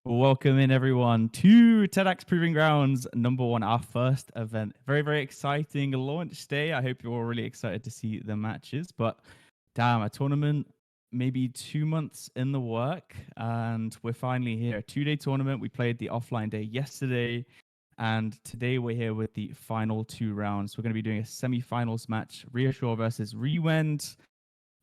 Welcome in everyone to Tenax Proving Grounds #1, our first event. Very, very exciting launch day. I hope you're all really excited to see the matches. But damn, a tournament maybe 2 months in the work, and we're finally here. A 2-day tournament. We played the offline day yesterday, and today we're here with the final 2 rounds. We're going to be doing a semi-finals match, Reassure versus Rewend.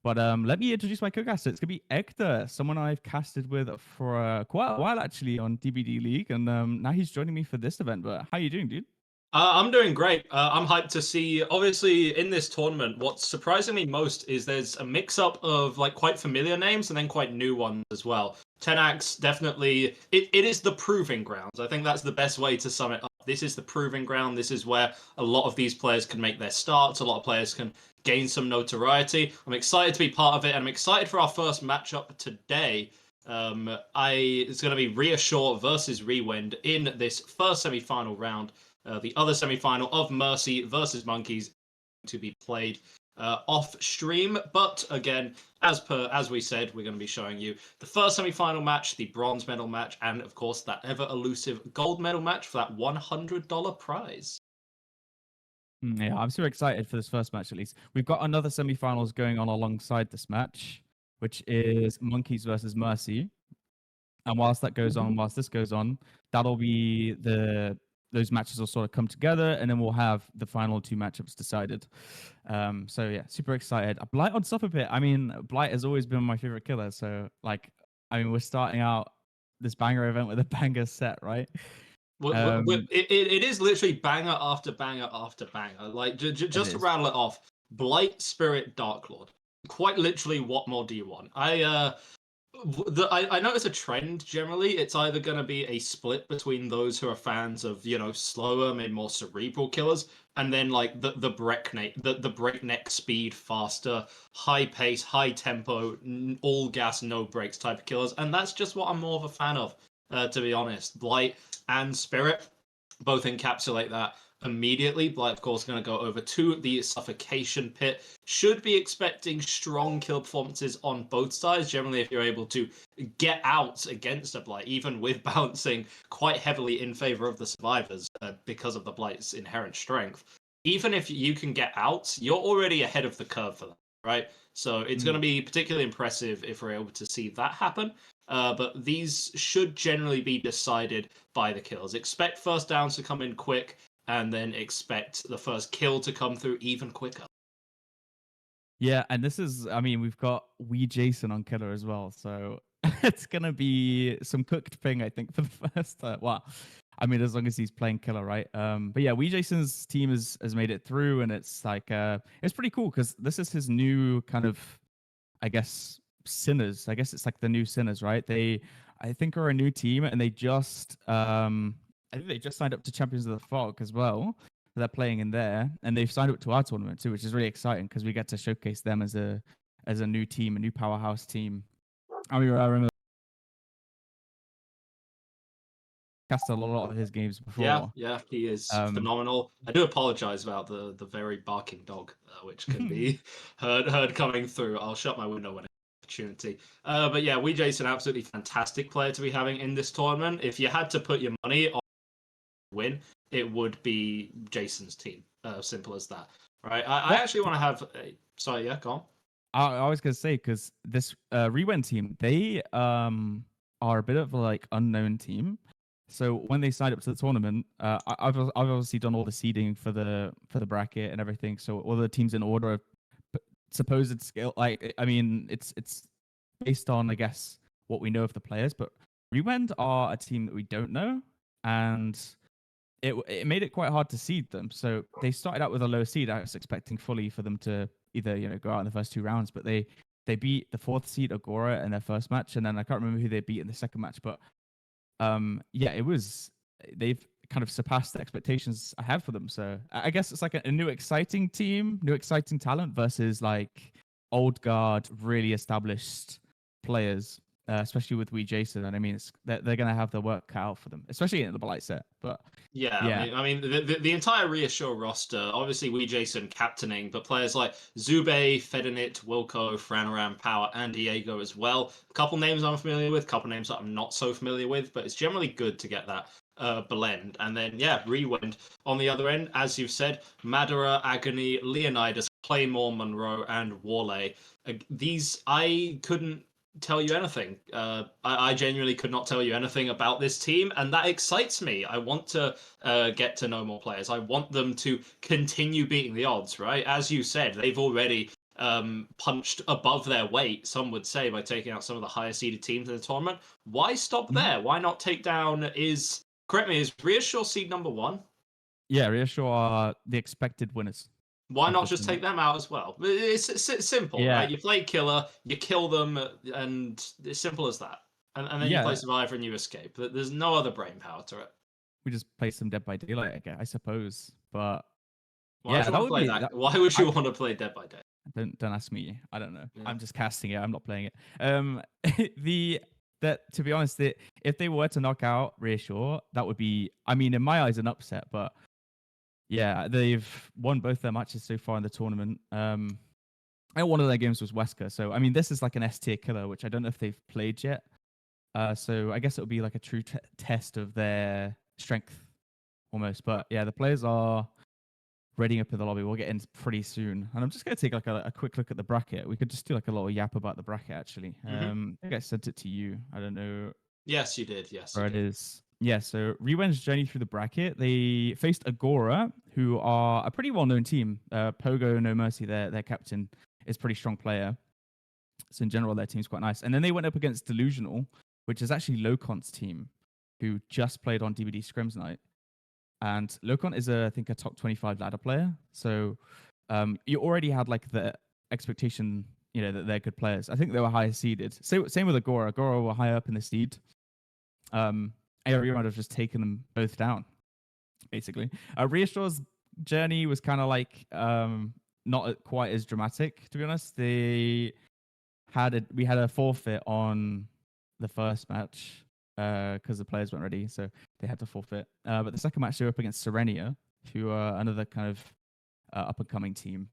But let me introduce my co-caster. It's gonna be Hector, someone I've casted with for quite a while actually on DBD League, and now he's joining me for this event. But how you doing, dude? I'm doing great. I'm hyped to see. Obviously, in this tournament, what's surprising me most is there's a mix-up of like quite familiar names and then quite new ones as well. Tenax definitely. It is the proving grounds. I think that's the best way to sum it up. This is the proving ground. This is where a lot of these players can make their starts. A lot of players can gain some notoriety. I'm excited to be part of it, and I'm excited for our first matchup today. It's going to be Reassure versus Rewend in this first semi-final round. The other semi-final of Mercy versus Monkeys to be played off stream. But again, as we said, we're going to be showing you the first semi-final match, the bronze medal match, and of course that ever elusive gold medal match for that $100 prize. Yeah, I'm super excited for this first match. At least we've got another semi-finals going on alongside this match, which is Monkeys versus Mercy. And whilst this goes on, that'll be those matches will sort of come together, and then we'll have the final 2 matchups decided. So yeah, super excited. Blight on top of it. I mean, Blight has always been my favorite killer. So like, I mean, we're starting out this banger event with a banger set, right? It is literally banger after banger after banger. Like just to rattle it off: Blight, Spirit, Dark Lord. Quite literally, what more do you want? I notice a trend generally. It's either going to be a split between those who are fans of, slower, maybe more cerebral killers, and then like the breakneck speed, faster, high pace, high tempo, all gas, no brakes type of killers. And that's just what I'm more of a fan of, to be honest. Blight and Spirit both encapsulate that immediately. Blight, of course, going to go over to the Suffocation Pit. Should be expecting strong kill performances on both sides. Generally, if you're able to get out against a Blight, even with bouncing quite heavily in favor of the survivors because of the Blight's inherent strength, even if you can get out, you're already ahead of the curve for that, right? So it's going to be particularly impressive if we're able to see that happen. But these should generally be decided by the kills. Expect first downs to come in quick, and then expect the first kill to come through even quicker. Yeah, and this is, I mean, we've got Wee Jason on killer as well, so it's gonna be some cooked ping, I think, for the first. Well, I mean, as long as he's playing killer, right? But yeah, Wee Jason's team has made it through, and it's like it's pretty cool because this is his new kind of, I guess, Sinners. I guess it's like the new Sinners, right? I think, are a new team, and they just I think they just signed up to Champions of the Fog as well. They're playing in there, and they've signed up to our tournament too, which is really exciting because we get to showcase them as a new team, a new powerhouse team. I remember cast a lot of his games before. Yeah, he is phenomenal. I do apologize about the very barking dog, which can be heard coming through. I'll shut my window when opportunity. But yeah, Wee Jason, absolutely fantastic player to be having in this tournament. If you had to put your money on win, it would be Jason's team. Simple as that. Right. I actually want to have. Sorry, yeah, go on. I was gonna say because this Rewend team, they are a bit of a like unknown team. So when they signed up to the tournament, I've obviously done all the seeding for the bracket and everything. So all the teams in order of supposed skill. Like, I mean, it's based on, I guess, what we know of the players. But Rewend are a team that we don't know, and it made it quite hard to seed them. So they started out with a low seed. I was expecting fully for them to either go out in the first 2 rounds, but they beat the 4th seed Agora in their first match, and then I can't remember who they beat in the second match. But yeah, they've kind of surpassed the expectations I had for them. So I guess it's like a new exciting team, new exciting talent versus like old guard, really established players. especially with Wee Jason. And I mean, they're going to have the work cut out for them, especially in the Blight set. But yeah, yeah, I mean the entire Reassure roster, obviously Wee Jason captaining, but players like Zube, Fedinit, Wilco, Franaram, Power, and Diego as well. A couple names I'm familiar with, a couple names that I'm not so familiar with, but it's generally good to get that blend. And then, yeah, Rewend on the other end, as you've said, Madara, Agony, Leonidas, Claymore, Monroe, and Warley. These, I couldn't tell you anything. I genuinely could not tell you anything about this team, and that excites me. I want to get to know more players. I want them to continue beating the odds, right? As you said, they've already punched above their weight, some would say, by taking out some of the higher seeded teams in the tournament. Why stop there? Why not take down, correct me, is Reassure seed number 1? Yeah, Reassure are the expected winners. Why not just take them out as well? It's simple, Yeah. right? You play killer, you kill them, and it's simple as that. And then you play survivor and you escape. There's no other brain power to it. We just play some Dead by Daylight, I suppose. But why would you want to play that? Why would you want to play Dead by Day? Don't ask me. I don't know. Yeah. I'm just casting it. I'm not playing it. To be honest, if they were to knock out Reassure, that would be, I mean, in my eyes, an upset. But yeah, they've won both their matches so far in the tournament. And one of their games was Wesker. So, I mean, this is like an S-tier killer, which I don't know if they've played yet. So I guess it'll be like a true test of their strength almost. But yeah, the players are readying up in the lobby. We'll get in pretty soon. And I'm just going to take like a quick look at the bracket. We could just do like a little yap about the bracket, actually. I think I sent it to you. I don't know. Yes, you did. Yes. Where it is. Yeah, so Rewend's journey through the bracket. They faced Agora, who are a pretty well-known team. Pogo, No Mercy, their captain, is a pretty strong player. So in general, their team's quite nice. And then they went up against Delusional, which is actually Locon's team, who just played on DVD Scrims Night. And Locon is, I think, a top 25 ladder player. So you already had like the expectation, that they're good players. I think they were higher seeded. So same with Agora. Agora were higher up in the seed. Rewend might have just taken them both down, basically. Reassure's journey was kind of like not quite as dramatic, to be honest. We had a forfeit on the first match because the players weren't ready, so they had to forfeit. But the second match they were up against Serenia, who are another kind of up and coming team.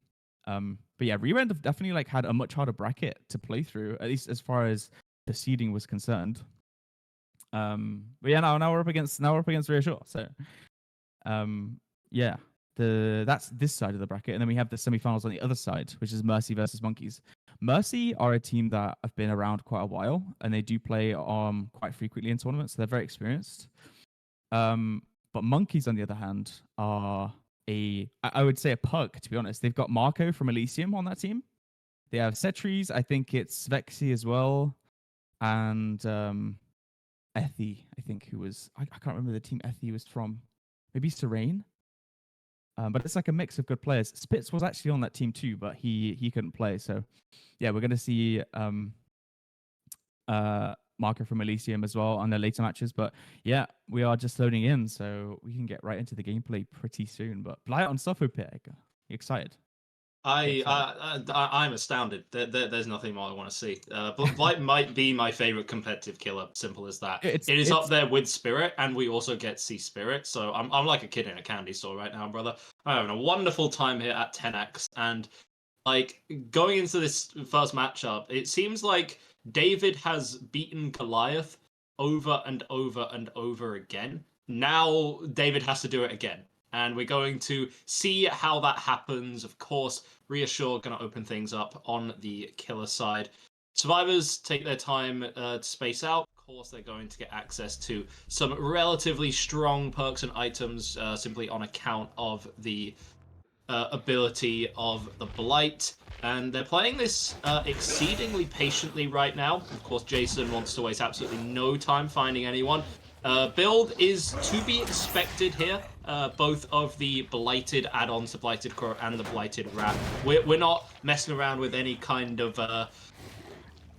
But yeah, Rewend have definitely like had a much harder bracket to play through, at least as far as the seeding was concerned. But yeah, now we're up against Reassure. So yeah, that's this side of the bracket, and then we have the semifinals on the other side, which is Mercy versus Monkeys. Mercy are a team that have been around quite a while, and they do play quite frequently in tournaments, so they're very experienced. But Monkeys, on the other hand, are I would say a pug, to be honest. They've got Marco from Elysium on that team. They have Cetries, I think it's Vexy as well, and Ethy, I think, who was I can't remember the team Ethy was from. Maybe Serene. But it's like a mix of good players. Spitz was actually on that team too, but he couldn't play. So yeah, we're gonna see Marco from Elysium as well on their later matches. But yeah, we are just loading in, so we can get right into the gameplay pretty soon. But Blight on Suffolk, you excited? I'm astounded. There's nothing more I want to see. Blight might be my favorite competitive killer. Simple as that. It is up there with Spirit, and we also get see Spirit. So I'm like a kid in a candy store right now, brother. I'm having a wonderful time here at Tenax, and like going into this first matchup, it seems like David has beaten Goliath over and over and over again. Now David has to do it again. And we're going to see how that happens. Of course, Reassure going to open things up on the killer side. Survivors take their time to space out. Of course, they're going to get access to some relatively strong perks and items simply on account of the ability of the Blight. And they're playing this exceedingly patiently right now. Of course, Jason wants to waste absolutely no time finding anyone. Build is to be expected here. Both of the Blighted add-ons, the Blighted Crow and the Blighted Rat. We're not messing around with any kind of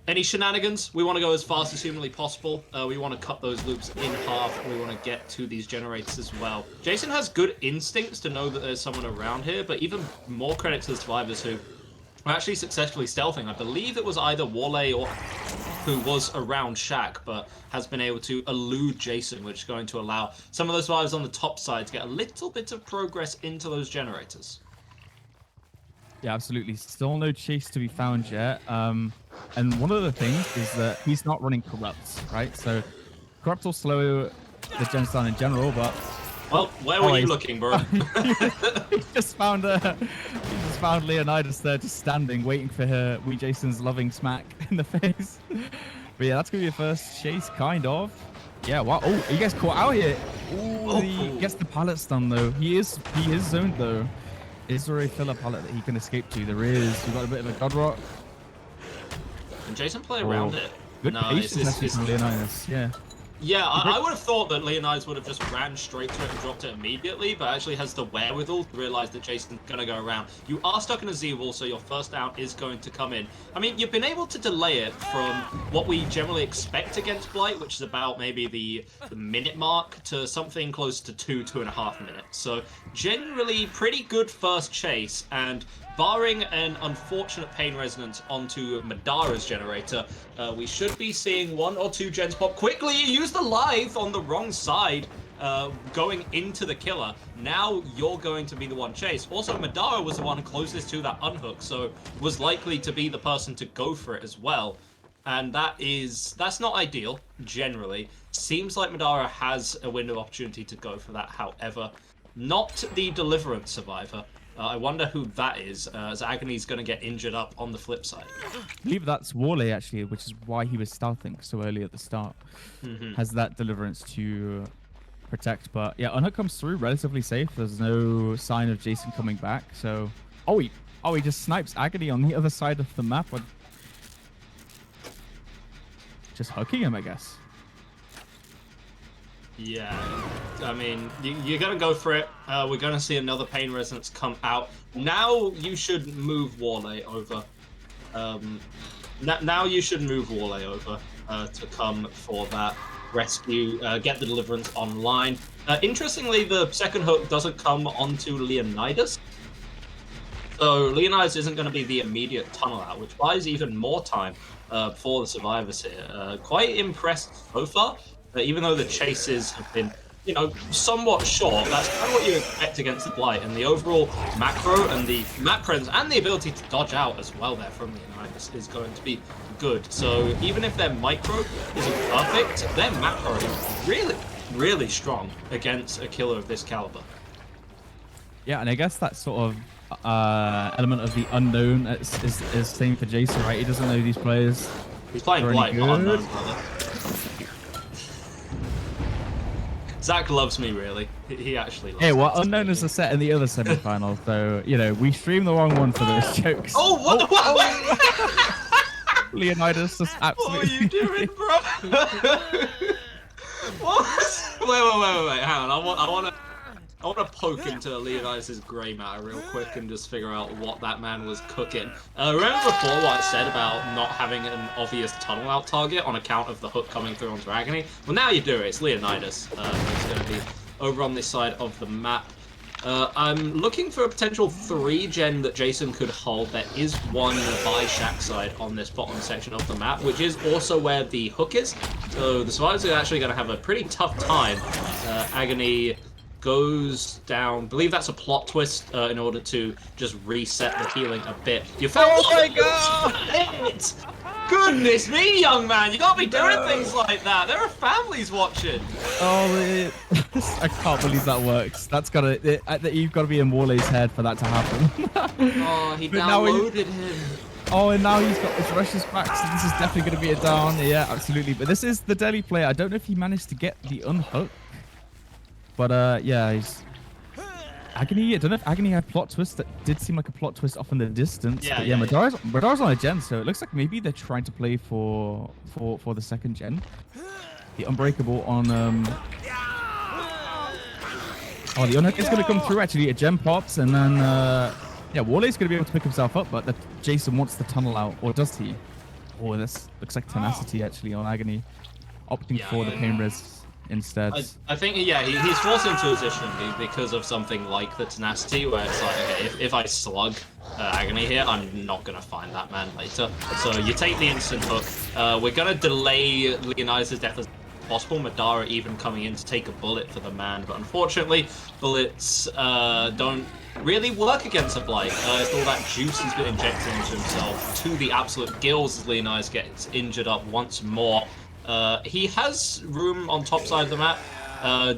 any shenanigans. We want to go as fast as humanly possible. We want to cut those loops in half. We want to get to these generators as well. Jason has good instincts to know that there's someone around here, but even more credit to the survivors who are actually successfully stealthing. I believe it was either Warley or who was around Shaq, but has been able to elude Jason, which is going to allow some of those survivors on the top side to get a little bit of progress into those generators. Yeah, absolutely. Still no chase to be found yet. And one of the things is that he's not running Corrupts, right? So Corrupt will slow the gens down in general, but well, where were you looking, bro? he just found Leonidas there, just standing, waiting for her. Wee Jason's loving smack in the face. But yeah, that's gonna be a first chase, kind of. Yeah. Wow. Oh, he gets caught out here. Ooh, he gets the pallet stun though. He is zoned though. Is there a filler pallet that he can escape to? There is. We've got a bit of a god rock. Can Jason play around it? Good patience actually from Leonidas. Yeah. Yeah, I would have thought that Leonidas would have just ran straight to it and dropped it immediately, but actually has the wherewithal to realize that Jason's going to go around. You are stuck in a Z-wall, so your first down is going to come in. I mean, you've been able to delay it from what we generally expect against Blight, which is about maybe the minute mark, to something close to 2.5 minutes. So generally pretty good first chase, and barring an unfortunate pain resonance onto Madara's generator, we should be seeing 1 or 2 gens pop quickly. You use the live on the wrong side, going into the killer. Now you're going to be the one chased. Also, Madara was the one closest to that unhook, so was likely to be the person to go for it as well. And that's not ideal, generally. Seems like Madara has a window of opportunity to go for that, however. Not the Deliverance survivor. I wonder who that is, as Agony's going to get injured up on the flip side. I believe that's Worley, actually, which is why he was stealthing so early at the start. Has that Deliverance to protect, but yeah, Unhook comes through relatively safe. There's no sign of Jason coming back, so... Oh, he just snipes Agony on the other side of the map. Just hooking him, I guess. Yeah, I mean, you're going to go for it. We're going to see another pain resonance come out. Now you should move Warley over. Now you should move Warley over to come for that rescue, get the Deliverance online. Interestingly, the second hook doesn't come onto Leonidas. So Leonidas isn't going to be the immediate tunnel out, which buys even more time for the survivors here. Quite impressed so far. Even though the chases have been, you know, somewhat short, that's kind of what you expect against the Blight. And the overall macro and the map presence and the ability to dodge out as well there from Leonidas is going to be good. So even if their micro isn't perfect, their macro is really, really strong against a killer of this caliber. Yeah, and I guess that sort of element of the unknown is same for Jason, right? He doesn't know these players. He's playing Blight, not unknown, brother. Zach loves me, really. He actually loves me. Hey, well, Unknown is a set in the other semi-final, so, you know, we streamed the wrong one for those jokes. Oh, what? Leonidas just absolutely... What are you doing, bro? What? Wait, hang on. I want to poke into Leonidas' grey matter real quick and just figure out what that man was cooking. Remember before what I said about not having an obvious tunnel out target on account of the hook coming through onto Agony? Well, now you do it. It's Leonidas. He's going to be over on this side of the map. I'm looking for a potential 3-gen that Jason could hold. There is one by Shaq side on this bottom section of the map, which is also where the hook is. So the survivors are actually going to have a pretty tough time. Agony goes down. I believe that's a plot twist in order to just reset the healing a bit. You found... Oh my god! Goodness me, young man! You gotta be doing things like that. There are families watching. Oh, I can't believe that works. That's gotta... you've got to be in Warley's head for that to happen. Oh, he downloaded him. Oh, and now he's got his rushes back, so this is definitely going to be a down. Yeah, absolutely. But this is the Delhi player. I don't know if he managed to get the unhook. But yeah, he's... Agony, I don't know if Agony had plot twist. That did seem like a plot twist off in the distance. Yeah, but yeah, Madara's on a gen, so it looks like maybe they're trying to play for the second gen. The Unbreakable on... Oh, the unhook is going to come through, actually. A gem pops, and then... Yeah, Warley's going to be able to pick himself up, but Jason wants the tunnel out. Or does he? Oh, this looks like tenacity, actually, on Agony. Opting for the pain res instead. I think, yeah, he's forced into a position because of something like the tenacity, where it's like, okay, if I slug, Agony here. I'm not going to find that man later. So you take the instant hook. We're going to delay Leonidas' death as possible. Madara even coming in to take a bullet for the man, but unfortunately, bullets don't really work against a Blight. It's all that juice he's been injecting into himself to the absolute gills as Leonidas gets injured up once more. He has room on top side of the map.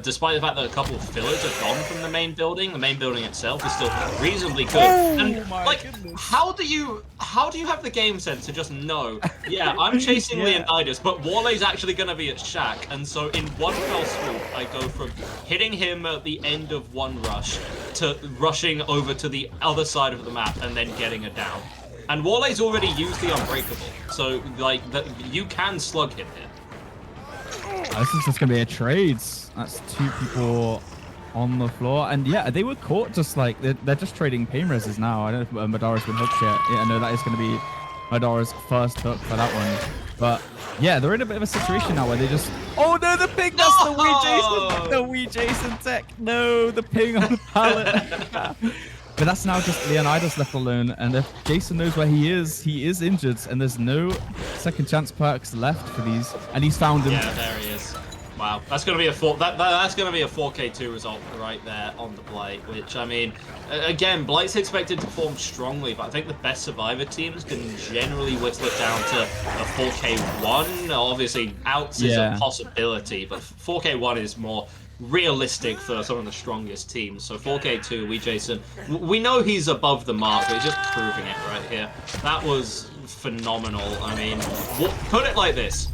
Despite the fact that a couple of fillers have gone from the main building itself is still reasonably good. And like, goodness. how do you have the game sense to just know? Yeah, I'm chasing Leonidas, but Warley's actually going to be at Shaq, and so in one fell swoop, I go from hitting him at the end of one rush to rushing over to the other side of the map and then getting a down. And Warley's already used the Unbreakable, so like you can slug him here. This is just gonna be a trade. That's 2 people on the floor, and yeah, they were caught just like they're just trading pain reses now. I don't know if Madara's been hooked yet. Yeah, no, that is gonna be Madara's first hook for that one. But yeah, they're in a bit of a situation now where they just the ping. That's the wee Jason tech. No, the ping on the pallet. But that's now just Leonidas left alone, and if Jason knows where he is injured, and there's no second chance perks left for these, and he's found him. Yeah, there he is. Wow, that's gonna be a that's gonna be a 4K2 result right there on the Blight. Which I mean, again, Blight's expected to perform strongly, but I think the best Survivor teams can generally whittle it down to a 4K1. Obviously, outs is a possibility, but 4K1 is more realistic for some of the strongest teams. So 4K2, Jason, we know he's above the mark, but he's just proving it right here. That was phenomenal. I mean, put it like this.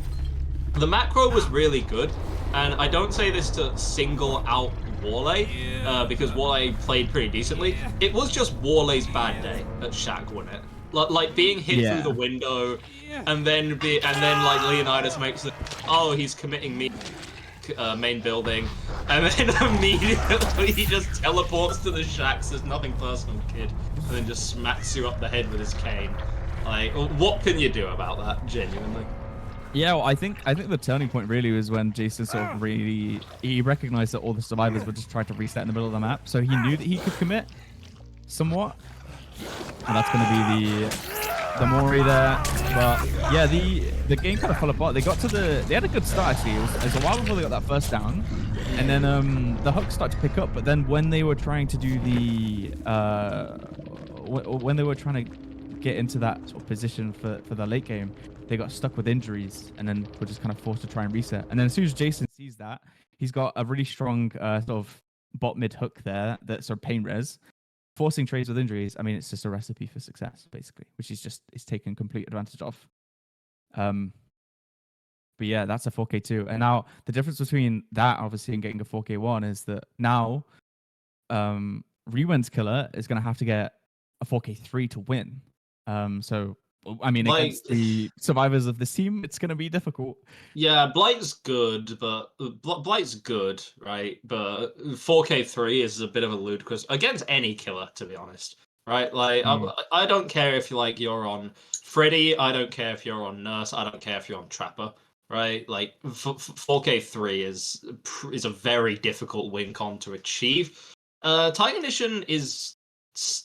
The macro was really good, and I don't say this to single out Warley, because Warley played pretty decently. It was just Warley's bad day at Shaq, wasn't it? Like being hit through the window, and then like Leonidas makes it, he's committing me. Main building, and then immediately he just teleports to the Shack, says nothing personal, kid, and then just smacks you up the head with his cane. Like, what can you do about that, genuinely? Yeah, well, I think the turning point really was when Jason sort of he recognized that all the survivors would just try to reset in the middle of the map, so he knew that he could commit somewhat, and that's going to be the Mori there. But yeah, the game kind of fell apart. They had a good start actually. It was a while before they got that first down, and then the hooks started to pick up. But then when they were trying to do when they were trying to get into that sort of position for the late game, they got stuck with injuries, and then were just kind of forced to try and reset. And then as soon as Jason sees that, he's got a really strong sort of bot mid hook there that's sort of pain res. Forcing trades with injuries, I mean, it's just a recipe for success, basically, which is taken complete advantage of. But yeah, that's a 4K2. And now the difference between that, obviously, and getting a 4K1 is that now Rewend's killer is going to have to get a 4K3 to win. So, I mean, like, against the survivors of this team, it's going to be difficult. Yeah, Blight's good, but Blight's good, right? But 4K3 is a bit of a ludicrous against any killer, to be honest, right? Like, I don't care if you're on Freddy, I don't care if you're on Nurse, I don't care if you're on Trapper, right? Like, 4K3 is a very difficult win con to achieve. Titan Edition is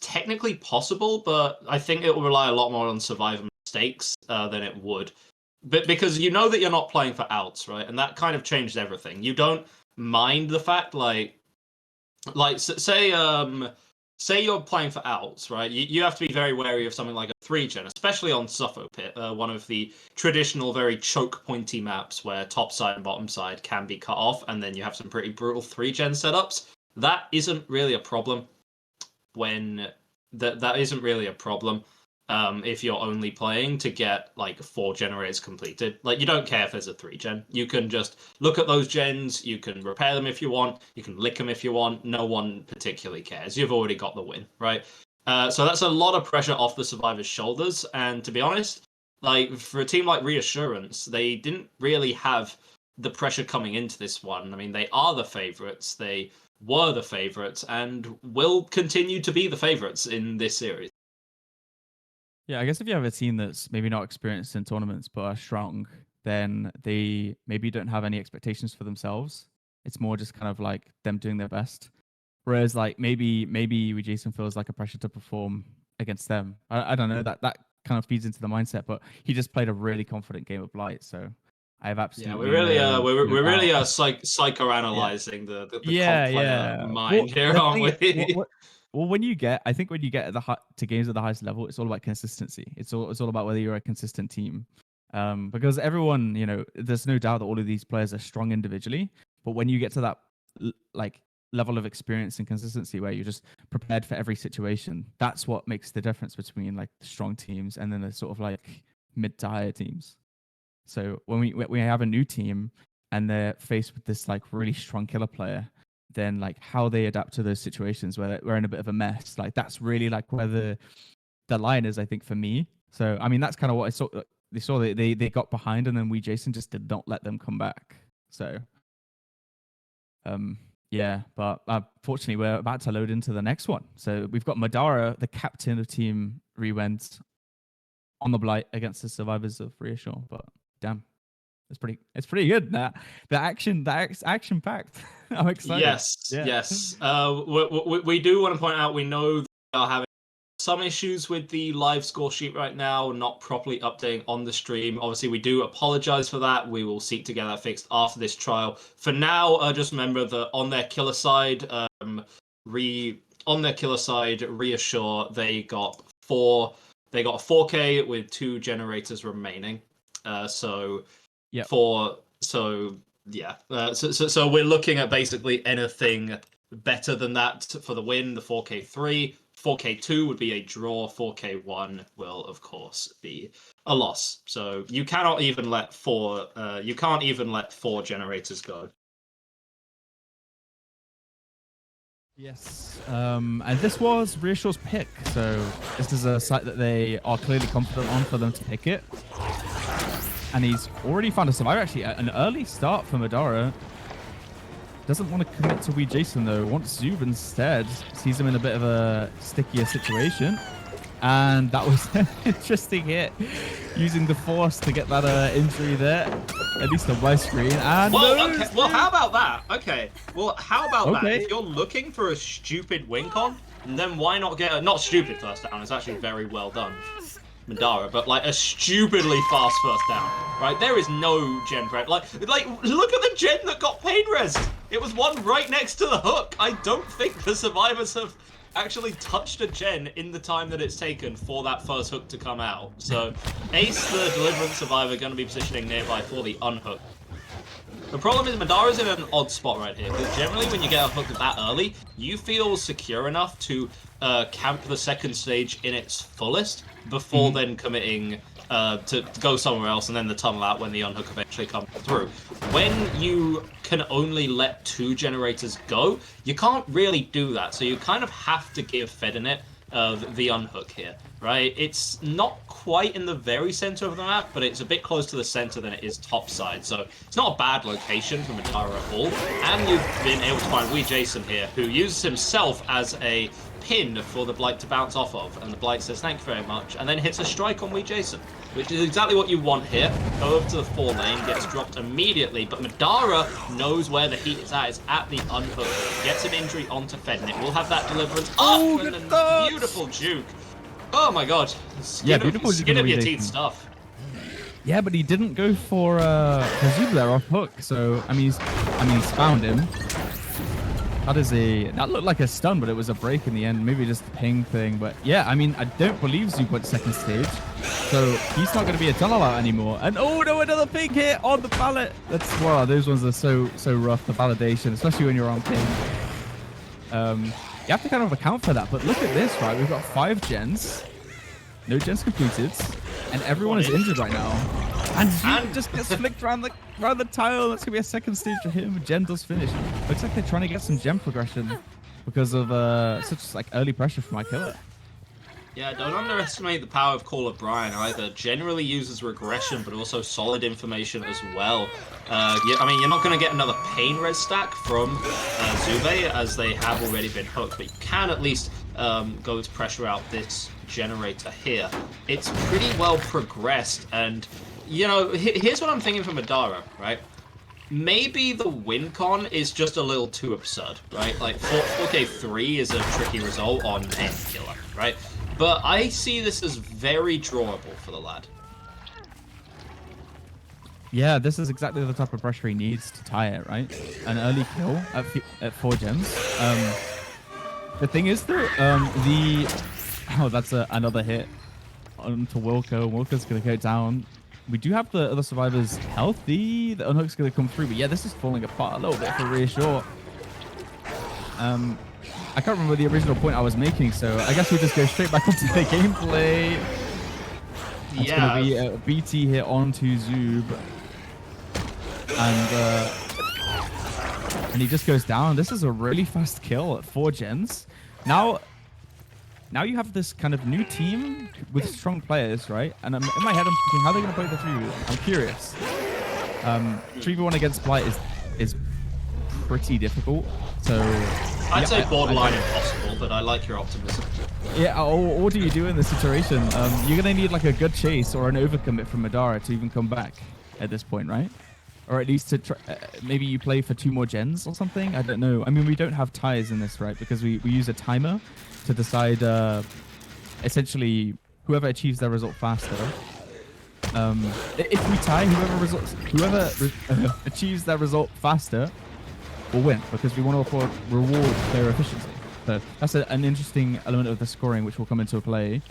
technically possible, but I think it will rely a lot more on survivor mistakes than it would. But because you know that you're not playing for outs, right? And that kind of changed everything. You don't mind the fact, like say you're playing for outs, right? You have to be very wary of something like a 3-gen, especially on Suffo Pit, one of the traditional, very choke pointy maps where top side and bottom side can be cut off, and then you have some pretty brutal 3-gen setups. That isn't really a problem when that isn't really a problem. If you're only playing to get like 4 generators completed. Like, you don't care if there's a 3-gen. You can just look at those gens, you can repair them if you want, you can lick them if you want. No one particularly cares. You've already got the win, right? So that's a lot of pressure off the survivors' shoulders. And to be honest, like, for a team like Reassurance, they didn't really have the pressure coming into this one. I mean, they are the favorites. They were the favorites and will continue to be the favorites in this series. Yeah, I guess if you have a team that's maybe not experienced in tournaments but are strong, then they maybe don't have any expectations for themselves. It's more just kind of like them doing their best. Whereas like maybe Jason feels like a pressure to perform against them. I don't know, that kind of feeds into the mindset, but he just played a really confident game of Blight, so I have absolutely no we're really doubt. psychoanalyzing the comp Yeah, player yeah. mind Well, here, the aren't thing is, we? when you get, I think when you get to games at the highest level, it's all about consistency. It's all about whether you're a consistent team. Because everyone, there's no doubt that all of these players are strong individually, but when you get to that like level of experience and consistency where you're just prepared for every situation, that's what makes the difference between like strong teams and then the sort of like mid to higher teams. So when we have a new team and they're faced with this like really strong killer player, then like how they adapt to those situations where we're in a bit of a mess, like that's really like where the line is, I think, for me. So I mean that's kind of what I saw. They got behind and then Jason just did not let them come back. So yeah, but fortunately we're about to load into the next one. So we've got Madara, the captain of Team Rewend, on the Blight against the survivors of Reassure. But damn, it's pretty good. That the action packed. I'm excited. Yes. We do want to point out, we know they are having some issues with the live score sheet right now, not properly updating on the stream. Obviously, we do apologize for that. We will seek to get that fixed after this trial. For now, just remember that on their killer side, Reassure, they got a 4K with 2 generators remaining. So we're looking at basically anything better than that for the win. The 4K3, 4K2 would be a draw. 4K1 will, of course, be a loss. So you cannot even let four generators go. Yes. And this was Reassure's pick. So this is a site that they are clearly confident on for them to pick it. And he's already found a survivor. Actually, an early start for Madara. Doesn't want to commit to Wee Jason, though. Wants Zub instead. Sees him in a bit of a stickier situation. And that was an interesting hit. Using the force to get that injury there. At least on my screen. And okay. Well, how about that? Okay. Well, how about that? If you're looking for a stupid win con, then why not get a... Not stupid first down. It's actually very well done, Madara, but like a stupidly fast first down, right? There is no gen prep. Like look at the gen that got pain res. It was one right next to the hook. I don't think the survivors have actually touched a gen in the time that it's taken for that first hook to come out. So Ace, the Deliverance survivor, going to be positioning nearby for the unhook. The problem is Madara's in an odd spot right here, because generally when you get a hook that early, you feel secure enough to camp the second stage in its fullest before then committing to go somewhere else and then the tunnel out when the unhook eventually comes through. When you can only let 2 generators go, you can't really do that, so you kind of have to give Fedinet the unhook here, right? It's not quite in the very center of the map, but it's a bit close to the center than it is topside, so it's not a bad location for Madara at all. And you've been able to find Wee Jason here, who uses himself as a pin for the Blight to bounce off of, and the Blight says thank you very much, and then hits a strike on Wee Jason, which is exactly what you want here. Go over to the 4 lane, gets dropped immediately, but Madara knows where the heat is at. It's at the unhook. Gets an injury onto Fednet. We'll have that deliverance. Oh, and a beautiful juke. Oh my god. Skin of your teeth stuff. Yeah, but he didn't go for Zub there off hook. So I mean he's found him. That looked like a stun, but it was a break in the end. Maybe just a ping thing. But yeah, I mean, I don't believe Zub went second stage. So he's not going to be a tunnel out anymore. And oh no, another ping hit on the pallet. Wow, those ones are so rough, the validation, especially when you're on ping. You have to kind of account for that. But look at this, right? We've got 5 gens. No gens completed. And everyone is injured right now. And Zub just gets flicked around the tile. That's going to be a second stage for him. Gen does finish. Looks like they're trying to get some gem progression because of such like early pressure from my killer. Yeah, don't underestimate the power of Call of Brian either. Generally uses regression, but also solid information as well. I mean, you're not going to get another pain res stack from Zube, as they have already been hooked, but you can at least go to pressure out this generator here. It's pretty well progressed, and you know, here's what I'm thinking for Madara, right? Maybe the win con is just a little too absurd, right? Like 4K3 is a tricky result on any killer, right? But I see this as very drawable for the lad. Yeah, this is exactly the type of pressure he needs to tie it, right? An early kill at 4 gems. The thing is, though, oh, that's another hit onto Wilco. Wilco's going to go down. We do have the other survivors healthy. The unhook's going to come through, but yeah, this is falling apart a little bit for Reassure. I can't remember the original point I was making, so I guess we just go straight back into the gameplay. It's going to be a BT hit onto Zoob. And he just goes down. This is a really fast kill at 4 gens. Now you have this kind of new team with strong players, right? And in my head, I'm thinking, how are they going to play the 3v1? I'm curious. 3v1 against Blight is pretty difficult. So I'd say borderline impossible, but I like your optimism. Yeah, what do you do in this situation? You're going to need like a good chase or an overcommit from Madara to even come back at this point, right? Or at least to try, maybe you play for 2 more gens or something. I don't know. I mean, we don't have ties in this, right? Because we use a timer to decide essentially whoever achieves their result faster. If we tie, whoever achieves their result faster will win, because we want to reward player efficiency. So that's an interesting element of the scoring which will come into play.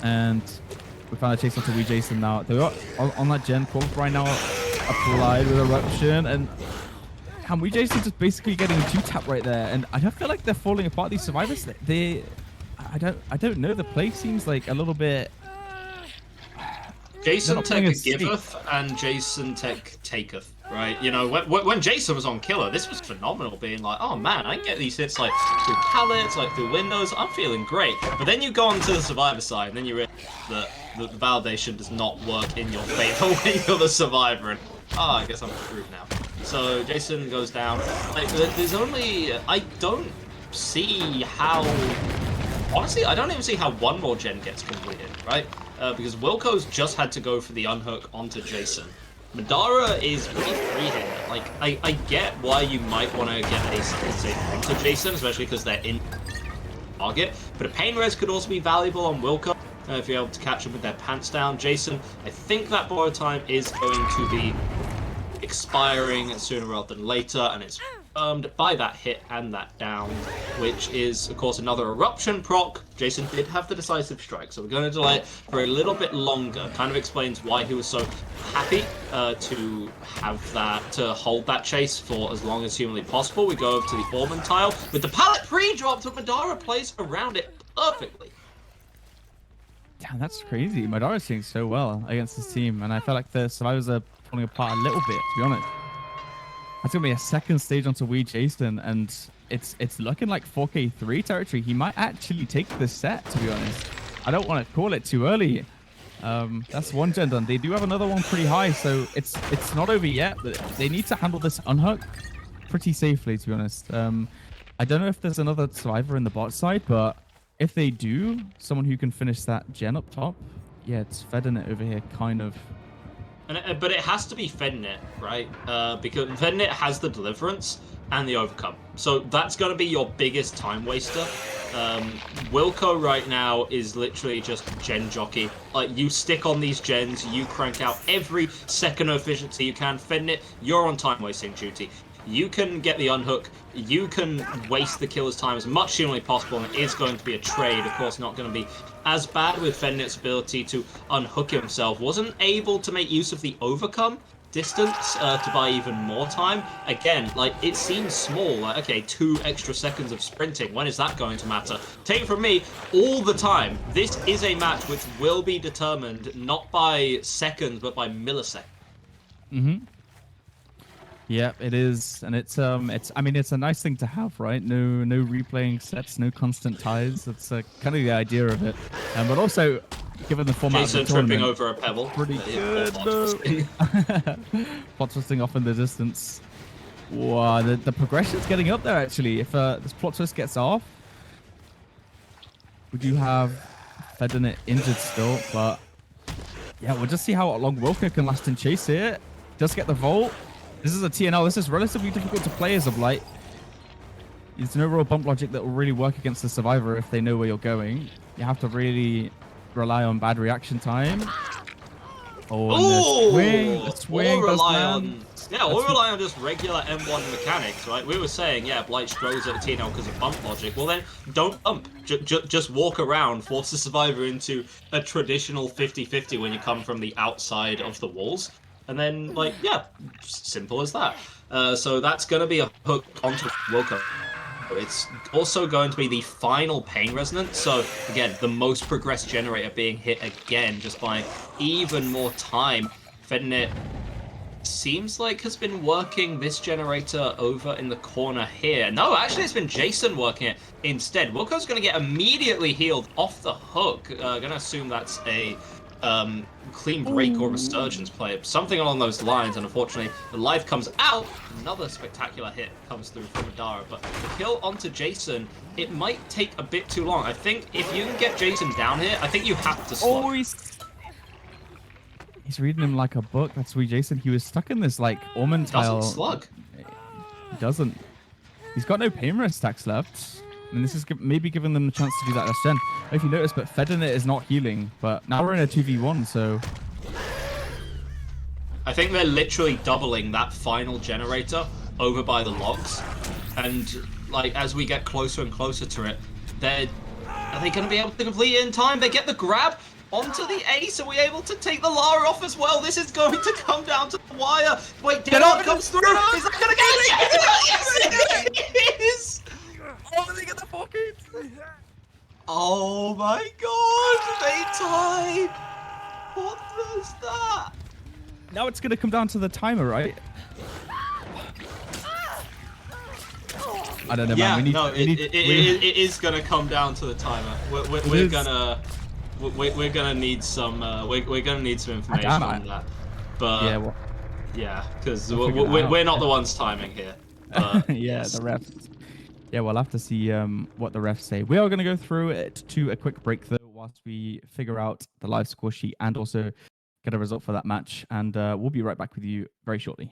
And we found a chase onto Jason now. They are on that gen. Qualif right now applied with Eruption, and Jason just basically getting 2-tap right there. And I don't feel like they're falling apart. These survivors, I don't know. The play seems like a little bit. Jason Tech giveth and Jason Tech taketh, right? You know, when Jason was on Killer, this was phenomenal, being like, oh man, I can get these hits like through pallets, like through windows, I'm feeling great. But then you go onto the survivor side, and then you realize that the validation does not work in your favor when you're the survivor, and I guess I'm screwed now. So Jason goes down. Like, I don't see how. Honestly, I don't even see how one more gen gets completed, right? Because Wilco's just had to go for the unhook onto Jason. Madara is pretty free-handed. Like, I get why you might want to get a save onto Jason, especially because they're in target. But a pain res could also be valuable on Wilco if you're able to catch them with their pants down. Jason, I think that borrow time is going to be expiring sooner rather than later, and it's confirmed by that hit and that down, which is, of course, another eruption proc. Jason did have the decisive strike, so we're going to delay it for a little bit longer. Kind of explains why he was so happy to have that, to hold that chase for as long as humanly possible. We go over to the Orban tile with the pallet pre-dropped, but Madara plays around it perfectly. Damn, that's crazy. Madara's doing so well against this team, and I feel like the survivors are falling apart a little bit, to be honest. That's going to be a second stage onto Jason, and it's looking like 4K3 territory. He might actually take this set, to be honest. I don't want to call it too early. That's 1 gen done. They do have another one pretty high, so it's not over yet. But they need to handle this unhook pretty safely, to be honest. I don't know if there's another survivor in the bot side, but if they do, someone who can finish that gen up top, yeah, it's Fedinit over here, kind of. But it has to be Fedinit, right? Because Fedinit has the deliverance and the overcome. So that's going to be your biggest time waster. Wilco right now is literally just gen jockey. Like, you stick on these gens, you crank out every second of efficiency you can. Fedinit, you're on time wasting duty. You can get the unhook, you can waste the killer's time as much as humanly possible, and it is going to be a trade. Of course, not going to be as bad with Fedinit's ability to unhook himself. Wasn't able to make use of the overcome distance to buy even more time. Again, like, it seems small. Like, okay, 2 extra seconds of sprinting. When is that going to matter? Take it from me, all the time. This is a match which will be determined not by seconds, but by milliseconds. Mm-hmm. Yeah, it is, and it's I mean, it's a nice thing to have, right? No replaying sets, no constant ties. That's kind of the idea of it. But also, given the format Jason of the tournament, tripping over a pebble. Pretty good. Plot twisting off in the distance. Wow, the progression's getting up there actually. If this plot twist gets off, we do have Fedinit injured still, but yeah, we'll just see how long Wilco can last and chase it. Just get the vault. This is a TNL. This is relatively difficult to play as of late. There's no real bump logic that will really work against the survivor if they know where you're going. You have to really rely on bad reaction time. Oh, and the Oh, swing does land. or That's rely on just regular M1 mechanics, right? We were saying, yeah, Blight throws at Tino because of bump logic. Well, then don't bump. Just walk around, force the survivor into a traditional 50-50 when you come from the outside of the walls. And then, like, yeah, simple as that. So that's going to be a hook onto Wilco. It's also going to be the final pain resonance. So again, the most progressed generator being hit again, just by even more time. Fednet seems like has been working this generator over in the corner here. No, actually it's been Jason working it instead. Wilco's going to get immediately healed off the hook. Going to assume that's a clean break or resurgence play, something along those lines, and unfortunately the life comes out. Another spectacular hit comes through from Adara, but the kill onto Jason, it might take a bit too long. I think if you can get Jason down here, I think you have to slug. Oh, he's reading him like a book. That's sweet Jason. He was stuck in this like Ormond tile. Doesn't slug. He doesn't. He's got no pain rest stacks left. And this is maybe giving them the chance to do that last gen. If you notice, but Fednet is not healing. But now we're in a 2v1, so... I think they're literally doubling that final generator over by the logs. And, like, as we get closer and closer to it, are they going to be able to complete it in time? They get the grab onto the ace. Are we able to take the Lara off as well? This is going to come down to the wire. Wait, Dillon comes through. Is that going to get it? Yes, it is! Oh, they get the pocket! Oh my god, they tied! What was that? Now it's going to come down to the timer, right? I don't know, yeah, man. It is going to come down to the timer. We're gonna need some we're gonna need some information on that. But yeah, because we're not the ones timing here. But yeah, yes. The refs. Yeah, we'll have to see what the refs say. We are going to go through it to a quick break, though, whilst we figure out the live score sheet and also get a result for that match. And we'll be right back with you very shortly.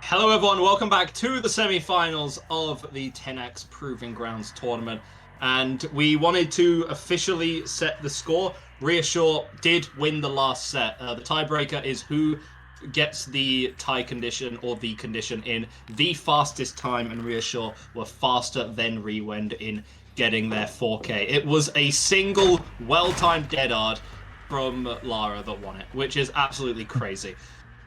Hello everyone, welcome back to the semi-finals of the Tenax Proving Grounds tournament. And we wanted to officially set the score. Reassure did win the last set. The tiebreaker is who gets the tie condition or the condition in the fastest time, and Reassure were faster than Rewend in getting their 4K. It was a single well-timed dead hard from Lara that won it, which is absolutely crazy.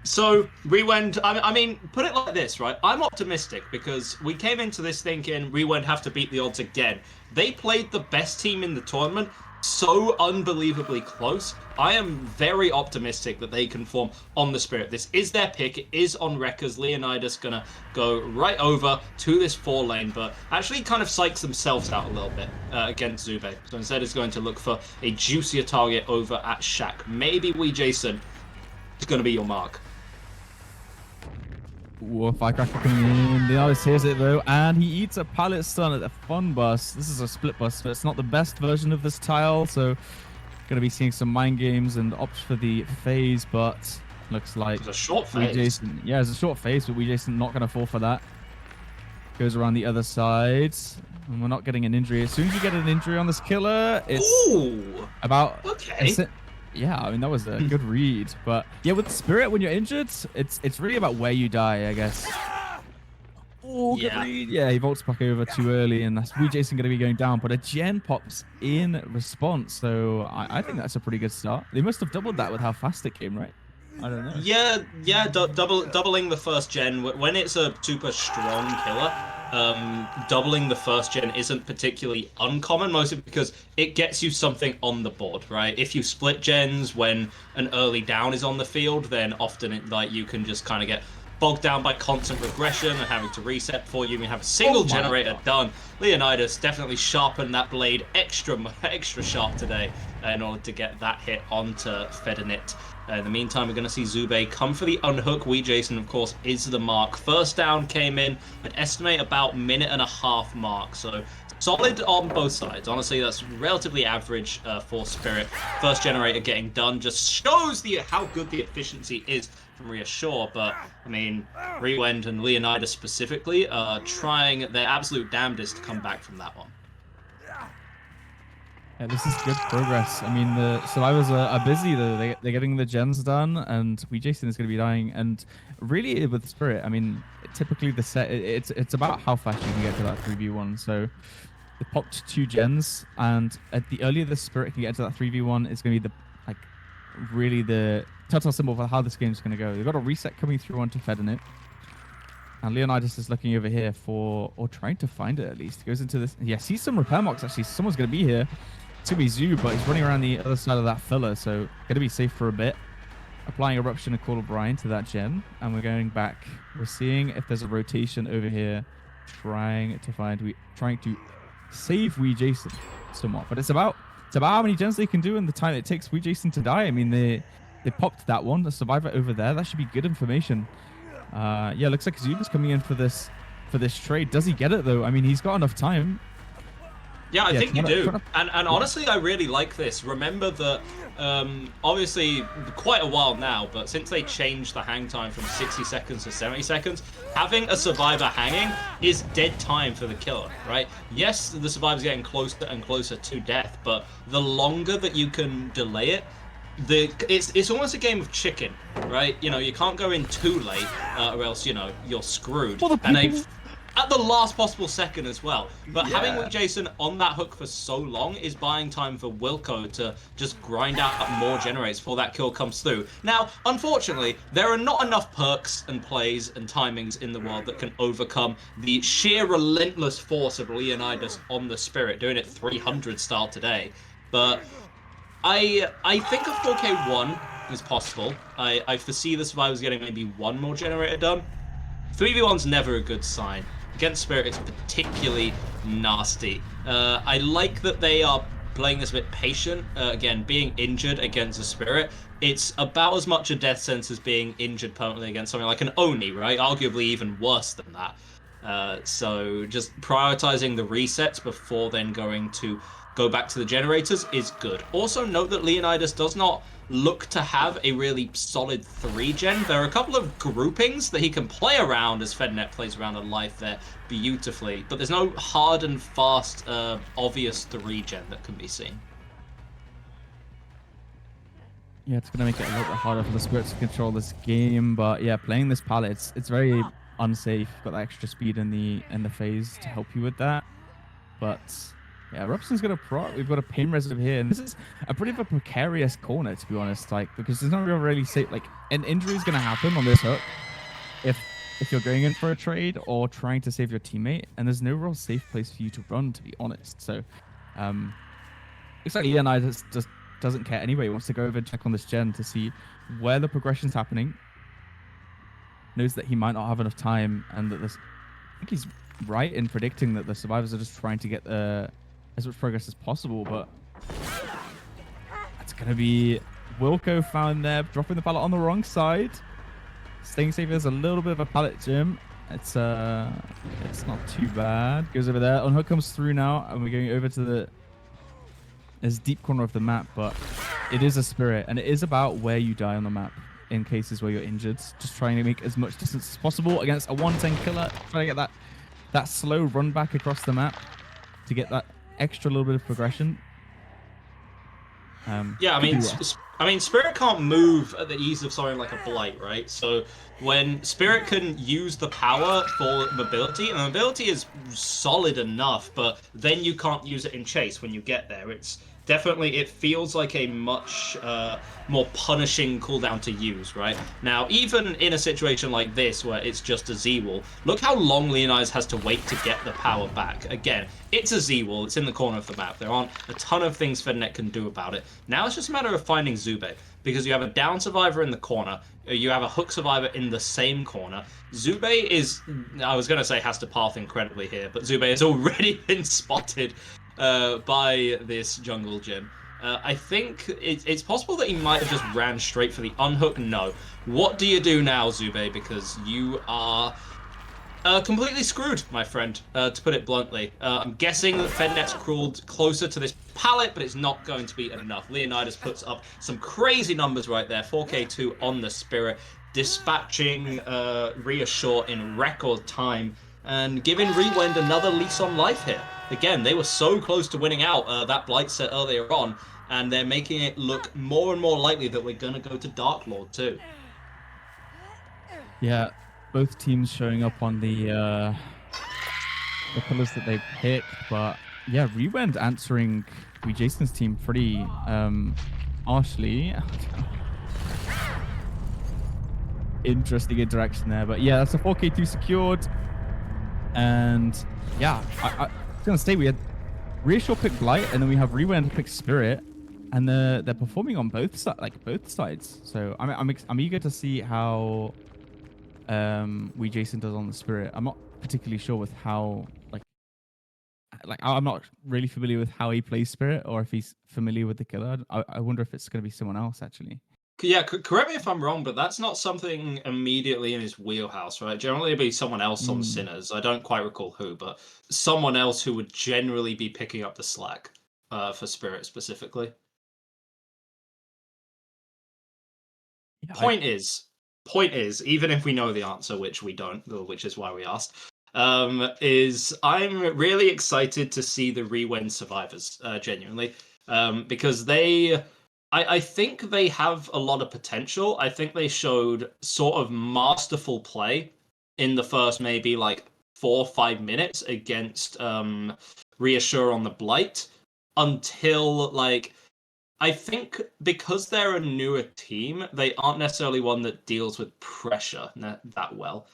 So, Rewend, I mean, put it like this, right? I'm optimistic because we came into this thinking Rewend have to beat the odds again. They played the best team in the tournament so unbelievably close. I am very optimistic that they can form on the Spirit. This is their pick. It is on Wreckers. Leonidas gonna go right over to this 4-lane, but actually kind of psychs themselves out a little bit against Zube. So instead it's going to look for a juicier target over at Shaq. Maybe Jason is going to be your mark. Ooh, Firecracker coming in. Leonidas hears it though, and he eats a pallet stun at the fun bus. This is a split bus, but it's not the best version of this tile, so gonna be seeing some mind games and opts for the phase, but looks like it's a short phase. Jason, yeah, it's a short phase, but Jason not gonna fall for that. Goes around the other side, and we're not getting an injury. As soon as you get an injury on this killer, it's about okay. Yeah, I mean, that was a good read. But yeah, with Spirit, when you're injured, it's really about where you die, I guess. Oh, good read. Yeah, he vaults back over too early, and that's Jason going to be going down. But a gen pops in response, so I think that's a pretty good start. They must have doubled that with how fast it came, right? I don't know. Yeah, doubling the first gen. When it's a super strong killer, doubling the first gen isn't particularly uncommon, mostly because it gets you something on the board, right? If you split gens when an early down is on the field, then often you can just kind of get bogged down by constant regression and having to reset before you even have a single generator done. Leonidas definitely sharpened that blade extra sharp today in order to get that hit onto Fedinit. In the meantime, we're going to see Zube come for the unhook. Jason, of course, is the mark. First down came in, I'd estimate about minute-and-a-half mark. So solid on both sides. Honestly, that's relatively average for Spirit. First generator getting done just shows how good the efficiency is from Reassure. But, I mean, Rewend and Leonidas specifically are trying their absolute damnedest to come back from that one. Yeah, this is good progress. I mean, the survivors are busy though. They're getting the gens done, and Jason is going to be dying. And really, with Spirit, I mean, typically the set it's about how fast you can get to that 3v1. So they popped 2 gens, and at the earlier the Spirit can get to that 3v1, it's going to be really the telltale symbol for how this game's going to go. They've got a reset coming through onto Fedinit. And Leonidas is looking over here or trying to find it at least. He goes into this. Yeah, sees some repair mocks actually. Someone's going to be here. It's going to be Zoo, but he's running around the other side of that filler, so going to be safe for a bit. Applying Eruption and Call of Brine to that gen, and we're going back. We're seeing if there's a rotation over here, trying to save Jason somewhat. But it's about how many gens they can do in the time it takes Jason to die. I mean, they popped that one, the survivor over there. That should be good information. Yeah, looks like Zuba's coming in for this trade. Does he get it though? I mean, he's got enough time. Yeah, I think you do. And honestly, I really like this. Remember that, obviously, quite a while now, but since they changed the hang time from 60 seconds to 70 seconds, having a survivor hanging is dead time for the killer, right? Yes, the survivor's getting closer and closer to death, but the longer that you can delay it, it's almost a game of chicken, right? You know, you can't go in too late, or else, you know, you're screwed. And at the last possible second as well. But having Jason on that hook for so long is buying time for Wilco to just grind out more generators before that kill comes through. Now, unfortunately, there are not enough perks and plays and timings in the world that can overcome the sheer relentless force of Leonidas on the Spirit, doing it 300 style today. But I think a 4K1 is possible. I foresee the survivors getting maybe one more generator done. 3v1's never a good sign. Against Spirit, it's particularly nasty. I like that they are playing this a bit patient. Again, being injured against a Spirit, it's about as much a death sentence as being injured permanently against something like an Oni, right? Arguably even worse than that. So just prioritizing the resets before then going to go back to the generators is good. Also note that Leonidas does not look to have a really solid 3-gen. There are a couple of groupings that he can play around as FedNet plays around a life there beautifully, but there's no hard and fast, obvious 3-gen that can be seen. Yeah, it's gonna make it a little bit harder for the Spirits to control this game, but yeah, playing this palette, it's very unsafe. Got that extra speed in the phase to help you with that. But yeah, Robson's got a proc. We've got a pain res over here, and this is a pretty of a precarious corner, to be honest. Like, because there's not really safe. Like, an injury is gonna happen on this hook if you're going in for a trade or trying to save your teammate, and there's no real safe place for you to run, to be honest. So, looks like Leonidas just doesn't care anyway. He wants to go over and check on this gen to see where the progression's happening. Knows that he might not have enough time, and that this. I think he's right in predicting that the survivors are just trying to get as much progress as possible, but that's gonna be Wilco found there, dropping the pallet on the wrong side. Staying safe is a little bit of a pallet gym. It's not too bad. Goes over there. Unhook comes through now, and we're going over to this deep corner of the map, but it is a spirit, and it is about where you die on the map in cases where you're injured. Just trying to make as much distance as possible against a 110 killer. Trying to get that slow run back across the map to get that extra little bit of progression. Yeah, I mean, Spirit can't move at the ease of something like a Blight, right? So when Spirit can use the power for mobility, and mobility is solid enough, but then you can't use it in chase when you get there. It's definitely, it feels like a much more punishing cooldown to use, right? Now, even in a situation like this where it's just a Z-wall, look how long Leonidas has to wait to get the power back. Again, it's a Z-wall, it's in the corner of the map. There aren't a ton of things FedNet can do about it. Now it's just a matter of finding Zube, because you have a down survivor in the corner, you have a hook survivor in the same corner. Zube is, I was going to say has to path incredibly here, but Zube has already been spotted by this jungle gym. I think it's possible that he might have just ran straight for the unhook. No. What do you do now, Zube? Because you are completely screwed, my friend, to put it bluntly. I'm guessing that FedNet's crawled closer to this pallet, but it's not going to be enough. Leonidas puts up some crazy numbers right there. 4K2 on the Spirit, dispatching Reassure in record time, and giving Rewend another lease on life here. Again, they were so close to winning out that Blight set earlier on, and they're making it look more and more likely that we're going to go to Dark Lord too. Yeah, both teams showing up on the colors that they picked, but yeah, Rewend answering Jason's team pretty harshly. Interesting interaction there, but yeah, that's a 4K2 secured, and yeah, I was gonna say we had Reassure pick Blight, and then we have Rewend pick Spirit, and they're performing on both sides. So I'm eager to see how Jason does on the Spirit. I'm not particularly sure with how like I'm not really familiar with how he plays Spirit, or if he's familiar with the killer. I wonder if it's going to be someone else actually. Yeah, correct me if I'm wrong, but that's not something immediately in his wheelhouse, right? Generally, it'd be someone else on Sinners. I don't quite recall who, but someone else who would generally be picking up the slack for Spirit specifically. Yeah, Point is, even if we know the answer, which we don't, which is why we asked, is I'm really excited to see the Rewend survivors, genuinely, because I think they have a lot of potential. I think they showed sort of masterful play in the first maybe like 4 or 5 minutes against Reassure on the Blight, until like I think because they're a newer team, they aren't necessarily one that deals with pressure that well.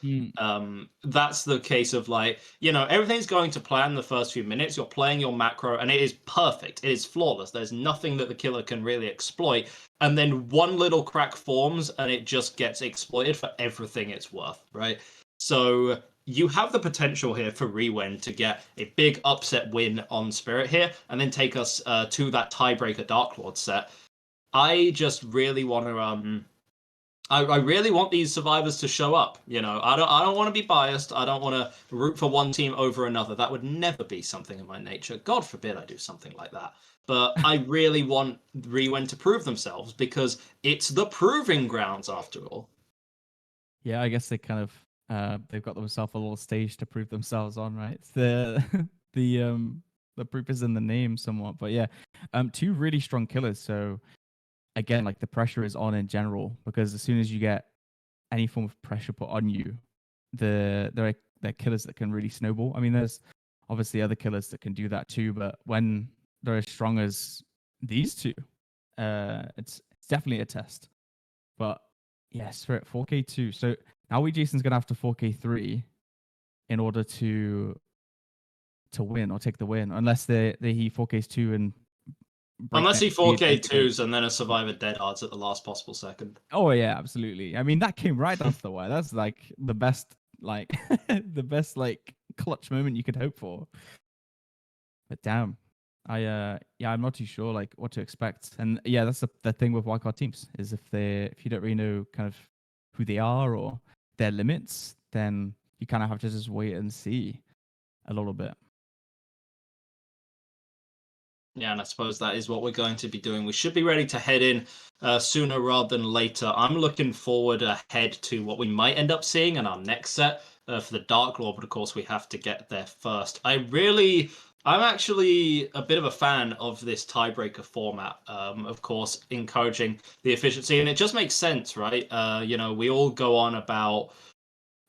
That's the case of like, everything's going to plan the first few minutes. You're playing your macro, and it is perfect. It is flawless. There's nothing that the killer can really exploit. And then one little crack forms, and it just gets exploited for everything it's worth, right? So you have the potential here for Rewend to get a big upset win on Spirit here, and then take us to that tiebreaker Dark Lord set. I just really want to I really want these survivors to show up. You know, I don't want to be biased. I don't want to root for one team over another. That would never be something in my nature. God forbid I do something like that. But I really want Rewend to prove themselves because it's the proving grounds after all. Yeah, I guess they kind of they've got themselves a little stage to prove themselves on, right? It's the the proof is in the name somewhat. But yeah, two really strong killers. So again, like the pressure is on in general because as soon as you get any form of pressure put on you, they're killers that can really snowball. I mean, there's obviously other killers that can do that too, but when they're as strong as these two, it's definitely a test. But yes, we're at 4K2. So now Jason's gonna have to 4K3 in order to win or take the win, unless he 4Ks 2 and Unless breakneck he speed is the game. 4K2s and then a survivor dead odds at the last possible second. Oh yeah, absolutely. I mean, that came right down to the wire. That's like the best, like the best like clutch moment you could hope for. But damn, yeah, I'm not too sure like what to expect. And yeah, that's the thing with wildcard teams is if you don't really know kind of who they are or their limits, then you kind of have to just wait and see a little bit. Yeah, and I suppose that is what we're going to be doing. We should be ready to head in sooner rather than later. I'm looking forward ahead to what we might end up seeing in our next set for the Dark Lord, but of course we have to get there first. I'm actually a bit of a fan of this tiebreaker format. Of course, encouraging the efficiency, and it just makes sense, right? You know, we all go on about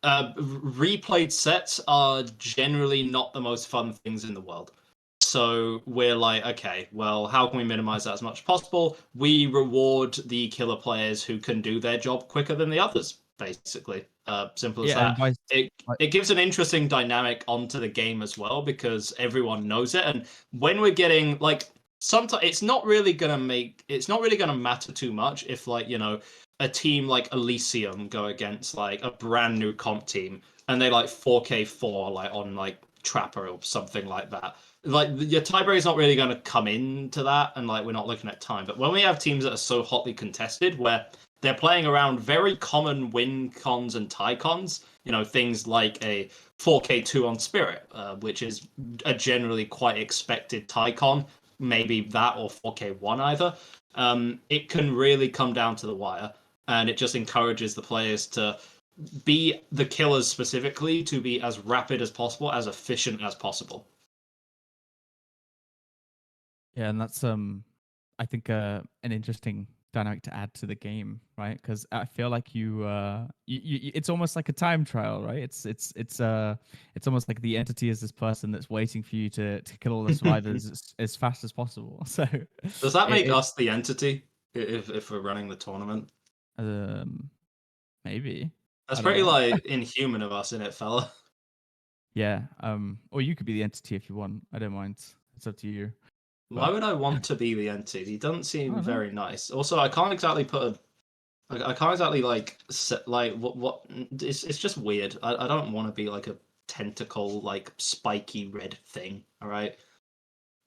replayed sets are generally not the most fun things in the world. So we're like, okay, well, how can we minimize that as much as possible? We reward the killer players who can do their job quicker than the others, basically. Simple as Yeah, and that. vice. It gives an interesting dynamic onto the game as well because everyone knows it. And when we're getting like sometimes it's not really gonna matter too much if like, you know, a team like Elysium go against like a brand new comp team and they like 4K4 like on like Trapper or something like that. Like your tiebreaker is not really going to come into that, and like we're not looking at time. But when we have teams that are so hotly contested, where they're playing around very common win cons and tie cons, you know, things like a 4K2 on Spirit, which is a generally quite expected tie con, maybe that or 4K1 either. It can really come down to the wire, and it just encourages the players to be the killers specifically to be as rapid as possible, as efficient as possible. Yeah, and that's I think an interesting dynamic to add to the game, right? Because I feel like it's almost like a time trial, right? It's almost like the entity is this person that's waiting for you to kill all the survivors as fast as possible. So Does that make it us the entity if we're running the tournament? um maybe That's I don't pretty know. like inhuman of us, in it, fella. Yeah, or you could be the entity if you want. I don't mind. It's up to you. Why But would I want to be the entity? He doesn't I seem don't know. very nice. Also, I can't exactly put a I can't exactly like set, like what it's just weird. I don't want to be like a tentacle like spiky red thing. All right,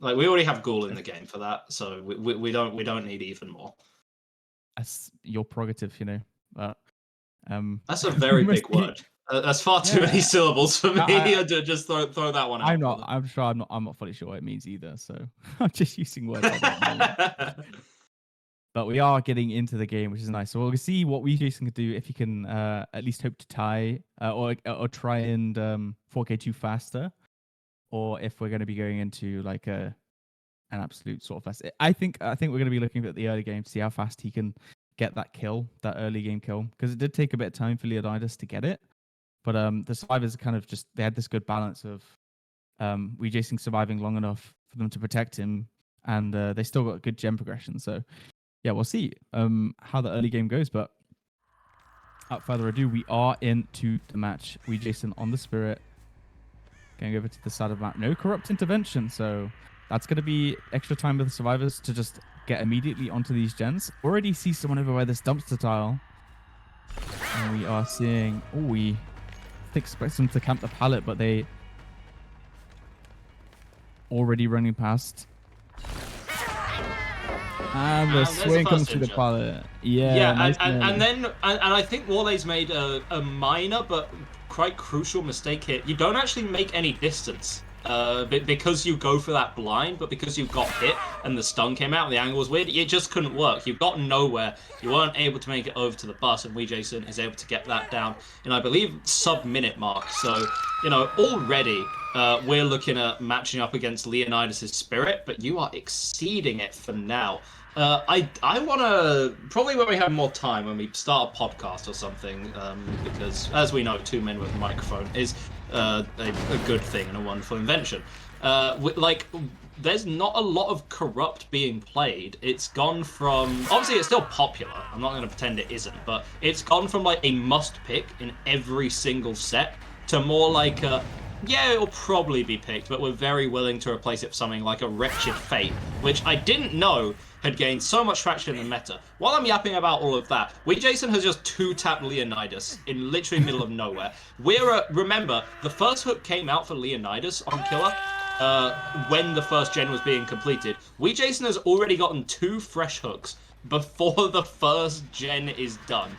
like we already have Ghoul in the game for that, so we don't need even more. That's your prerogative, you know. But That's a we very must big keep. word. That's far too many Yeah, syllables for me. I, I just throw that one I'm out, not. brother. I'm sure. I'm not fully sure what it means either. So I'm just using words I don't know. But we are getting into the game, which is nice. So we'll see what Jason can do if he can at least hope to tie or try and 4K2 faster, or if we're going to be going into like an absolute sort of fast. I think we're going to be looking at the early game to see how fast he can get that kill, that early game kill, because it did take a bit of time for Leonidas to get it. But the survivors kind of just they had this good balance of Jason surviving long enough for them to protect him, and they still got good gem progression. So yeah, we'll see how the early game goes. But without further ado, we are into the match. Jason on the Spirit, going over to the side of the map. No corrupt intervention, so that's going to be extra time with the survivors to just get immediately onto these gens. Already see someone over by this dumpster tile. And we are seeing... Oh, we expect them to camp the pallet, but they already running past. And the swing comes through the pilot. Yeah, nice and then I think Warley's made a minor but quite crucial mistake here. You don't actually make any distance. Because you go for that blind, but because you got hit and the stun came out and the angle was weird, it just couldn't work. You got nowhere. You weren't able to make it over to the bus, and Jason is able to get that down in, I believe, sub-minute mark. So, you know, already we're looking at matching up against Leonidas' Spirit, but you are exceeding it for now. I want to, probably when we have more time, when we start a podcast or something, because, as we know, two men with a microphone is a good thing and a wonderful invention. There's not a lot of Corrupt being played. It's gone from, obviously it's still popular, I'm not going to pretend it isn't, but it's gone from like a must pick in every single set to more like a, yeah, it'll probably be picked, but we're very willing to replace it for something like a Wretched Fate, which I didn't know had gained so much traction in the meta. While I'm yapping about all of that, Jason has just two-tapped Leonidas in literally middle of nowhere. Remember, the first hook came out for Leonidas on Killer when the first gen was being completed. Jason has already gotten 2 fresh hooks before the first gen is done.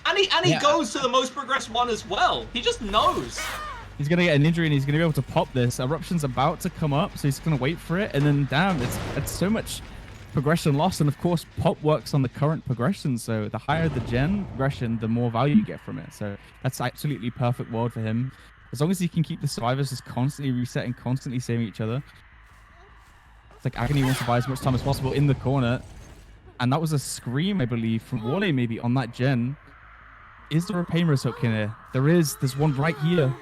And he goes to the most progressed one as well. He just knows. He's going to get an injury and he's going to be able to pop this. Eruption's about to come up, so he's going to wait for it. And then, damn, it's so much progression lost. And, of course, pop works on the current progression. So the higher the gen progression, the more value you get from it. So that's absolutely perfect world for him. As long as he can keep the survivors just constantly resetting, constantly saving each other. It's like Agony wants to buy as much time as possible in the corner. And that was a scream, I believe, from Wale maybe on that gen. Is there a Painless hook in here? There's one right here.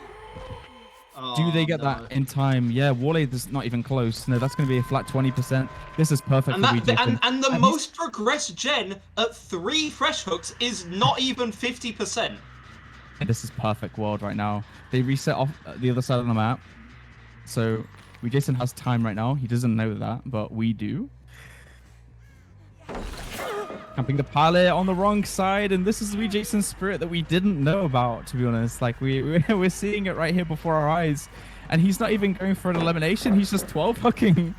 Do they get that in time? Yeah, Wale is not even close. No, that's going to be a flat 20%. This is perfect for Jason. And the most progressed gen at 3 fresh hooks is not even 50%. And this is perfect world right now. They reset off the other side of the map. So Jason has time right now. He doesn't know that, but we do. Camping the pilot on the wrong side, and this is Jason's Spirit that we didn't know about, to be honest. Like, we're seeing it right here before our eyes, and he's not even going for an elimination. He's just 12 hooking,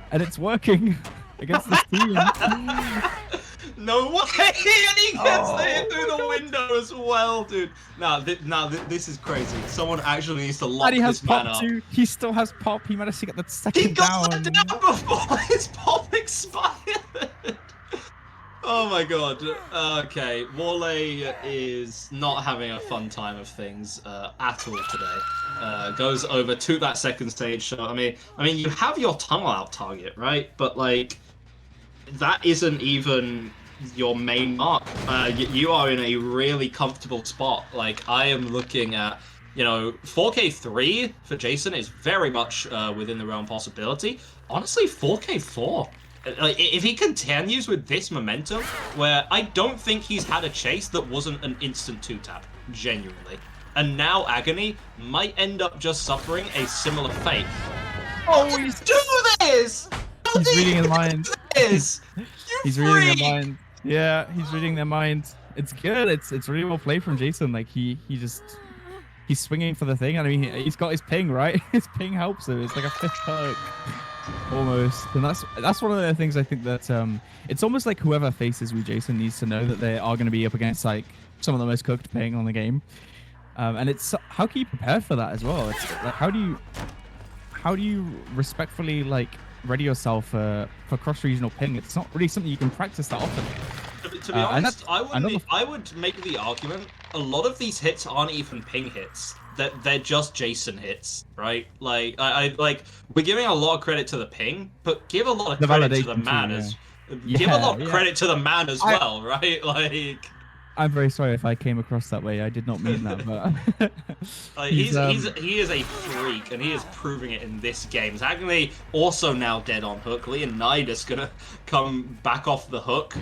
and it's working against this team. No way! And he gets there through the window as well, dude. Now, this is crazy. Someone actually needs to lock this man up. Too. He still has pop. He managed to get the second down. He got that down before his pop expired. Oh my god. Okay, Wale is not having a fun time of things at all today. Goes over to that second stage. So I mean, you have your tunnel out target, right? But like, that isn't even your main mark. You are in a really comfortable spot. Like, I am looking at, you know, 4K3 for Jason is very much within the realm possibility. Honestly, 4K4. Like, if he continues with this momentum, where I don't think he's had a chase that wasn't an instant 2-tap, genuinely. And now Agony might end up just suffering a similar fate. Oh, he's do this! He's reading their mind. He's reading their mind. Yeah, he's reading their mind. It's good. It's really well played from Jason. Like, he's swinging for the thing. I mean, he's got his ping, right? His ping helps him. It's like a 5th hook. Almost. And that's one of the things I think that it's almost like whoever faces Jason needs to know that they are going to be up against like some of the most cooked ping on the game. And it's how can you prepare for that as well? It's like, how do you respectfully like ready yourself for cross-regional ping? It's not really something you can practice that often. To be honest, I would make the argument a lot of these hits aren't even ping hits. They're just Jason hits, right? Like, I like, we're giving a lot of credit to the ping, but give a lot of credit to the man give a lot of credit to the man as well, right? Like, I'm very sorry if I came across that way. I did not mean that, but he is a freak, and he is proving it in this game. Agony also now dead on hook. Leonidas gonna come back off the hook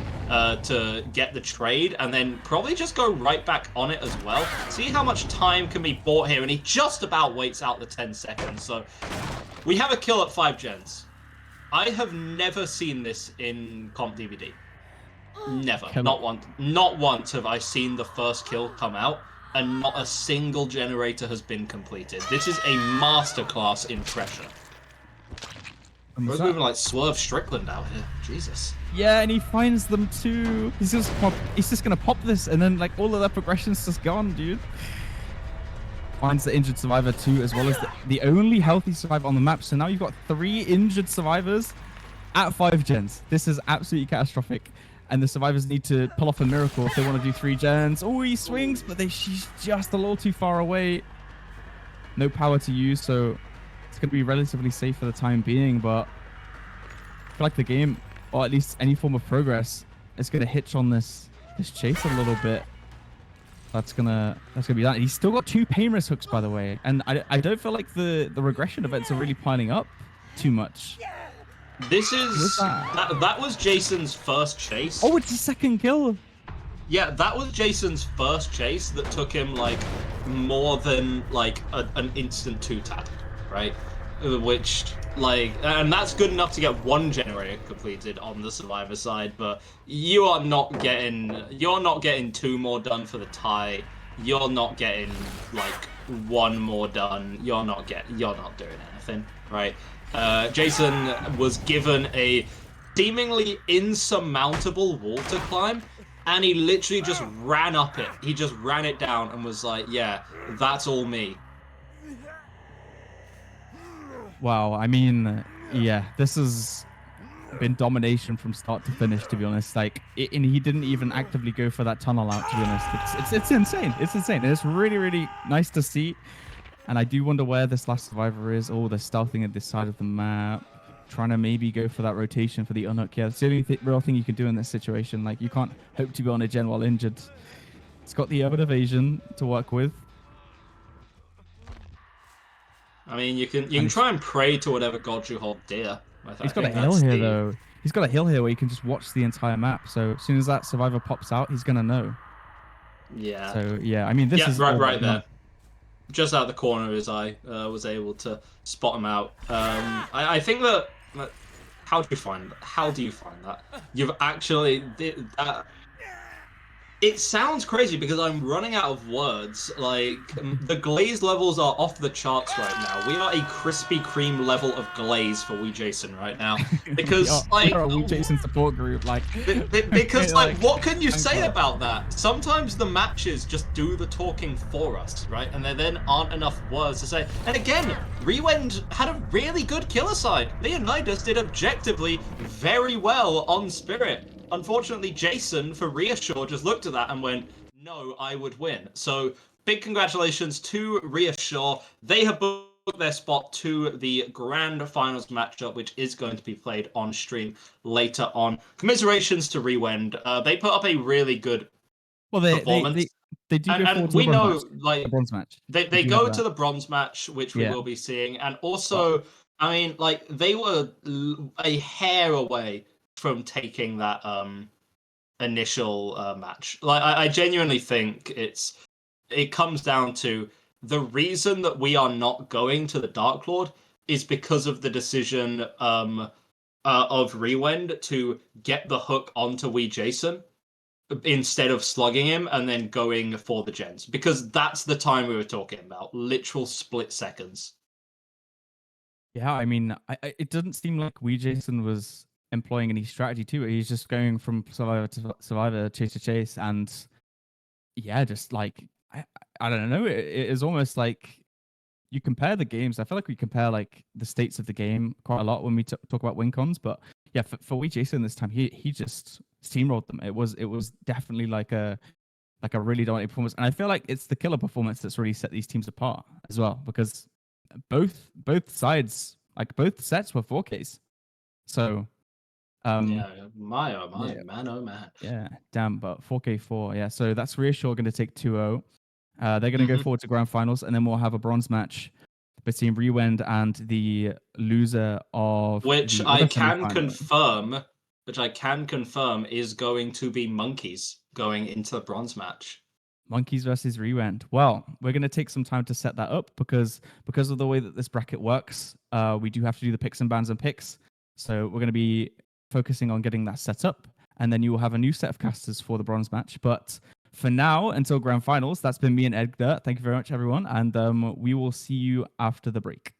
to get the trade, and then probably just go right back on it as well. See how much time can be bought here, and he just about waits out the 10 seconds. So we have a kill at 5 gens. I have never seen this in comp DVD. Never. Not once have I seen the first kill come out, and not a single generator has been completed. This is a masterclass in pressure. Bro's moving like Swerve Strickland out here. Jesus. Yeah, and he finds them too. He's just gonna pop this, and then like all of their progression's just gone, dude. Finds the injured survivor too, as well as the only healthy survivor on the map. So now you've got 3 injured survivors at 5 gens. This is absolutely catastrophic. And the survivors need to pull off a miracle if they want to do 3 gens. Oh, he swings, but she's just a little too far away. No power to use, so it's going to be relatively safe for the time being. But I feel like the game, or at least any form of progress, is going to hitch on this chase a little bit. That's gonna be that. He's still got 2 pain risk hooks, by the way, and I don't feel like the regression events are really piling up too much. This is that was Jason's first chase. Oh, it's a second kill. Yeah, that was Jason's first chase that took him like more than like an instant 2-tap, right? Which like, and that's good enough to get 1 generator completed on the survivor side, but you're not getting 2 more done for the tie. You're not getting like 1 more done. You're not doing anything, right? Jason was given a seemingly insurmountable wall to climb, and he literally just ran up it. He just ran it down and was like, yeah, that's all me. Wow, I mean, yeah, this has been domination from start to finish, to be honest. Like, and he didn't even actively go for that tunnel out, to be honest. It's insane. It's insane. And it's really, really nice to see. And I do wonder where this last survivor is. Oh, they're stealthing at this side of the map, trying to maybe go for that rotation for the unhook. Yeah, it's the only real thing you can do in this situation. Like, you can't hope to be on a gen while injured. It's got the urban evasion to work with. I mean, you can try and pray to whatever god you hold dear. He's got a hill here, though. He's got a hill here where you can just watch the entire map. So as soon as that survivor pops out, he's going to know. Yeah. So, yeah, I mean, this is... right there. Just out the corner of his eye, was able to spot him out. I think that... How do you find that? You've actually... that. It sounds crazy because I'm running out of words. Like, the glaze levels are off the charts right now. We are a Krispy Kreme level of glaze for Wee Jason right now. Because, like... We're a Wee Jason support group, like... Because, like, what can you say about that? Sometimes the matches just do the talking for us, right? And there then aren't enough words to say. And again, Rewend had a really good killer side. Leonidas did objectively very well on Spirit. Unfortunately, Jason, for Reassure, just looked at that and went, no, I would win. So, big congratulations to Reassure. They have booked their spot to the grand finals matchup, which is going to be played on stream later on. Commiserations to Rewend. They put up a really good performance. They do go and we know, like, the bronze match. They go to the bronze match, which we will be seeing. And also, I mean, like, they were a hair away from taking that initial match. Like, I genuinely think it comes down to the reason that we are not going to the Dark Lord is because of the decision of Rewend to get the hook onto Wee Jason instead of slugging him and then going for the gens, because that's the time we were talking about, literal split seconds. Yeah, I mean, it doesn't seem like Wee Jason was employing any strategy to it. He's just going from survivor to survivor, chase to chase, and yeah, just like I don't know. It is almost like you compare the games. I feel like we compare like the states of the game quite a lot when we talk about win cons. But yeah, for Wee Jason this time, he just steamrolled them. It was definitely like a really dominant performance, and I feel like it's the killer performance that's really set these teams apart as well, because both sides, like both sets, were 4Ks. So. Yeah, my oh my, man oh man. Yeah, damn, but 4K4, yeah. So that's Reassure going to take 2-0. They're going to go forward to grand finals, and then we'll have a bronze match between Rewend and the loser of which I can confirm is going to be Monkeys going into the bronze match. Monkeys versus Rewend. Well, we're going to take some time to set that up because of the way that this bracket works. We do have to do the picks and bans and picks. So we're going to be focusing on getting that set up, and then you will have a new set of casters for the bronze match. But for now, until grand finals, that's been me and Edgar. Thank you very much, everyone, and we will see you after the break.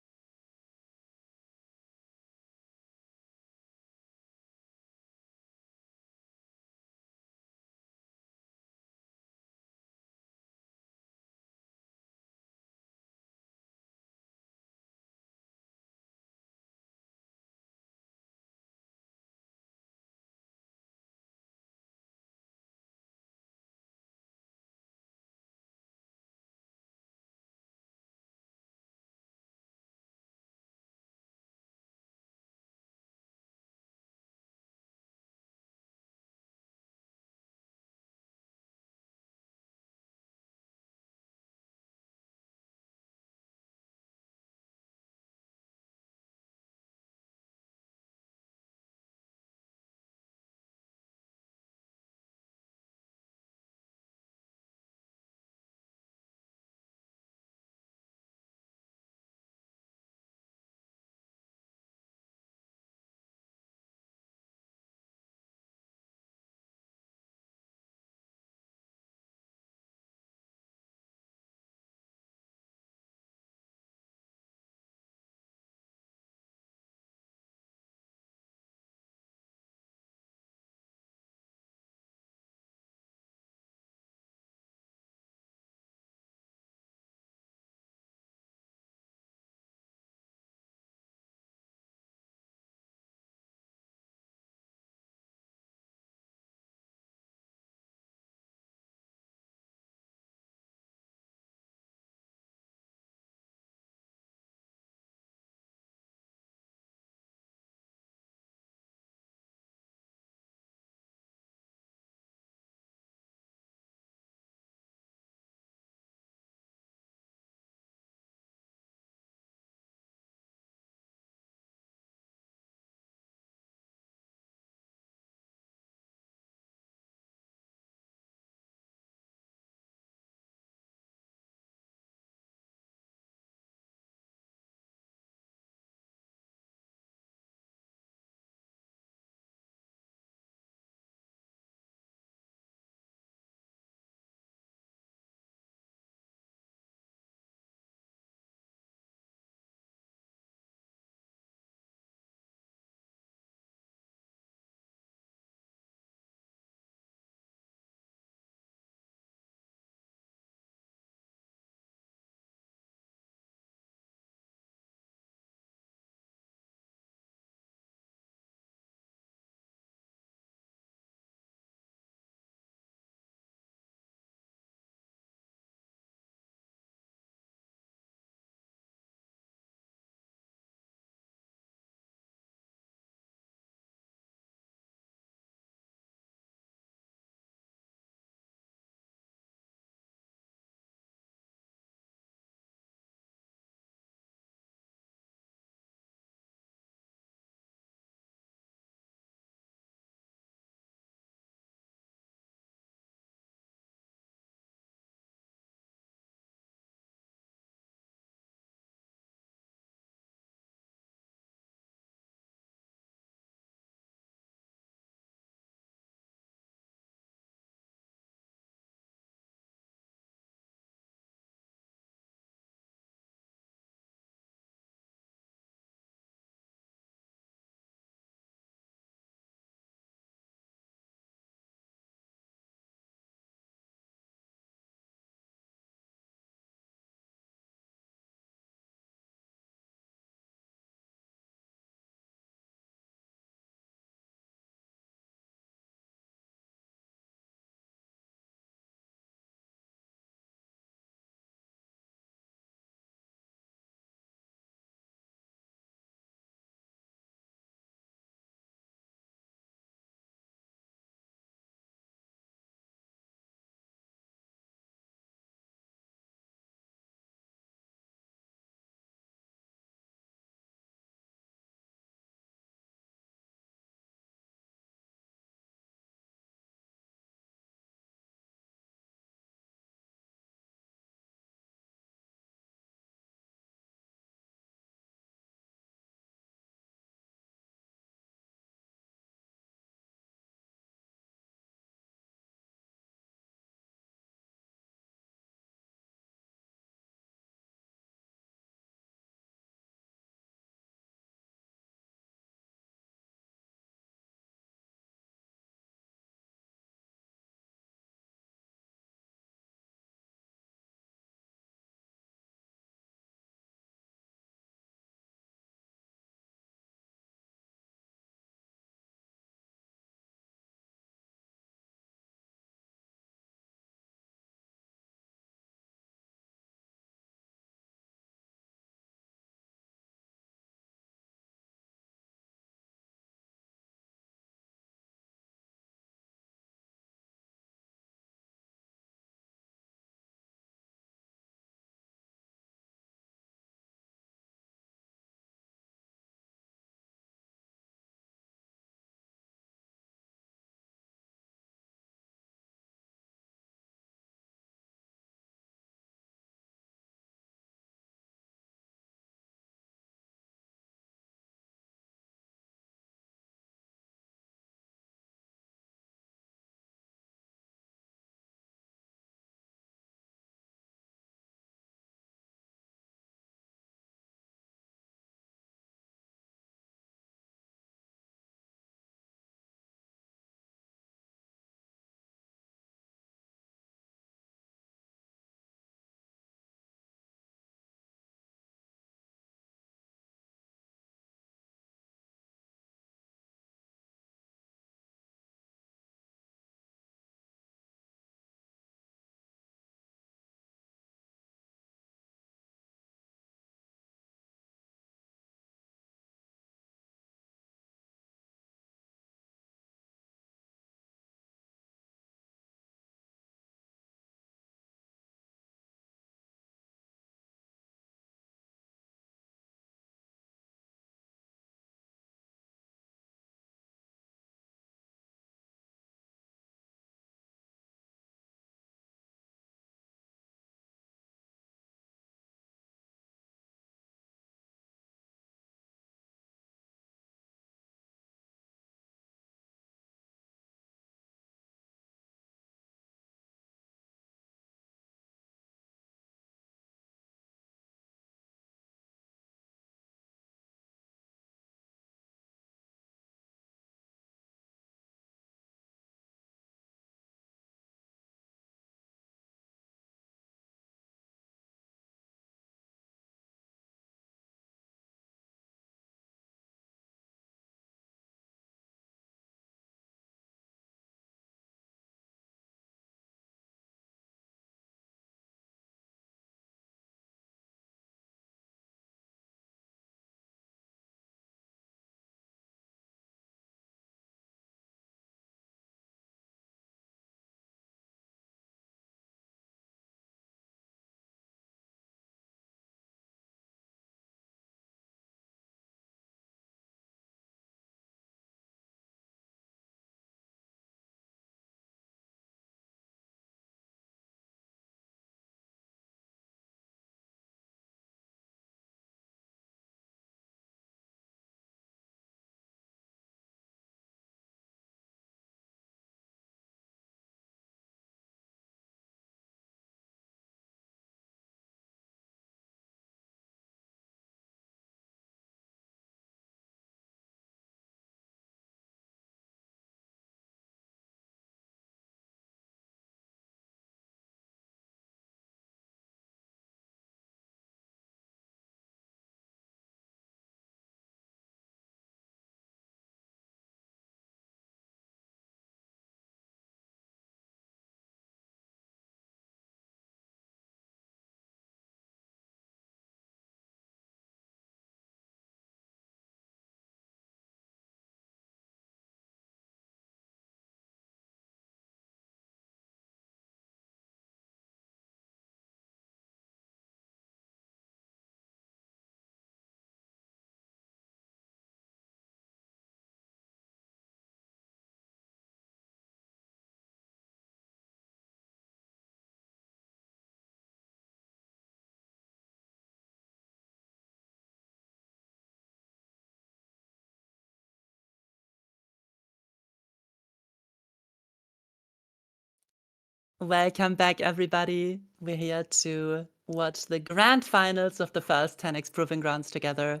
Welcome back, everybody. We're here to watch the grand finals of the first Tenax Proving Grounds together.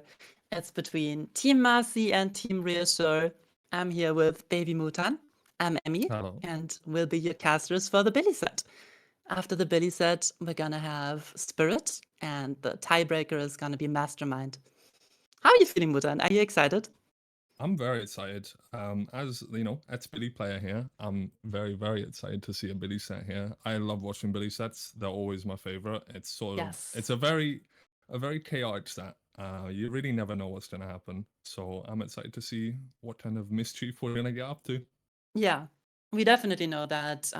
It's between Team Marcy and Team Reassure. I'm here with Baby Mutan. I'm Emmy, Hello. and we'll be your casters for the Billy set. After the Billy set, we're gonna have Spirit, and the tiebreaker is gonna be Mastermind. How are you feeling, Mutan? Are you excited? I'm very excited. As you know, ex Billy player here, I'm very, very excited to see a Billy set here. I love watching Billy sets. They're always my favorite. It's sort of it's a very chaotic set. You really never know what's gonna happen. So I'm excited to see what kind of mischief we're gonna get up to. Yeah, we definitely know that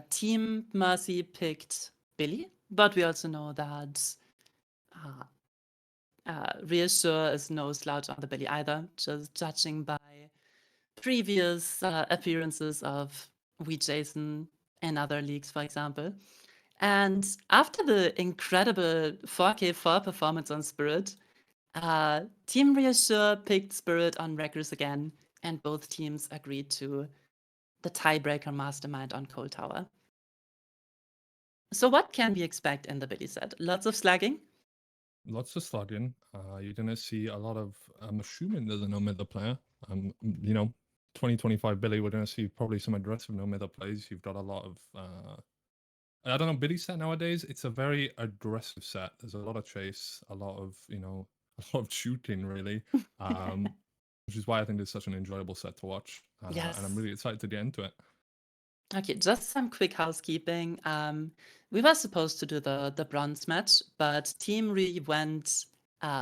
Team Mercy picked Billy, but we also know that Reassure is no slouch on the Billy either, just judging by previous appearances of Wee Jason in other leagues, for example. And after the incredible 4K4 performance on Spirit, Team Reassure picked Spirit on Wreckers again, and both teams agreed to the tiebreaker Mastermind on Cold Tower. So what can we expect in the Billy set? Lots of slugging? Lots of slugging. You're gonna see a lot of. I'm assuming there's a no mither player. You know, 2025 Billy. We're gonna see probably some aggressive no mither plays. You've got a lot of. I don't know, Billy set nowadays. It's a very aggressive set. There's a lot of chase, a lot of a lot of shooting, really. Which is why I think it's such an enjoyable set to watch. Yes. And I'm really excited to get into it. Okay, just some quick housekeeping. We were supposed to do the bronze match, but Team Rewend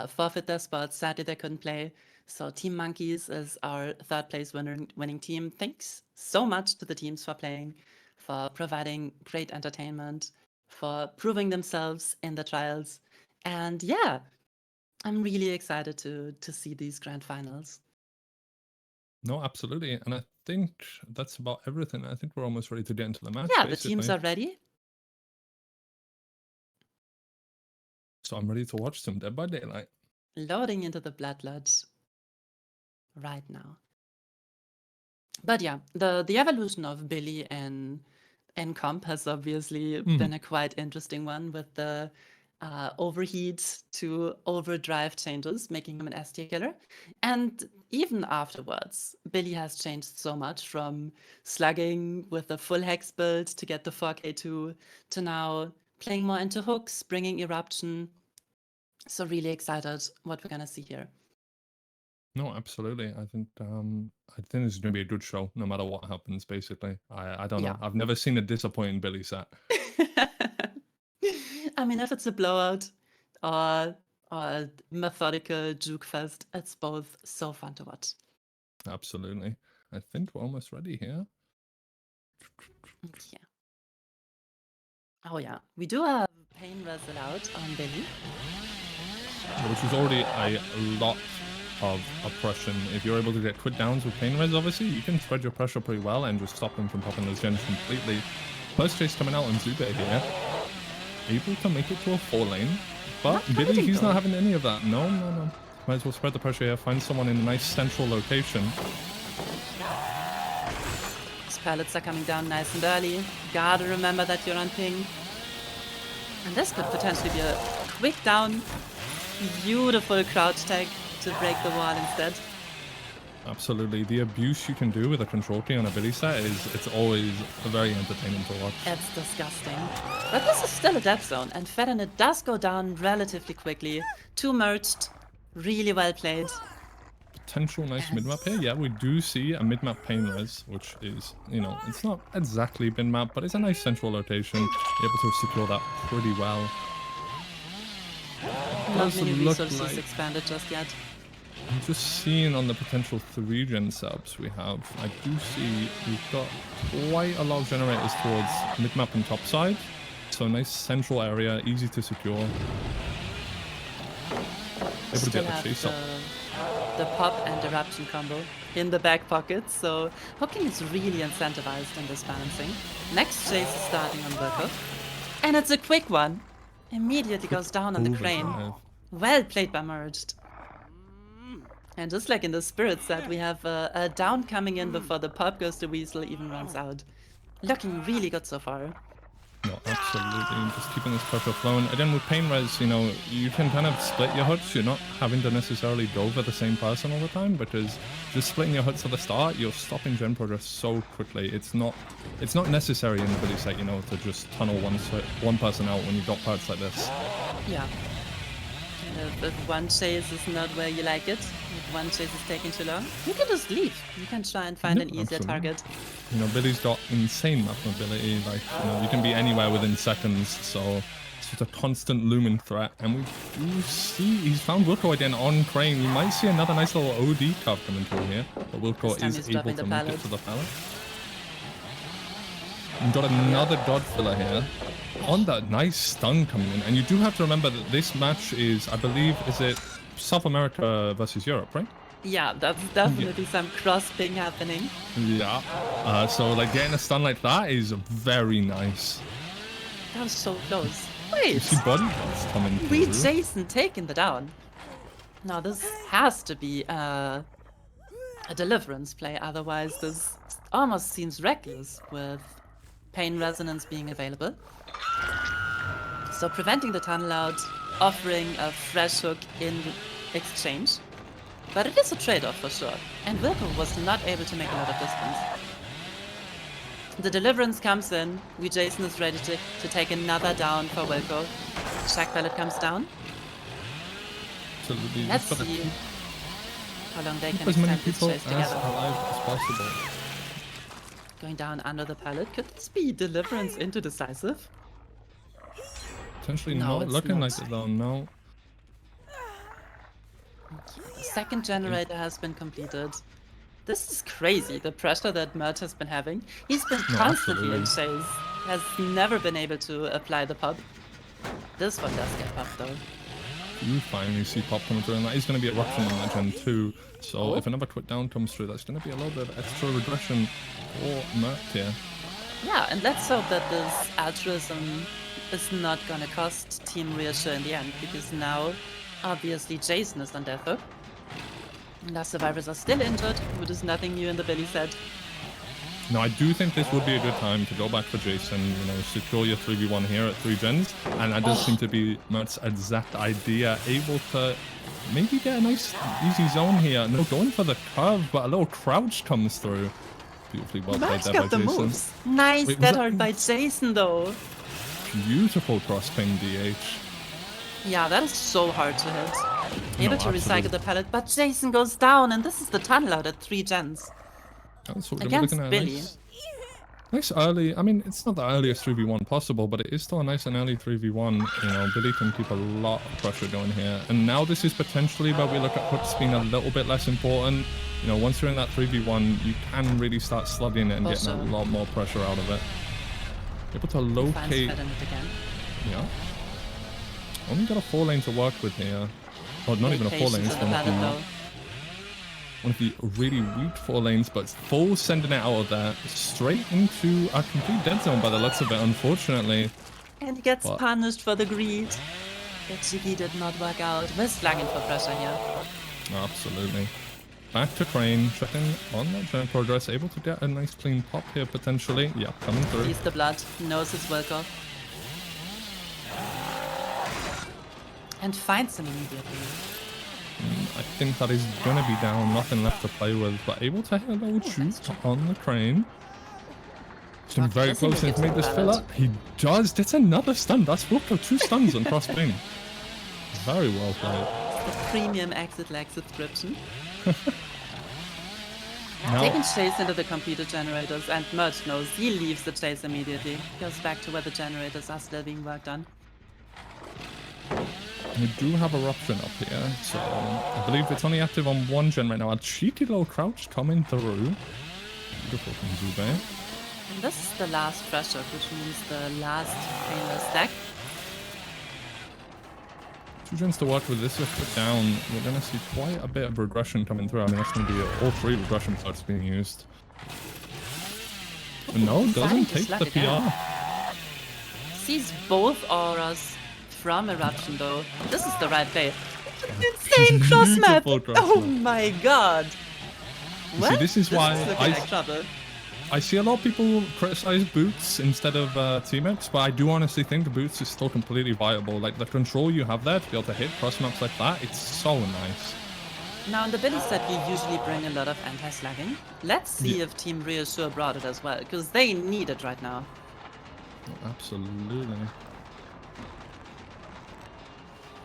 forfeit their spots. Sadly, they couldn't play. So Team Monkeys is our third place winning team. Thanks so much to the teams for playing, for providing great entertainment, for proving themselves in the trials. And yeah, I'm really excited to see these grand finals. No, absolutely. And I think that's about everything. I think we're almost ready to get into the match. Yeah, basically. the teams are ready. So I'm ready to watch some Dead by Daylight. Loading into the Bloodlodge right now. But yeah, the evolution of Billy and comp has obviously been a quite interesting one, with the overheat to overdrive changes, making him an S tier killer. And even afterwards, Billy has changed so much, from slugging with the full hex build to get the 4K2 to now playing more into hooks, bringing eruption. So really excited what we're gonna see here. No, absolutely. I think it's going to be a good show, no matter what happens. Basically, I don't know. I've never seen a disappointing Billy set. I mean, if it's a blowout or a methodical juke fest, it's both so fun to watch. Absolutely. I think we're almost ready here. Yeah. Oh yeah, we do have pain res allowed on Billy, which is already a lot of oppression. If you're able to get quick downs with pain res, obviously, you can spread your pressure pretty well and just stop them from popping those gens completely. First chase coming out on Zube here. Able to make it to a 4-lane. But Billy, he's not having any of that. No. Might as well spread the pressure here. Find someone in a nice central location. His pellets are coming down nice and early. Gotta remember that you're on ping. And this could potentially be a quick down. Beautiful crouch tag to break the wall instead. Absolutely. The abuse you can do with a control key on a Billy set it's always very entertaining to watch. It's disgusting. But this is still a death zone, and Fedonit does go down relatively quickly. 2 merged. Really well played. Potential nice mid-map here. Yeah, we do see a mid-map pain res, which is, it's not exactly mid-map, but it's a nice central location. You're able to secure that pretty well. Not many resources expanded just yet. I'm just seeing on the potential 3-gen subs we have. I do see we've got quite a lot of generators towards mid-map and top side. So nice central area, easy to secure. Able to get the chase up. The pop and eruption combo in the back pocket, so hooking is really incentivized in this balancing. Next chase is starting on Burkov, and it's a quick one. Immediately goes down on the crane. Well played by Merged. And just like in the Spirit set, we have a down coming in before the pop goes to Weasel even runs out. Looking really good so far. No, absolutely. Just keeping this pressure flowing. Again, with Pain Res, you know, you can kind of split your hooks. You're not having to necessarily go for the same person all the time, because just splitting your hooks at the start, you're stopping gen progress so quickly. It's not necessary in the Billy set, you know, to just tunnel one person out when you've got parts like this. Yeah. If one chase is not where you like it, if one chase is taking too long, you can just leave. You can try and find an easier target. You know, Billy's got insane map mobility. Like, you know, you can be anywhere within seconds, so it's just a constant looming threat. And we do see he's found Wilco again on Crane. We might see another nice little OD curve coming through here, but Wilco is able to make it to the pallet. We've got another God filler here. On that nice stun coming in, and you do have to remember that this match is, I believe, is it South America versus Europe, right? Yeah, that's definitely some cross-ping happening. Yeah. So like getting a stun like that is very nice. That was so close. You Wait, see body shots coming through. we Jason taking the down. Now this has to be a deliverance play, otherwise this almost seems reckless with Pain Resonance being available. So preventing the tunnel out, offering a fresh hook in exchange. But it is a trade-off for sure, and Wilco was not able to make a lot of distance. The deliverance comes in, Jason is ready to take another down for Wilco. Shack Pellet comes down. Absolutely. Let's see how long they can As many extend this people chase as together. alive as possible. Going down under the pallet, could this be deliverance into decisive? Potentially No, not it's looking not. like it though, no. The second generator has been completed. This is crazy, the pressure that Mert has been having. He's been No, constantly in absolutely. chase. Has never been able to apply the pop. This one does get popped though. You finally see Pop coming through, and that is going to be eruption on that gen too. So if another quick down comes through, that's going to be a little bit of extra regression for Mert here. Yeah, and let's hope that this altruism is not gonna cost Team Reassure in the end, because now, obviously, Jason is on death hook. And our survivors are still injured, which is nothing new in the Billy set. Now, I do think this would be a good time to go back for Jason, you know, secure your 3v1 here at 3 gens, and that does seem to be Mert's exact idea, able to maybe get a nice, easy zone here. No, going for the curve, but a little crouch comes through. Beautifully well played Mert's there by got the Jason. moves. Nice Wait, was dead that- hard by Jason though. Beautiful cross-ping DH. Yeah, that is so hard to hit. Able to absolutely. recycle the pallet, but Jason goes down, and this is the tunnel out at 3 gens. So we're Against looking at a Billy. nice early, I mean, it's not the earliest 3v1 possible, but it is still a nice and early 3v1. You know, Billy can keep a lot of pressure going here. And now this is potentially where we look at hooks being a little bit less important. You know, once you're in that 3v1, you can really start slugging it and getting a Also- lot more pressure out of it. Able to Finds locate, Fed in it again. yeah. Only got a 4 lane to work with here. Well, not even a 4 lane, Patience it's on the one of pallet the though. one of the really weak 4 lanes, but full sending it out of there straight into a complete dead zone by the looks of it, unfortunately. And he gets But- punished for the greed. The Jiggy did not work out. We're slugging for pressure here. Absolutely. Back to Crane, checking on that gen progress, able to get a nice clean pop here potentially. Yeah, coming through. Sees the blood, knows it's Wilco. And finds him immediately. I think that is gonna be down, nothing left to play with, but able to hit a little shoot on the Crane. He's been very Does he close make and it made to this the fill ballot? up. He does, that's another stun. That's Wilco, 2 stuns on cross ping. Very well played. The premium exit lag subscription. Now- Taking chase into the computer generators, and Merch knows he leaves the chase immediately. Goes back to where the generators are still being worked on. We do have eruption up here, so I believe it's only active on 1 gen right now. A cheeky little crouch coming through. Beautiful from Zube. And this is the last fresh hook, which means the last painless stack. 2 gens to work with. This is put down. We're going to see quite a bit of regression coming through. I mean, that's going to be all 3 regression parts being used. But no, doesn't to take slug the it down. PR. Sees both auras from eruption though. This is the right play. Insane cross map! Beautiful cross Oh map. my god! You What? see, this is why looking like trouble. I see a lot of people criticize Boots instead of Teamex, but I do honestly think Boots is still completely viable. Like, the control you have there to be able to hit cross maps like that, it's so nice. Now, in the Billy set, we usually bring a lot of anti-slagging. Let's see if Team Reassure brought it as well, because they need it right now. Absolutely.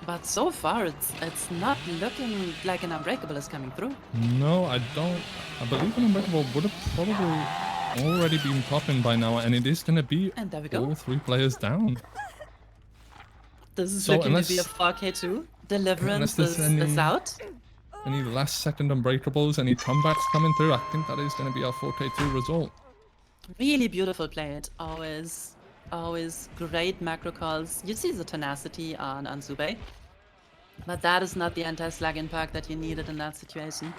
But so far, it's not looking like an Unbreakable is coming through. No, I don't. I believe an Unbreakable would have probably already been popping by now, and it is going to be And there we go. all 3 players down. This is So looking to be a unless- 4K2. Deliverance there's is out. Any last second Unbreakables, any comebacks coming through, I think that is going to be our 4K2 result. Really beautiful played. Always great macro calls. You see the tenacity on Zubei. But that is not the anti-slag impact that you needed in that situation.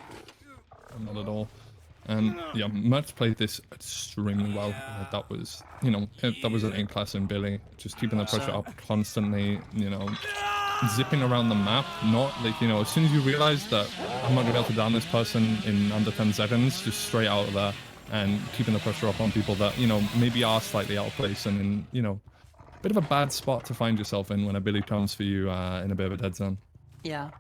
Not at all. And yeah, Mert played this extremely well. That was, you know, that was an A-class in Billy. Just keeping the pressure up constantly, you know, zipping around the map. Not like, you know, as soon as you realize that I'm not going to be able to down this person in under 10 seconds, just straight out of there and keeping the pressure up on people that, you know, maybe are slightly out of place and in, you know, a bit of a bad spot to find yourself in when a Billy comes for you in a bit of a dead zone. Yeah.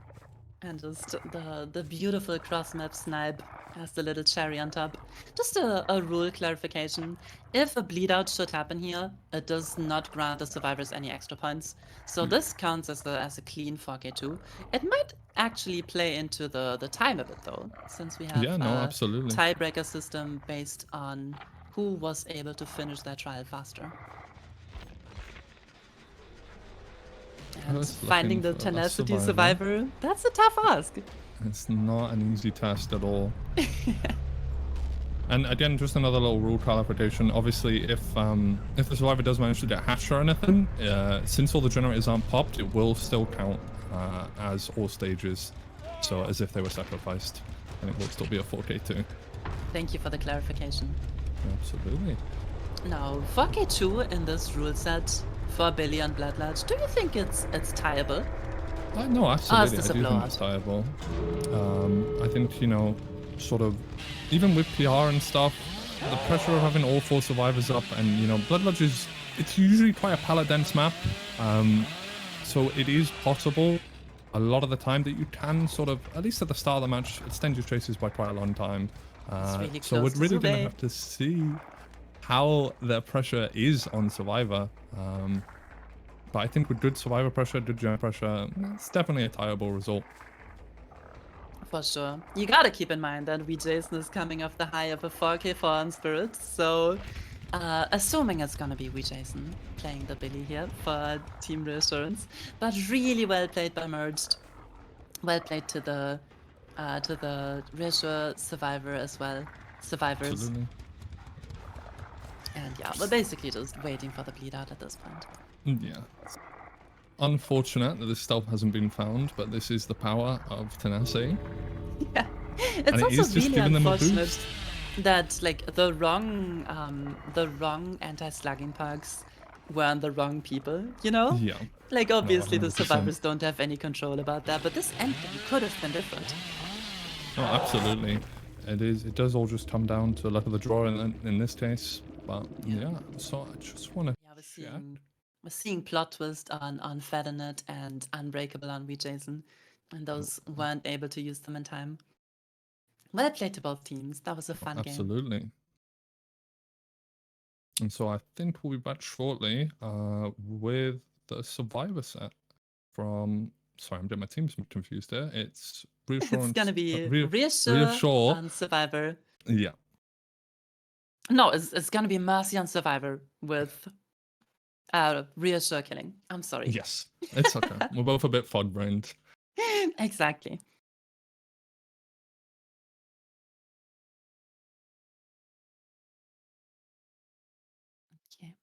And just the beautiful cross-map snipe has the little cherry on top. Just a rule clarification. If a bleed out should happen here, it does not grant the survivors any extra points. So this counts as a clean 4K2. It might actually play into the time a bit though, since we have Yeah, no, a absolutely. tiebreaker system based on who was able to finish their trial faster. And was finding the looking for a tenacity survivor. survivor, that's a tough ask. It's not an easy task at all. And again, just another little rule clarification. Obviously, if the survivor does manage to get hashed or anything, since all the generators aren't popped, it will still count as all stages, so as if they were sacrificed, and it will still be a 4K2. Thank you for the clarification. Absolutely. Now, 4K2 in this rule set for Billy and Bloodlodge, do you think it's tieable? No, absolutely. this I a do think blowout? it's tieable. I think, you know, sort of, even with PR and stuff, the pressure of having all 4 survivors up, and, you know, Blood Lodge is, it's usually quite a pallet dense map. So it is possible a lot of the time that you can sort of, at least at the start of the match, extend your chases by quite a long time. really So we're close to really going to Zubei. have to see how the pressure is on Survivor. But I think with good Survivor pressure, good Gen pressure, it's definitely a tieable result. For sure. You gotta keep in mind that Jason is coming off the high of a 4K Fallen Spirit, so assuming it's gonna be Jason playing the Billy here for Team Reassurance, but really well played by Merged. Well played to the Reassure Survivor as well. Survivors. Absolutely. And yeah, we're basically just waiting for the bleed out at this point. Yeah. It's unfortunate that this stealth hasn't been found, but this is the power of tenacity. Yeah. It's And it also is just really giving them a unfortunate boost. that like the wrong anti-slagging perks were on the wrong people, you know? Yeah. Like obviously the 100%. survivors don't have any control about that, but this endgame could have been different. Oh, absolutely. It is. It does all just come down to luck of the draw in this case. But yeah, so I just want to. Yeah, we're seeing plot twist on Feathernet and Unbreakable on Jason, and those weren't able to use them in time. Well played to both teams. That was a fun game. Absolutely. And so I think we'll be back shortly with the Survivor set from. Sorry, I'm getting my teams confused there. It's Reassurance. It's gonna be Reassure. Reassure on Survivor. Yeah. No, it's gonna be Mercy on Survivor with Reassure killing. I'm sorry. Yes, it's okay. We're both a bit fog-brained. Exactly. Okay.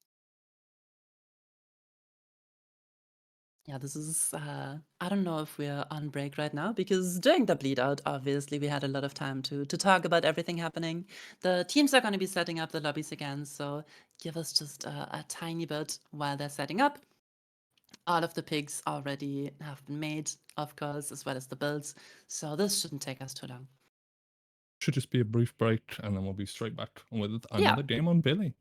Yeah, this is, I don't know if we're on break right now because during the bleed out, obviously, we had a lot of time to talk about everything happening. The teams are going to be setting up the lobbies again, so give us just a tiny bit while they're setting up. All of the pigs already have been made, of course, as well as the builds, so this shouldn't take us too long. should just be a brief break, and then we'll be straight back with Yeah. another game on Billy.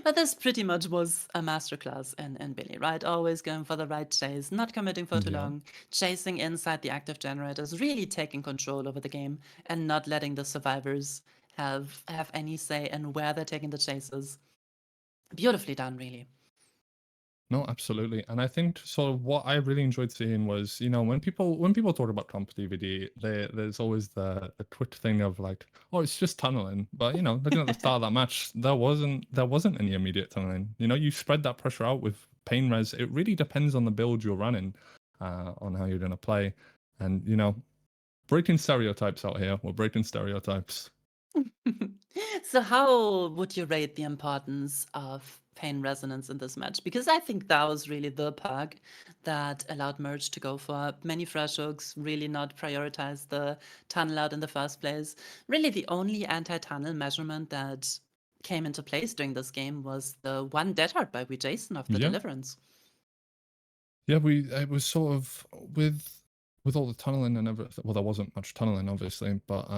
But this pretty much was a masterclass in Billy, right? Always going for the right chase, not committing for too Yeah. long, chasing inside the active generators, really taking control over the game, and not letting the survivors have any say in where they're taking the chases. Beautifully done, really. No, absolutely. And I think sort of what I really enjoyed seeing was, when people talk about comp DVD, there's always the twit thing of like, oh, it's just tunneling. But looking at the start of that match, there wasn't any immediate tunneling. You spread that pressure out with pain res. It really depends on the build you're running, on how you're gonna play. And breaking stereotypes out here. We're breaking stereotypes. So how would you rate the importance of pain resonance in this match? Because I think that was really the perk that allowed Merge to go for many fresh hooks, really not prioritize the tunnel out in the first place. Really the only anti-tunnel measurement that came into place during this game was the one dead hard by Jason of the Yeah. Deliverance. Yeah, it was sort of with all the tunneling and everything. Well, there wasn't much tunneling, obviously, but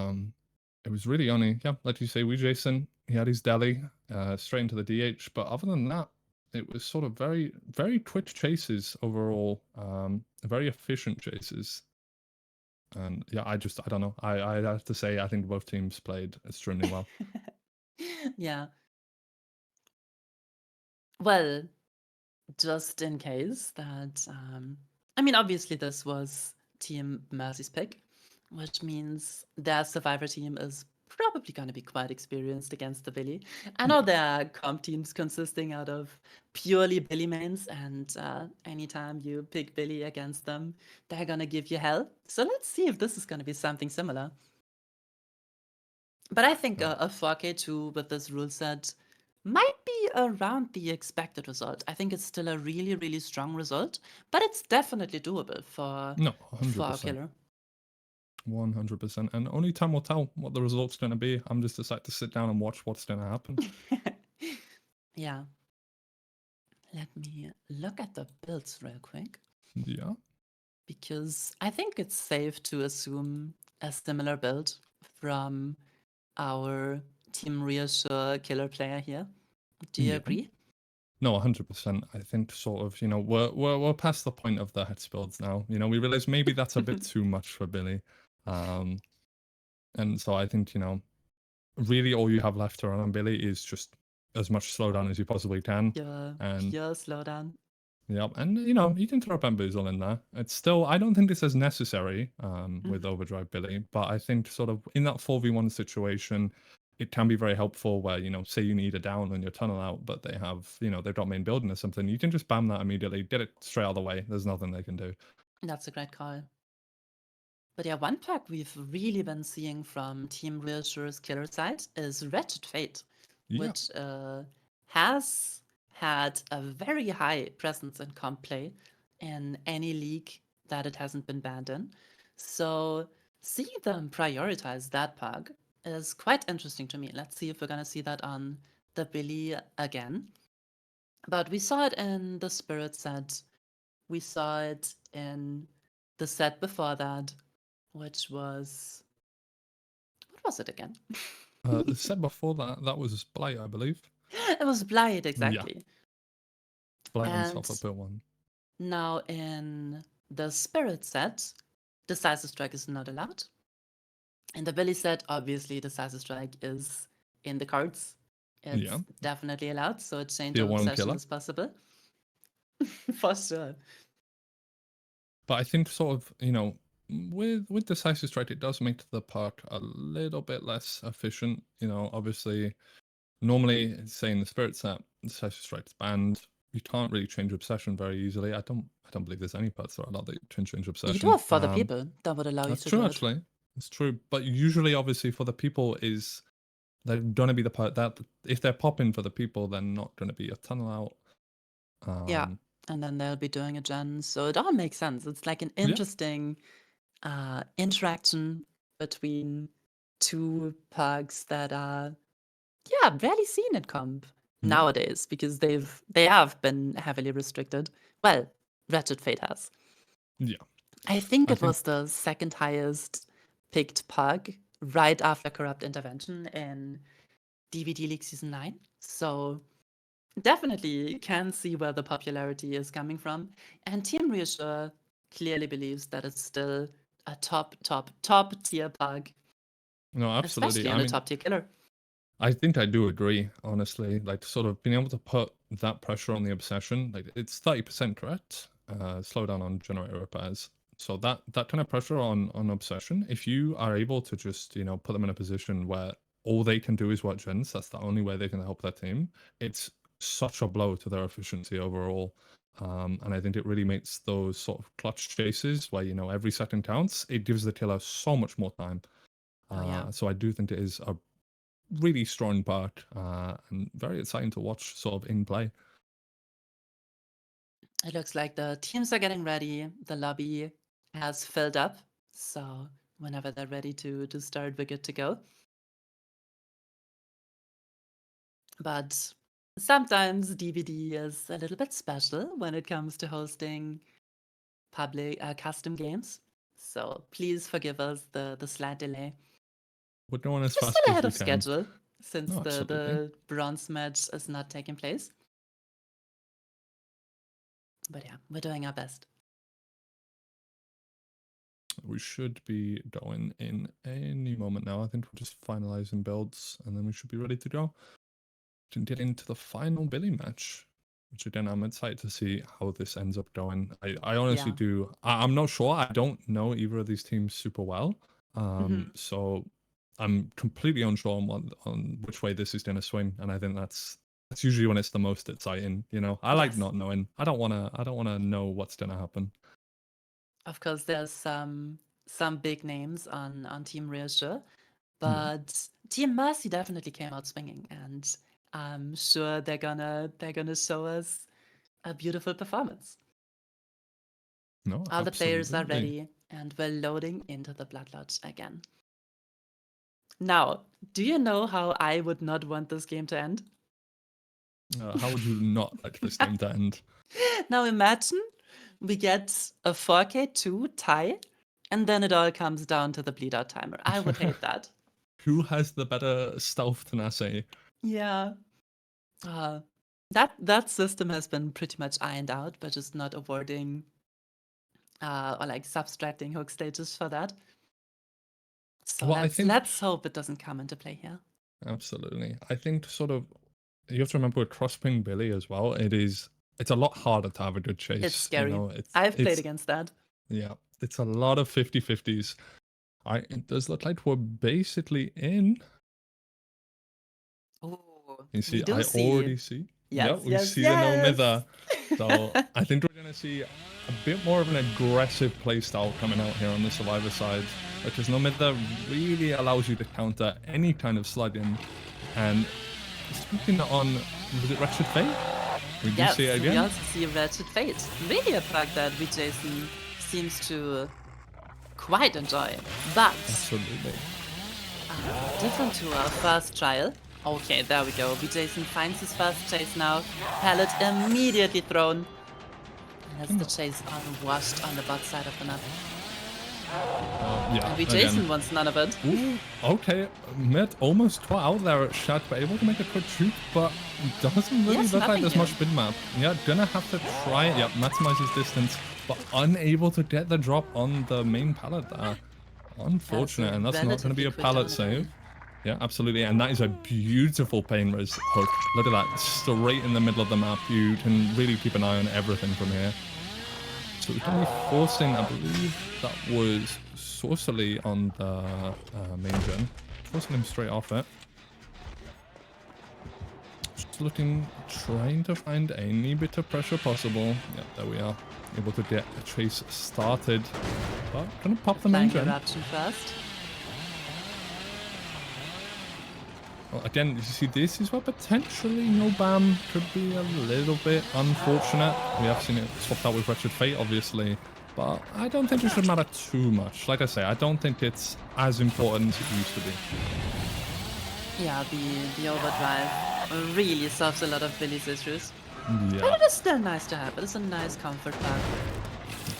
it was really only, like you say, Jason, he had his deli straight into the DH. But other than that, it was sort of very, very quick chases overall, very efficient chases. And yeah, I don't know. I have to say, I think both teams played extremely well. Yeah. Well, just in case that, I mean, obviously this was Team Mercy's pick, which means their survivor team is probably going to be quite experienced against the Billy. I know there are comp teams consisting out of purely Billy mains, and anytime you pick Billy against them, they're going to give you hell. So let's see if this is going to be something similar. But I think a 4K2 with this rule set might be around the expected result. I think it's still a really, really strong result, but it's definitely doable for No, a 100%. killer. 100%. And only time will tell what the result's going to be. I'm just excited to sit down and watch what's going to happen. Yeah. Let me look at the builds real quick. Yeah. Because I think it's safe to assume a similar build from our Team Reassure killer player here. Do you agree? No, 100%. I think sort of, we're past the point of the hex builds now. We realize maybe that's a bit too much for Billy. And so I think, really all you have left to run on Billy is just as much slowdown as you possibly can. Yeah, And pure slowdown. Yep, and you can throw Bamboozle in there. It's still, I don't think this is necessary with Overdrive Billy, but I think sort of in that 4v1 situation, it can be very helpful where, say you need a down on your tunnel out, but they have, they've got main building or something. You can just bam that immediately, get it straight out of the way. There's nothing they can do. That's a great call. But yeah, one perk we've really been seeing from Team Reassure's killer side is Wretched Fate, Yeah. which has had a very high presence in comp play in any league that it hasn't been banned in. So seeing them prioritize that perk is quite interesting to me. Let's see if we're going to see that on the Billy again. But we saw it in the Spirit set. We saw it in the set before that, which was, what was it again? The set before that was Blight, I believe. It was Blight, exactly. Blight and And Self-Built one. now in the Spirit set, Decisive Strike is not allowed. In the Billy set, obviously Decisive Strike is in the cards. It's definitely allowed, so a change Tier of 1 obsession killer. is possible. For sure. But I think sort of, with Decisive Strike, it does make the perk a little bit less efficient. Obviously, normally, say in the Spirit set, Decisive Strike's banned. You can't really change Obsession very easily. I don't believe there's any perks that are allowed that you can change Obsession. You do have for the people that would allow you That's to true, do it. actually. It's true. But usually, obviously, for the people they're going to be the part that if they're popping for the people, they're not going to be a tunnel out. Yeah. And then they'll be doing a gen. So it all makes sense. It's like an interesting interaction between two perks that are, rarely seen in comp nowadays because they have been heavily restricted. Well, Wretched Fate has. Yeah. I think it was the second highest picked Pug right after Corrupt Intervention in DVD League Season 9. So definitely can see where the popularity is coming from. And Team Reassure clearly believes that it's still a top tier Pug, No, especially absolutely. I in a mean, top tier killer. I think I do agree, honestly. Like, sort of being able to put that pressure on the Obsession, like, it's 30% correct. Slow down on generator repairs. So that kind of pressure on Obsession, if you are able to just, you know, put them in a position where all they can do is work gens, that's the only way they can help their team, it's such a blow to their efficiency overall. And I think it really makes those sort of clutch chases where, you know, every second counts, it gives the killer so much more time. Oh, yeah. So I do think it is a really strong part and very exciting to watch sort of in play. It looks like the teams are getting ready. The lobby has filled up. So whenever they're ready to start, we're good to go. But sometimes DVD is a little bit special when it comes to hosting public custom games. So please forgive us the slight delay. We're going as We're fast still as ahead we of can. schedule since No, absolutely. the bronze match is not taking place. But yeah, we're doing our best. We should be going in any moment now. I think we're just finalizing builds and then we should be ready to go. Can get into the final Billy match, which again, I'm excited to see how this ends up going. I honestly Yeah. do. I'm not sure. I don't know either of these teams super well. Mhm. So I'm completely unsure on which way this is going to swing. And I think that's usually when it's the most exciting. You know, I like Yes. not knowing. I don't want to know what's going to happen. Of course, there's some big names on Team Reassure, Yeah. but Team Mercy definitely came out swinging, and I'm sure they're gonna show us a beautiful performance. No, All the players are absolutely. ready, and we're loading into the Blood Lodge again. Now, do you know how I would not want this game to end? How would you not like this game to end? Now imagine we get a 4K2 tie, and then it all comes down to the bleed out timer. I would hate that. Who has the better stealth tenacity? Yeah. That system has been pretty much ironed out, but just not awarding or like subtracting hook stages for that. So Well, I think let's hope it doesn't come into play here. absolutely. I think sort of you have to remember with cross-ping Billy as well. It's a lot harder to have a good chase. It's scary. You know, I've played against that. Yeah, it's a lot of 50-50s. It does look like we're basically in. Oh, You see, we do I see. already see. Yes, we yes, see the no yes. mither. So I think we're going to see a bit more of an aggressive playstyle coming out here on the Survivor side, because no mither really allows you to counter any kind of slugging. And speaking on, was it Wretched Fate? We do Yes, see it we again. also see Wretched Fate. Really a plug that Jason seems to quite enjoy. But Absolutely. different to our first trial. Okay, there we go. Jason finds his first chase now. Pallet immediately thrown. And that's the chase unwashed on the bot side of the map. Yeah, And Jason wants none of it. Ooh, okay, Met almost caught out there at Shaq, but able to make a quick shoot, but doesn't really Yes, look like nothing there's here. much mid map. Yeah, gonna have to try it. Yeah, maximize his distance, but unable to get the drop on the main pallet there. Unfortunate, and that's not going to be a relatively quick pallet down save. again. Yeah, absolutely, and that is a beautiful pain res hook. Look at that, straight in the middle of the map. You can really keep an eye on everything from here. So we're going to be forcing, I believe that was Sorcery on the main gen. Forcing him straight off it. Just looking, trying to find any bit of pressure possible. Yeah, there we are. Able to get a chase started. But gonna pop the main Flying gen. eruption first. Well, again, you see, this is where potentially no BAM could be a little bit unfortunate. We have seen it swapped out with Wretched Fate, obviously, but I don't think it should matter too much. Like I say, I don't think it's as important as it used to be. Yeah, the overdrive really solves a lot of Billy's issues. Yeah. But it is still nice to have. It is a nice comfort pack.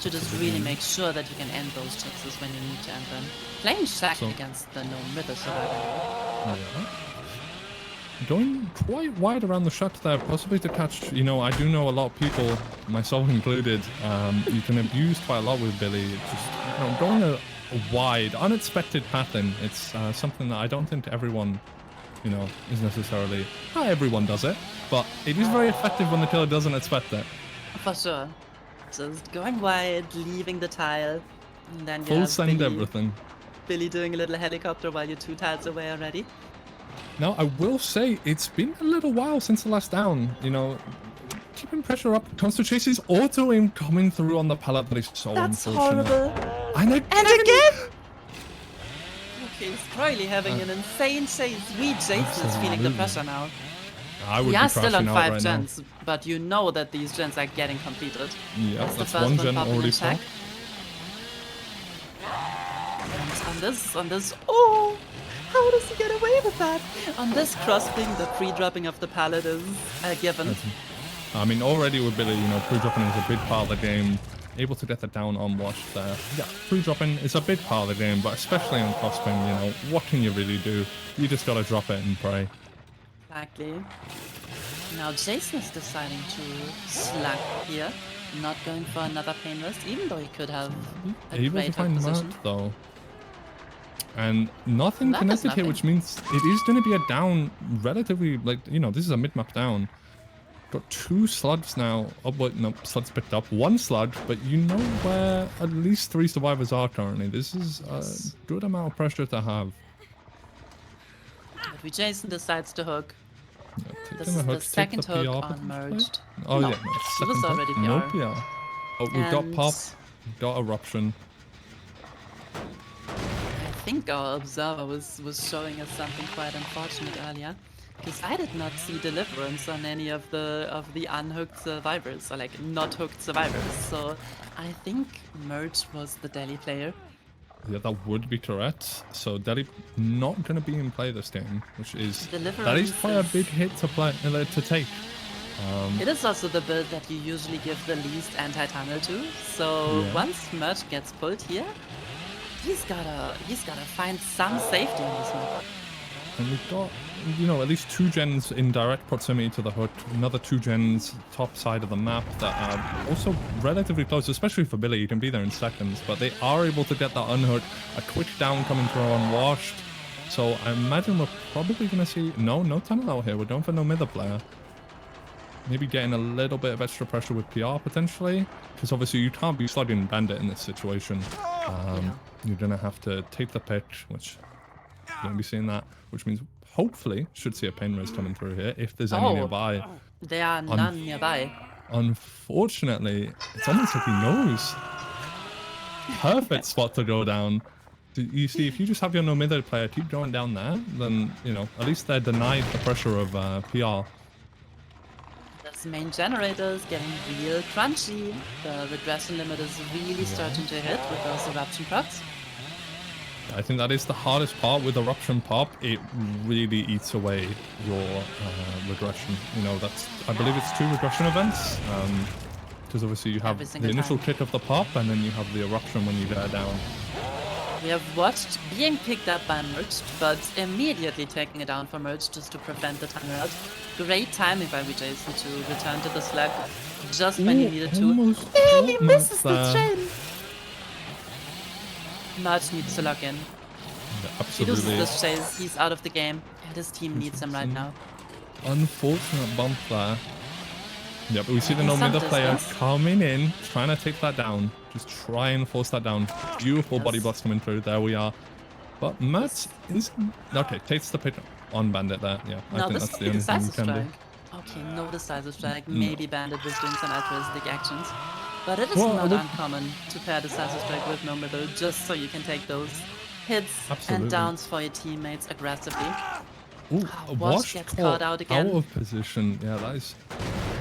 to just really make sure that you can end those chases when you need to end them. Playing Shack So- against the no-middle survivor. Yeah. Going quite wide around the shot there, possibly to catch, you know, I do know a lot of people, myself included, you can abuse quite a lot with Billy. Just, you know, going a wide, unexpected path in. It's something that I don't think everyone, you know, is necessarily, not everyone does it, but it is very effective when the killer doesn't expect it. For sure. Just going wide, leaving the tile, and then you Full have send Billy, everything. Billy doing a little helicopter while you're 2 tiles away already. Now, I will say, it's been a little while since the last down, you know, keeping pressure up, comes to chases, auto-aim coming through on the pallet, that is so That's unfortunate. horrible. And And again! Okay, he's probably having an insane chase. Jason is feeling the Absolutely. pressure now. I would We be are still on crashing out 5 right gens, but you know that these gens are getting completed. now. Yeah, That's the that's first one one gen popping already in check. popped. And on this, oh! How does he get away with that? On this crossing, the pre-dropping of the pallet is a given. I mean, already with Billy, you know, pre-dropping is a big part of the game. Able to get that down unwashed there. Yeah, pre-dropping is a big part of the game, but especially on crossing, you know, what can you really do? You just gotta drop it and pray. Exactly. Now Jason is deciding to slack here, not going for another pain rest, even though he could have a Able to great hook find position. Mert, though. And nothing That is connected here, nothing. which means it is going to be a down relatively, like, you know, this is a mid-map down. Got 2 slugs now. Oh, but no, slugs picked up. 1 slug, but you know where at least 3 survivors are currently. This is a good amount of pressure to have. But Jason decides to hook. Yeah, This taking is the hook, take second the hook PR on potentially. merged. Oh No, yeah, no, it was second hook, already no PR. PR. Oh, we've got And pop, got eruption. I think our observer was showing us something quite unfortunate earlier, because I did not see deliverance on any of the unhooked survivors, or like not hooked survivors. So I think Merge was the Delhi player. Yeah, that would be correct. So Delhi not going to be in play this game, which is that is Deliverance quite a is- big hit to play to take. It is also the build that you usually give the least anti-tunnel to. So Yeah. once Merge gets pulled here, he's gotta find some safety in this map. And we've got, you know, at least 2 gens in direct proximity to the hook. Another 2 gens top side of the map that are also relatively close, especially for Billy. You can be there in seconds, but they are able to get that unhook. A quick down coming through unwashed. So I imagine we're probably going to see... No tunnel out here. We're going for no middle player. Maybe getting a little bit of extra pressure with PR potentially. Because obviously you can't be slugging Bandit in this situation. You're going to have to take the pitch, which... You're going to be seeing that, which means hopefully should see a pain raise coming through here if there's any nearby. There are none nearby. Unfortunately, it's almost like he knows. Perfect spot to go down. You see, if you just have your no middle player keep going down there, then, you know, at least they're denied the pressure of PR. This main generator is getting real crunchy. The regression limit is really starting to hit with those eruption procs. I think that is the hardest part with Eruption Pop. It really eats away your regression. You know, that's, I believe it's 2 regression events. Because obviously you have Every the single initial time. kick of the pop, and then you have the eruption when you get down. We have watched being picked up by Merged, but immediately taking it down for Merged just to prevent the tunnel out. Great timing by Jason to return to the slug just when he needed to. Almost And he got misses the Mert there. chain! Merge needs to lock in. Yeah, If he loses absolutely. this chase, he's out of the game, and his team needs him right now. Unfortunate bump there. Yeah, but we see the In no some middle player distance. coming in, trying to take that down. Just try and force that down. Beautiful body Yes. blocks coming through. There we are. But Mert is... Okay, takes the pick on Bandit there. Yeah, I No, think this that's will the be only thing you decisive can do. strike. Okay, no decisive strike. Maybe Bandit was doing some altruistic actions. But it is Well, not look- uncommon to pair decisive strike with no middle, just so you can take those hits Absolutely. and downs for your teammates aggressively. Ooh, Wash Wash gets caught caught out again. Out of position. Yeah, that is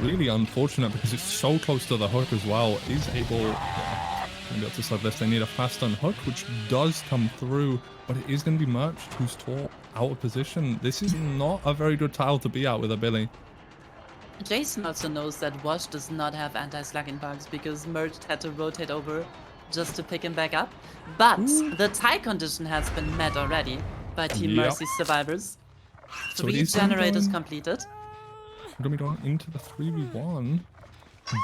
really unfortunate because it's so close to the hook as well. He's able to be able to slug this. They need a fast unhook, which does come through, but it is going to be Merch who's taught out of position. This is not a very good tile to be out with a Billy. Jason also knows that Wash does not have anti-slugging bugs because Merged had to rotate over just to pick him back up. But the tie condition has been met already by Team Yep. Mercy's survivors. So 3 it is gonna generators go completed. We're gonna be going into the 3v1,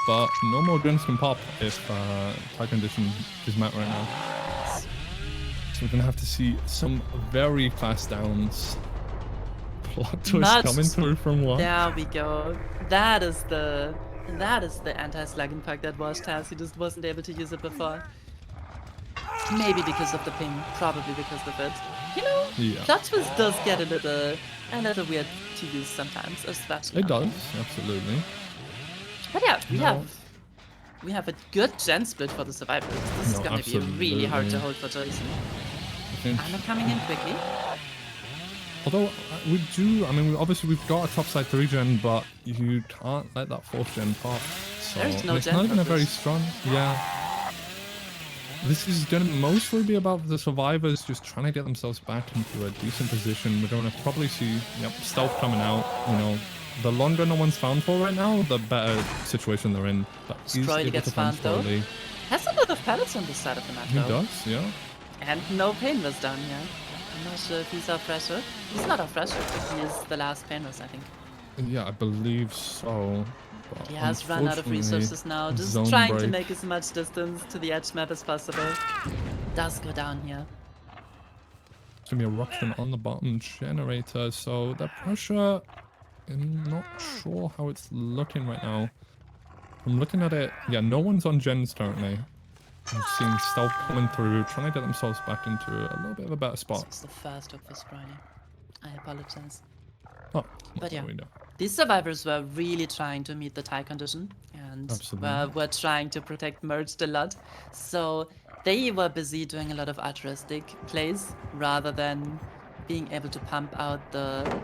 but no more guns can pop if tie condition is met right now. So we're gonna have to see some very fast downs. Plot twist Much- coming through from one. There we go. That is the anti-slugging bug that Wash has. He just wasn't able to use it before. Maybe because of the ping, probably because of it. You know, Yeah. plot twist does get a little weird to use sometimes, especially. It on does, absolutely. But yeah, No. we have a good gen split for the survivors. This is No, gonna be really hard to absolutely. hold for Jason. I think, I'm coming in quickly. although we do, I mean, obviously we've got a topside 3 gen, but you can't let that 4th gen pop. So There's no and it's gen not even a for very this. strong. Yeah. This is gonna mostly be about the survivors just trying to get themselves back into a decent position. We're gonna probably see, stealth coming out. You know, the longer no one's found for right now, the better situation they're in. But he's Stroily able gets to find found, though. Stroily. Has a lot of pellets on this side of the map He though. does, yeah. And no pain was down here. I'm not sure if he's off pressure. He's not off pressure, he is the last pain was, I think. Yeah, I believe so. But He has run out of unfortunately, resources now, just zone trying to break. make as much distance to the edge map as possible. Does go down here. It's gonna be a eruption on the bottom generator, so the pressure, I'm not sure how it's looking right now. I'm looking at it, yeah, no one's on gens currently. I'm seeing stealth coming through, trying to get themselves back into a little bit of a better This spot. was the first hook for Sproily. I apologize. Oh, But yeah. we know. These survivors were really trying to meet the tie condition and Absolutely. were trying to protect Merged a lot. So they were busy doing a lot of altruistic plays rather than being able to pump out the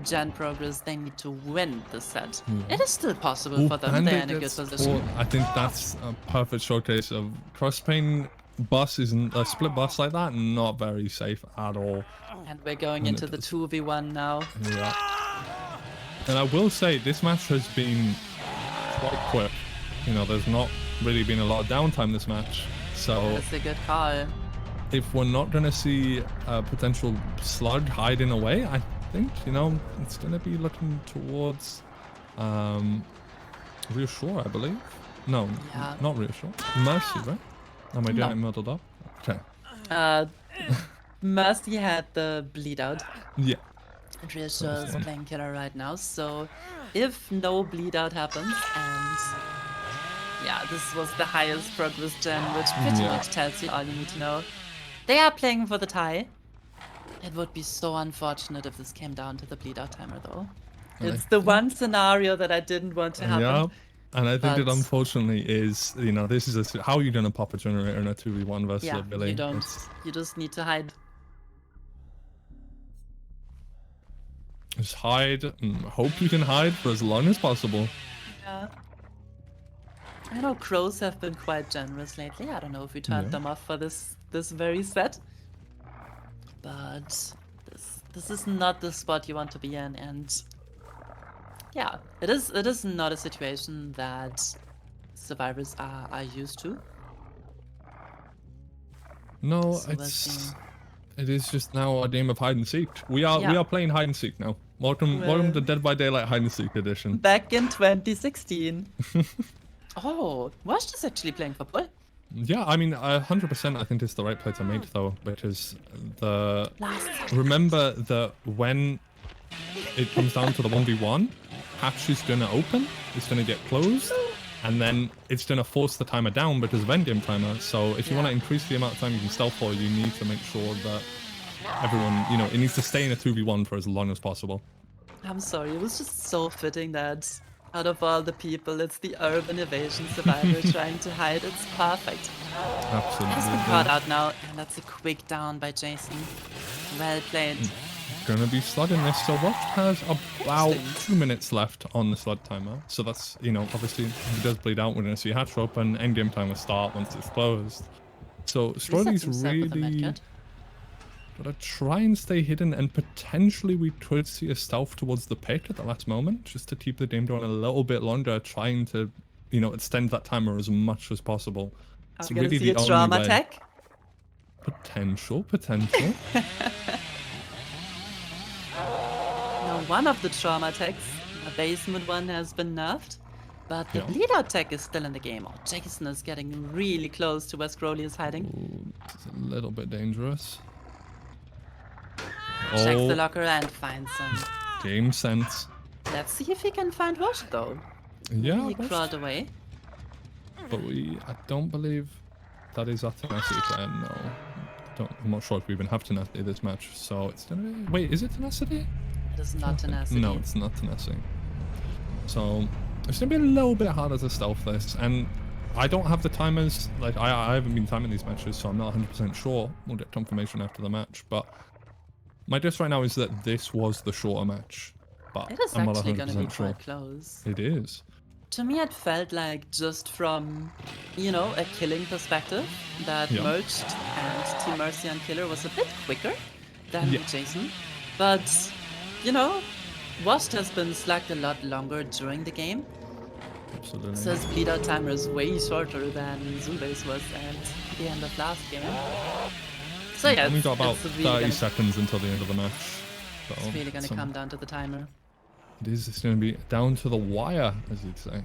gen progress they need to win the set. It is still possible Ooh, for them. They're in a Bandit good gets position. caught. I think that's a perfect showcase of crossplane bus isn't a split bus like that, not very safe at all. And we're going And into it the does. 2v1 now. Yeah. And I will say this match has been quite quick. You know, there's not really been a lot of downtime this match. So That's a good call. if we're not going to see a potential slug hiding away, I think, you know, it's going to be looking towards Reassure, I believe. No, Yeah. not Reassure. Mercy, right? Am I getting No. it muddled up? Okay. Mercy had the bleed out. Yeah. And Reassure is one. playing killer right now, so if no bleed out happens, and yeah, this was the highest progress gen, which pretty Yeah. much tells you all you need to know. They are playing for the tie. It would be so unfortunate if this came down to the bleed out timer, though. And I It's the one scenario that I didn't want to happen. Yeah. And I think it But- unfortunately is, you know, this is how are you going to pop a generator in a 2v1 versus Yeah, a Billy? you don't. It's- You just need to hide. Just hide and hope you can hide for as long as possible. Yeah. I know crows have been quite generous lately. I don't know if we turned Yeah. them off for this very set. But this is not the spot you want to be in, and yeah, it is not a situation that survivors are used to. No, So we'll see. it is just now a game of hide and seek. We are playing hide and seek now. Welcome Well- to Dead by Daylight hide and seek edition. Back in 2016. Oh, Wash is actually playing for Bull. Yeah, I mean, 100% I think it's the right play to make though, because Last remember that when it comes down to the 1v1, hatch is gonna open, it's gonna get closed, and then it's gonna force the timer down because of endgame timer. So if you want to Yeah. increase the amount of time you can stealth for, you need to make sure that everyone, you know, it needs to stay in a 2v1 for as long as possible. I'm sorry, it was just so fitting that out of all the people, it's the urban evasion survivor trying to hide. It's perfect. Has been caught Absolutely. out now, and that's a quick down by Jason. Well played. Gonna be slugging this. So Watch has about Interesting. 2 minutes left on the slug timer. So that's, you know, obviously if it does bleed out, we're gonna see hatch open, endgame timer start once it's closed. So Resets Stroly's himself with a really medkit. Gotta try and stay hidden, and potentially we could see a stealth towards the pit at the last moment, just to keep the game going a little bit longer, trying to, you know, extend that timer as much as possible. Are It's we gonna really see the a only trauma way. tech? Potential. Now, one of the trauma techs, the basement one, has been nerfed, but the Yeah. bleed out tech is still in the game. Oh, Jason is getting really close to where Scrolly is hiding. Ooh, this is a little bit dangerous. Checks the Oh, locker and finds him. game sense. Let's see if he can find Wash though. Maybe Yeah, he Wash. crawled away. But I don't believe that is our tenacity player. No, I'm not sure if we even have tenacity this match. So it's gonna be. Wait, is it tenacity? It is not tenacity. No, it's not tenacity. So it's gonna be a little bit harder to stealth this, and I don't have the timers. Like I haven't been timing these matches, so I'm not 100% sure. We'll get confirmation after the match, but my guess right now is that this was the shorter match. But It is I'm not actually gonna be 100% sure. quite close. It is. To me, it felt like just from, you know, a killing perspective, that Yeah. Merged and Team Mercy and Killer was a bit quicker than Yeah. Jason. But, you know, Washed has been slacked a lot longer during the game. Absolutely. So his bleed out timer is way shorter than Zube's was at the end of last game. So yeah, Only got about it's really 30 gonna, seconds until the end of the match. So it's really gonna some- come down to the timer. It is. It's going to be down to the wire, as you'd say.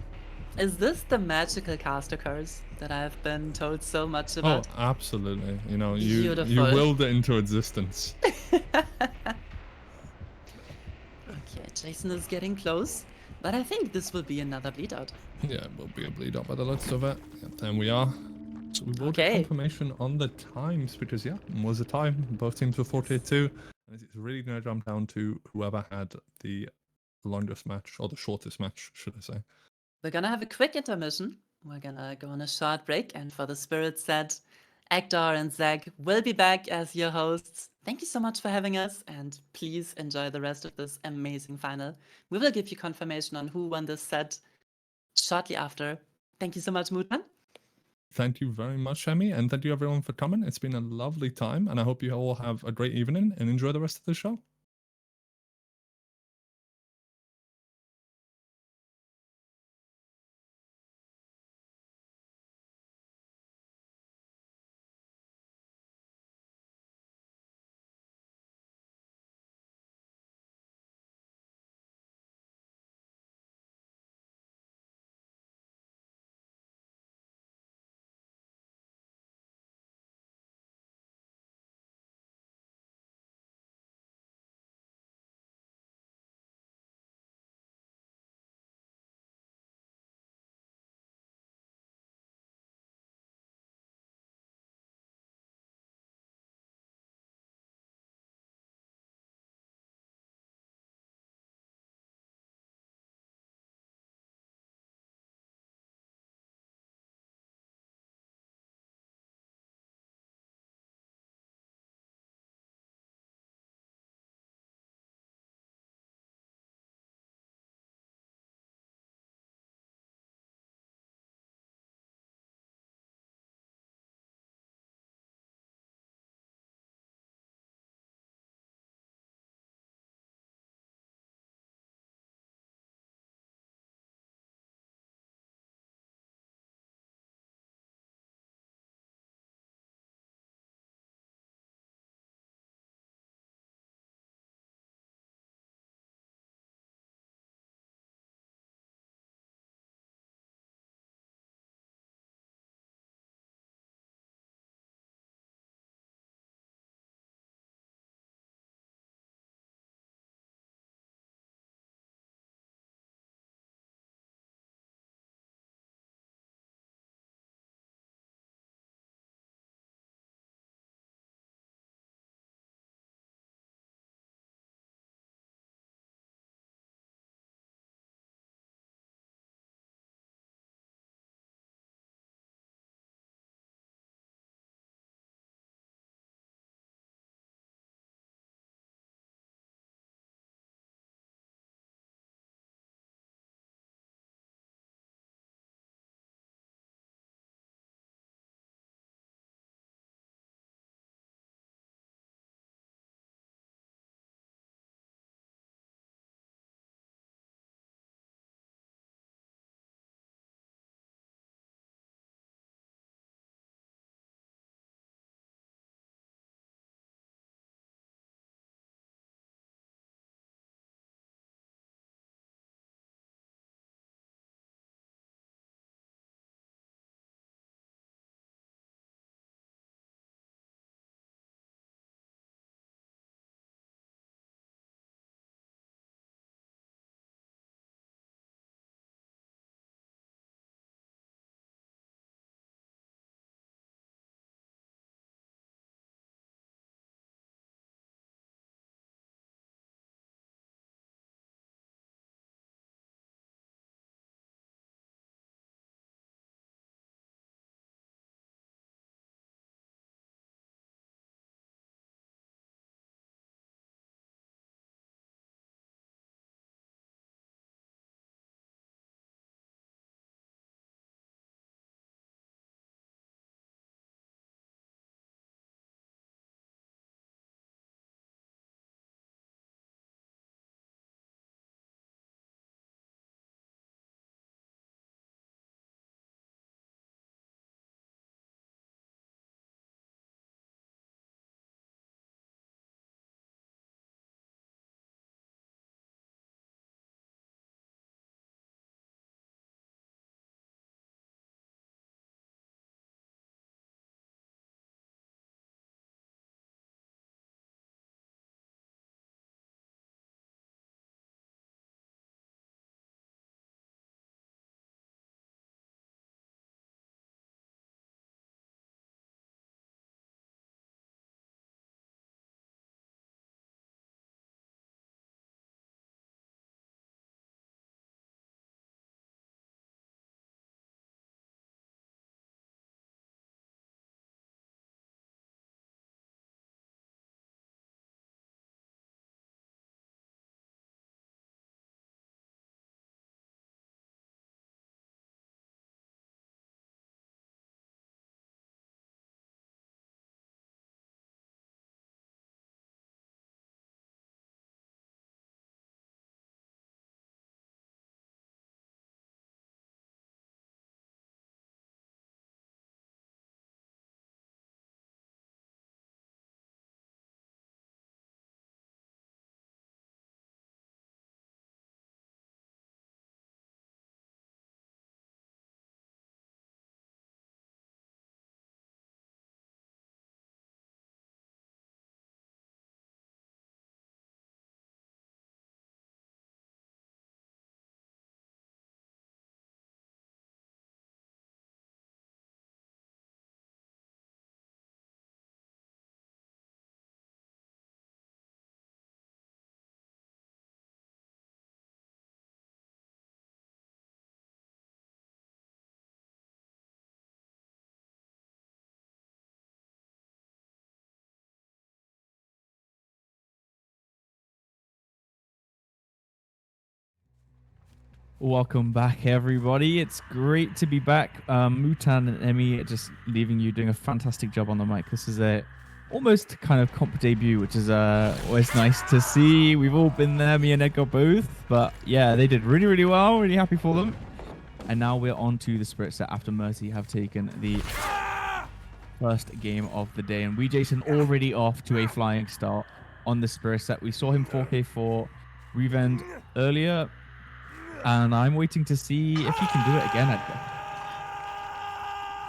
Is this the magical caster curse that I've been told so much Oh, about? absolutely. You know, you Beautiful. willed it into existence. Okay, Jason is getting close, but I think this will be another bleed out. Yeah, it will be a bleed up by the looks of it. Yep, there we are. So we will get Okay. confirmation on the times, because yeah, it was a time. Both teams were 48-2. And it's really going to jump down to whoever had the longest match, or the shortest match, should I say. We're gonna have a quick intermission. We're gonna go on a short break, and for the spirit set, Ektar and Zach will be back as your hosts. Thank you so much for having us, and please enjoy the rest of this amazing final. We will give you confirmation on who won this set shortly after. Thank you so much, Moodman. Thank you very much, Shemi, and thank you everyone for coming. It's been a lovely time, and I hope you all have a great evening and enjoy the rest of the show. Welcome back, everybody. It's great to be back. Mutan and Emmy just leaving you doing a fantastic job on the mic. This is a almost kind of comp debut, which is always nice to see. We've all been there, me and Edgar both. But yeah, they did really, really well. Really happy for them. And now we're on to the Spirit set after Mercy have taken the first game of the day. And Jason already off to a flying start on the Spirit set. We saw him 4K4 Rewend earlier. And I'm waiting to see if he can do it again, Edgar.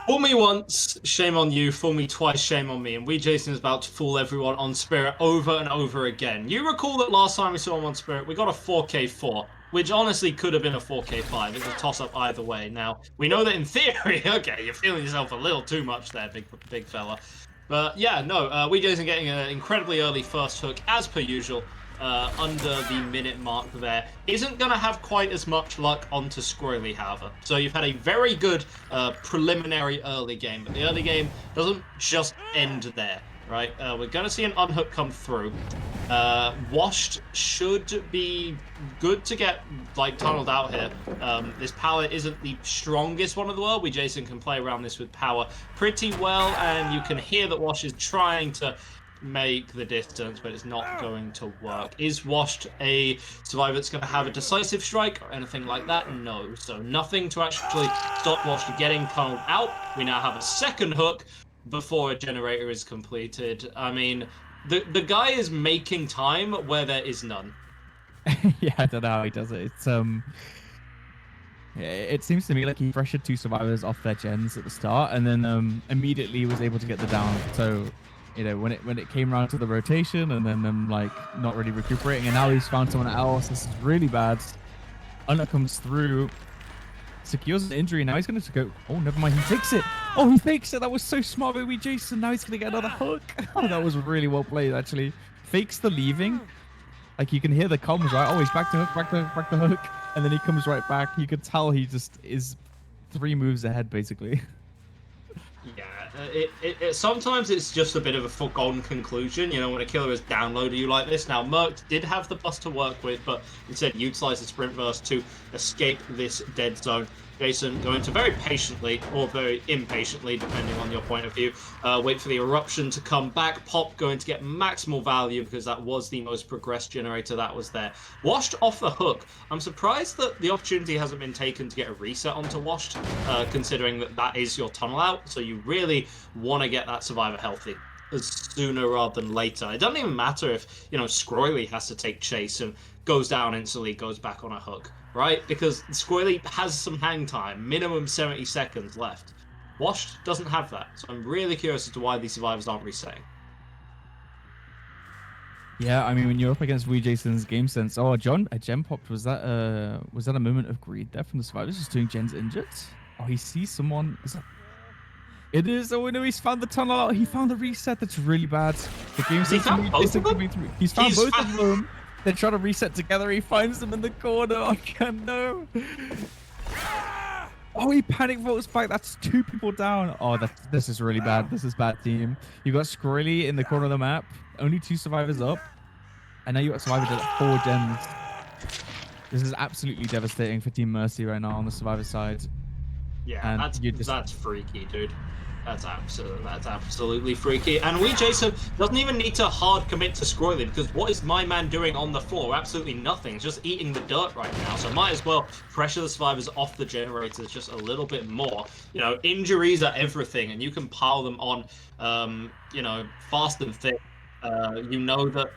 Fool me once, shame on you. Fool me twice, shame on me. And Jason is about to fool everyone on Spirit over and over again. You recall that last time we saw him on Spirit, we got a 4K4, which honestly could have been a 4K5. It's a toss-up either way. Now, we know that in theory, okay, you're feeling yourself a little too much there, big fella. But yeah, no, Jason getting an incredibly early first hook, as per usual. Under the minute mark there. Isn't going to have quite as much luck onto Squirrely, however. So you've had a very good preliminary early game, but the early game doesn't just end there, right? We're going to see an unhook come through. Washed should be good to get like tunneled out here. This pallet isn't the strongest one in the world. Jason can play around this with power pretty well, and you can hear that Wash is trying to make the distance, but it's not going to work. Is Washed a survivor that's going to have a decisive strike or anything like that? No. So nothing to actually stop Washed getting tunneled out. We now have a second hook before a generator is completed. I mean, the guy is making time where there is none. Yeah, I don't know how he does it. It's it seems to me like he pressured two survivors off their gens at the start, and then immediately was able to get the down. So you know, when it came around to the rotation, and then them like not really recuperating, and now he's found someone else. This is really bad. Unna comes through, secures an injury. Now he's going to go. Oh, never mind. He takes it. Oh, he fakes it. That was so smart by Jason. Now he's going to get another hook. Oh, that was really well played, actually. Fakes the leaving. Like you can hear the comms, right? Oh, he's back to hook, back to hook, and then he comes right back. You could tell he just is 3 moves ahead, basically. Yeah, sometimes it's just a bit of a foregone conclusion, you know, when a killer is downloaded you like this. Now, Merc did have the bus to work with, but instead utilized the sprint burst to escape this dead zone. Jason going to very patiently, or very impatiently, depending on your point of view, wait for the eruption to come back. Pop going to get maximal value because that was the most progressed generator that was there. Washed off the hook. I'm surprised that the opportunity hasn't been taken to get a reset onto Washed, considering that is your tunnel out. So you really want to get that survivor healthy sooner rather than later. It doesn't even matter if, you know, Squirrely has to take chase and goes down instantly, goes back on a hook, right? Because Squirrely has some hang time, minimum 70 seconds left. Washed doesn't have that, so I'm really curious as to why these survivors aren't resetting. Yeah, I mean, when you're up against Jason's game sense, a gem popped. Was that a moment of greed there from the survivors just doing gens injured? Oh, he sees someone. It is. Oh no, he's found the tunnel out. He found the reset. That's really bad. The game sense coming through. He's found both of them. They're trying to reset together. He finds them in the corner. I can't know. Oh, he panic votes back. That's 2 people down. Oh, this is really bad. This is bad team. You got Squirrely in the corner of the map. Only 2 survivors up. And now you got survivors at 4 gens. This is absolutely devastating for Team Mercy right now on the survivor side. Yeah, that's freaky, dude. That's absolutely freaky. And Jason doesn't even need to hard commit to Squirrely, because what is my man doing on the floor? Absolutely nothing. He's just eating the dirt right now. So might as well pressure the survivors off the generators just a little bit more. You know, injuries are everything, and you can pile them on, you know, fast and thick. You know that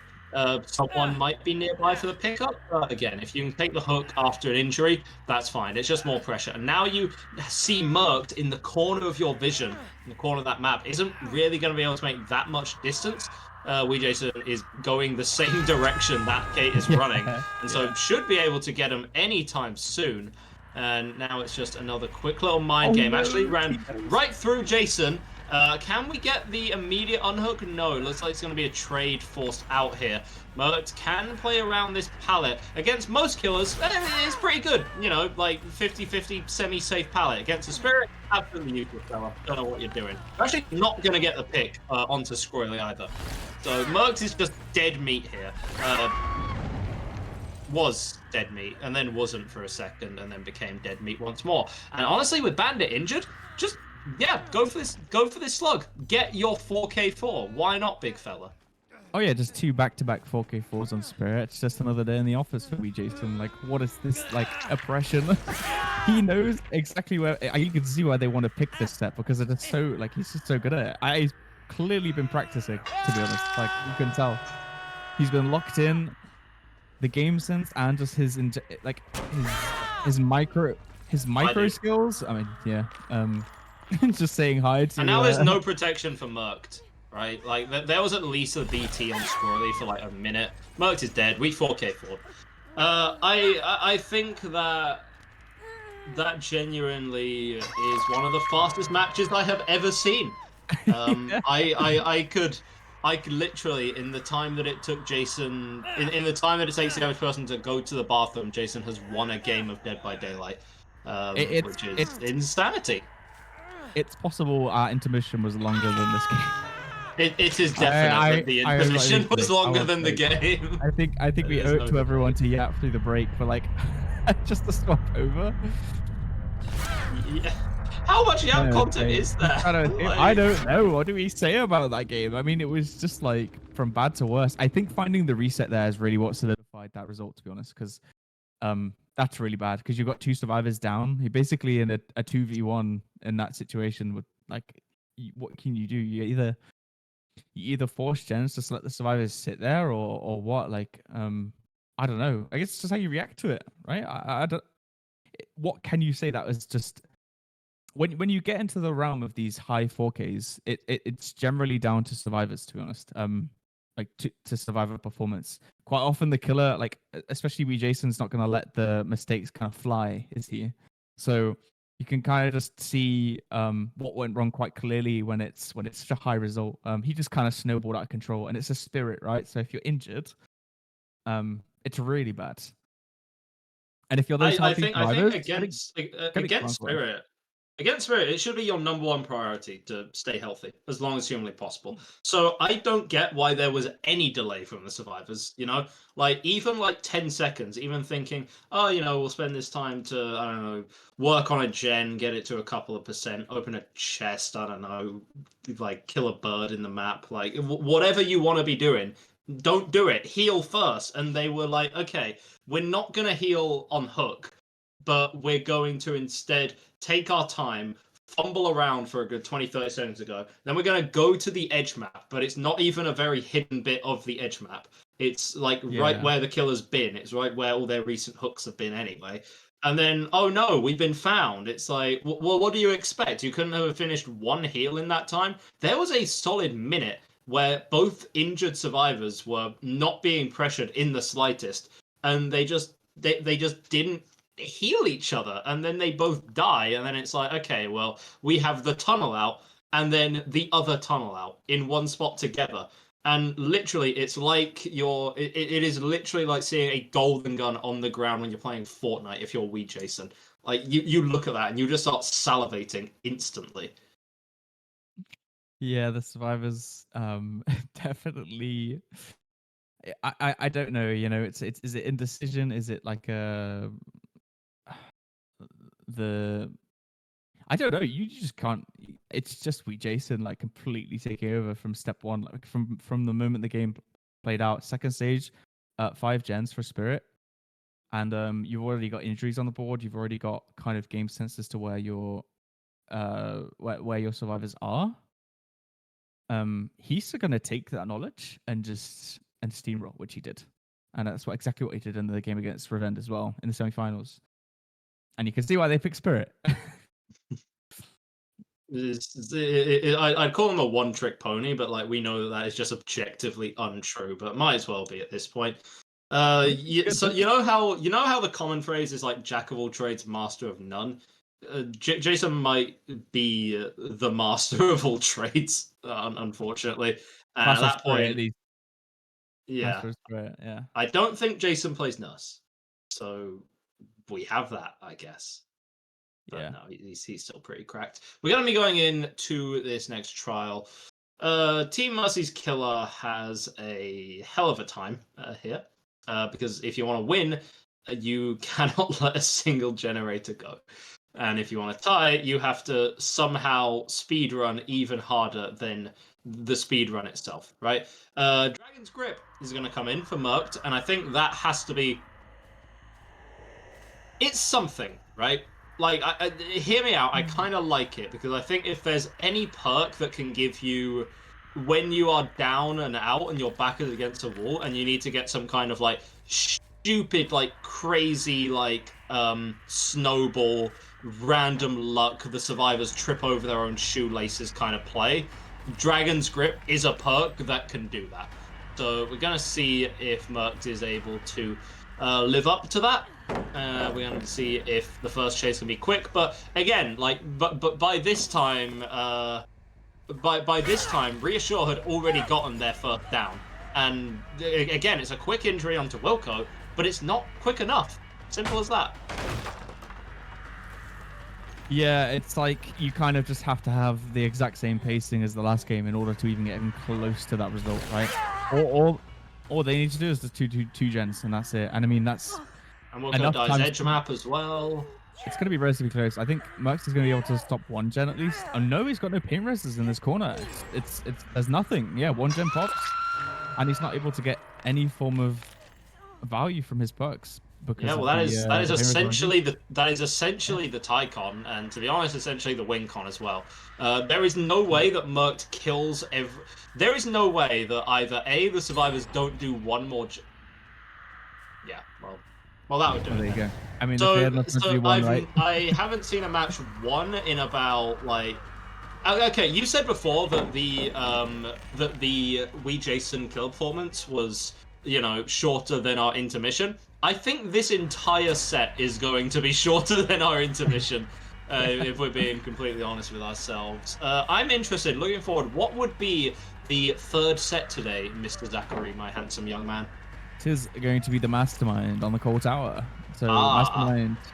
someone might be nearby for the pickup. Again, if you can take the hook after an injury, that's fine. It's just more pressure. And now you see Merked in the corner of your vision, in the corner of that map, isn't really going to be able to make that much distance. Jason is going the same direction that Kate is running, and so should be able to get him anytime soon. And now it's just another quick little mind game. Actually ran right through Jason. Can we get the immediate unhook? No, looks like it's going to be a trade forced out here. Merc can play around this pallet. Against most killers, it's pretty good. You know, like 50-50 semi-safe pallet. Against a Spirit, absolutely useless fella. Don't know what you're doing. You're actually not going to get the pick onto Squirrely either. So Merc is just dead meat here. was dead meat, and then wasn't for a second, and then became dead meat once more. And honestly, with Bandit injured, just go for this slug. Get your 4K4. Why not, big fella? Oh yeah, just 2 back-to-back 4K4s on Spirit. It's just another day in the office for me, Jason. Like, what is this, like, oppression? He knows exactly where... You can see why they want to pick this set, because it's so, like, he's just so good at it. He's clearly been practicing, to be honest. Like, you can tell. He's been locked in the game sense and just his micro skills. I mean, yeah. Just saying hi to... And now there's no protection for Merked. Right, like there was at least a BT on Scrawly for like a minute. Merked is dead. We 4K4'd. I think that genuinely is one of the fastest matches I have ever seen. I could literally, in the time that it took Jason, in the time that it takes the average person to go to the bathroom, Jason has won a game of Dead by Daylight, which is insanity. It's possible our intermission was longer than this game. It is definite that the intermission was longer than the game. I think we owe it to everyone to yap through the break for like just to swap over. Yeah. How much yap content is there? I don't know. What do we say about that game? I mean, it was just like from bad to worse. I think finding the reset there is really what solidified that result, to be honest, because that's really bad because you've got 2 survivors down. You're basically in a 2v1 in that situation with like, what can you do? You either force gens to let the survivors sit there or what? Like, I don't know. I guess it's just how you react to it, right? I don't. What can you say? That was just when you get into the realm of these high 4Ks, it's generally down to survivors, to be honest. Like to survivor performance. Quite often the killer, like especially Jason's not gonna let the mistakes kind of fly, is he? So you can kind of just see what went wrong quite clearly when it's such a high result. He just kind of snowballed out of control, and it's a Spirit, right? So if you're injured, it's really bad. And if you're those I think survivors, against Spirit, it should be your #1 priority to stay healthy as long as humanly possible. So I don't get why there was any delay from the survivors. You know, like even like 10 seconds, even thinking, oh, you know, we'll spend this time to, I don't know, work on a gen, get it to a couple of %, open a chest, I don't know, like kill a bird in the map, like whatever you want to be doing. Don't do it. Heal first. And they were like, okay, we're not going to heal on hook, but we're going to instead take our time, fumble around for a good 20-30 seconds ago. Then we're going to go to the edge map, but it's not even a very hidden bit of the edge map. It's like right where the killer's been. It's right where all their recent hooks have been anyway. And then, oh no, we've been found. It's like, well, what do you expect? You couldn't have finished 1 heal in that time? There was a solid minute where both injured survivors were not being pressured in the slightest, and they just didn't heal each other, and then they both die, and then it's like, okay, well, we have the tunnel out and then the other tunnel out in one spot together, and literally it's like it is literally like seeing a golden gun on the ground when you're playing Fortnite if you're Jason. Like you look at that and you just start salivating instantly. Yeah, the survivors definitely. I don't know. You know, it's is it indecision? Is it like I don't know. You just can't. It's just Jason like completely taking over from step 1, like from the moment the game played out. Second stage, 5 gens for Spirit, and you've already got injuries on the board. You've already got kind of game sense as to where your survivors are. He's going to take that knowledge and steamroll, which he did, and that's exactly what he did in the game against Rewend as well in the semifinals. And you can see why they picked Spirit. I'd call him a one-trick pony, but like we know that is just objectively untrue. But might as well be at this point. So you know how the common phrase is like "jack of all trades, master of none." Jason might be the master of all trades, unfortunately. And at that point, at least. Yeah. Yeah. I don't think Jason plays nurse, so we have that, I guess. But Yeah. no, he's still pretty cracked. We're going to be going into this next trial. Team Mercy's killer has a hell of a time here. because if you want to win, you cannot let a single generator go. And if you want to tie, you have to somehow speedrun even harder than the speedrun itself, right? Dragon's Grip is going to come in for Merked, and I think that has to be... It's something, right? Like, hear me out, I kind of like it, because I think if there's any perk that can give you, when you are down and out and your back is against a wall, and you need to get some kind of, like, stupid, like, crazy, like, snowball, random luck, the survivors trip over their own shoelaces kind of play, Dragon's Grip is a perk that can do that. So we're going to see if Merked is able to live up to that. We're going to see if the first chase can be quick, but again, like, but by this time, by this time, Reassure had already gotten their first down, and again, it's a quick injury onto Wilco, but it's not quick enough. Simple as that. Yeah, it's like you kind of just have to have the exact same pacing as the last game in order to even get even close to that result, right? All they need to do is the two gens, and that's it. And I mean, that's and Wilco dies edge map as well. It's going to be relatively close. I think Merx is going to be able to stop one gen at least. Oh no, he's got no paint resistors in this corner. It's there's nothing. Yeah, one gen pops, and he's not able to get any form of value from his perks. Because well, that is essentially the Tycon, and to be honest, essentially the Wincon as well. There is no way that Merked kills every. There is no way that either A, the survivors don't do one more. Yeah, well, that would do it. There you go. I mean, so, if they had enough to do one, right? I haven't seen a match won in about like. Okay, you said before that the We Jason kill performance was, you know, shorter than our intermission. I think this entire set is going to be shorter than our intermission, if we're being completely honest with ourselves. I'm interested, looking forward, what would be the third set today, Mr. Zachary, my handsome young man? It is going to be the Mastermind on the Coal Tower. So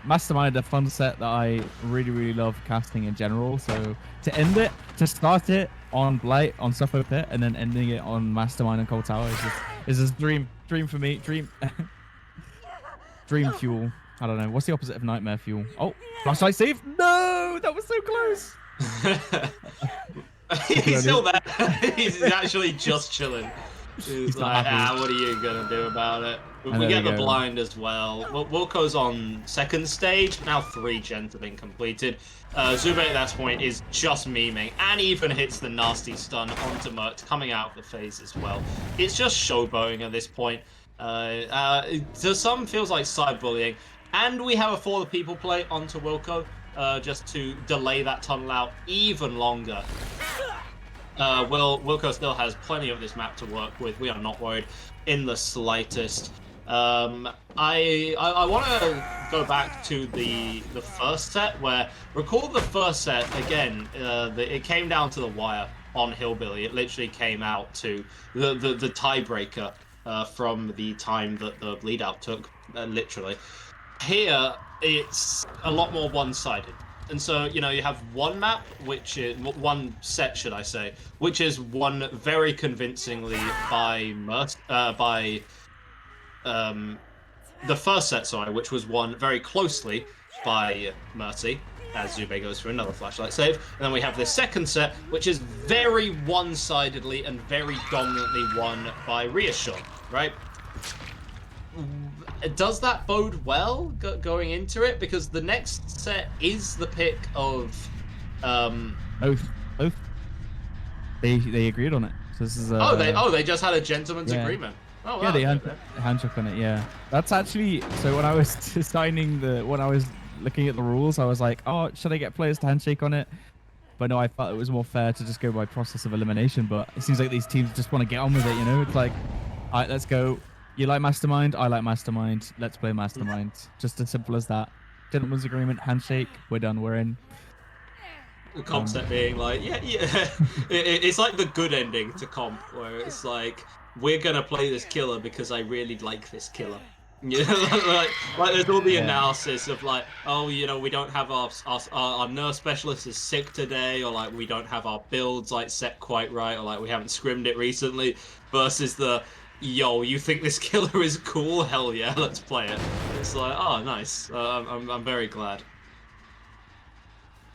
Mastermind, a fun set that I really, really love casting in general. So to end it, to start it on Blight, on Suffo Pit, and then ending it on Mastermind and Coal Tower is just dream for me. Dream fuel. I don't know. What's the opposite of nightmare fuel? Oh, flashlight save. No, that was so close. He's still there. He's actually just chilling. He's like, what are you going to do about it? We get the blind as well. Wilco's on second stage. Now 3 gens have been completed. Zube at that point is just memeing and even hits the nasty stun onto Mert, coming out of the phase as well. It's just showboating at this point. To some feels like cyberbullying. And we have a For the People play onto Wilco, just to delay that tunnel out even longer. Wilco still has plenty of this map to work with. We are not worried in the slightest. I want to go back to the first set, where, recall the first set, again, it came down to the wire on Hillbilly. It literally came out to the tiebreaker from the time that the bleed out took, literally. Here, it's a lot more one-sided. And so, you know, you have one map, which is one set, should I say, which is won very convincingly by the first set, sorry, which was won very closely by Mercy, as Zube goes for another flashlight save. And then we have the second set, which is very one-sidedly and very dominantly won by Reassure, right? Does that bode well going into it? Because the next set is the pick of both. They agreed on it. So this is they just had a gentleman's agreement. Oh, wow, yeah, they had handshake on it. Yeah, that's actually, so when I was designing when I was looking at the rules, I was like, oh, should I get players to handshake on it? But no, I thought it was more fair to just go by process of elimination. But it seems like these teams just want to get on with it, you know? It's like, all right, let's go. You like Mastermind? I like Mastermind. Let's play Mastermind. Just as simple as that. Gentleman's agreement, handshake. We're done. We're in. The comp set being like, yeah. It's like the good ending to comp, where it's like, we're gonna play this killer because I really like this killer. You know, like there's all the analysis of like, oh, you know, we don't have our nurse specialist is sick today, or like we don't have our builds like set quite right, or like we haven't scrimmed it recently, versus the, yo, you think this killer is cool? Hell yeah, let's play it. It's like, oh, nice. I'm very glad.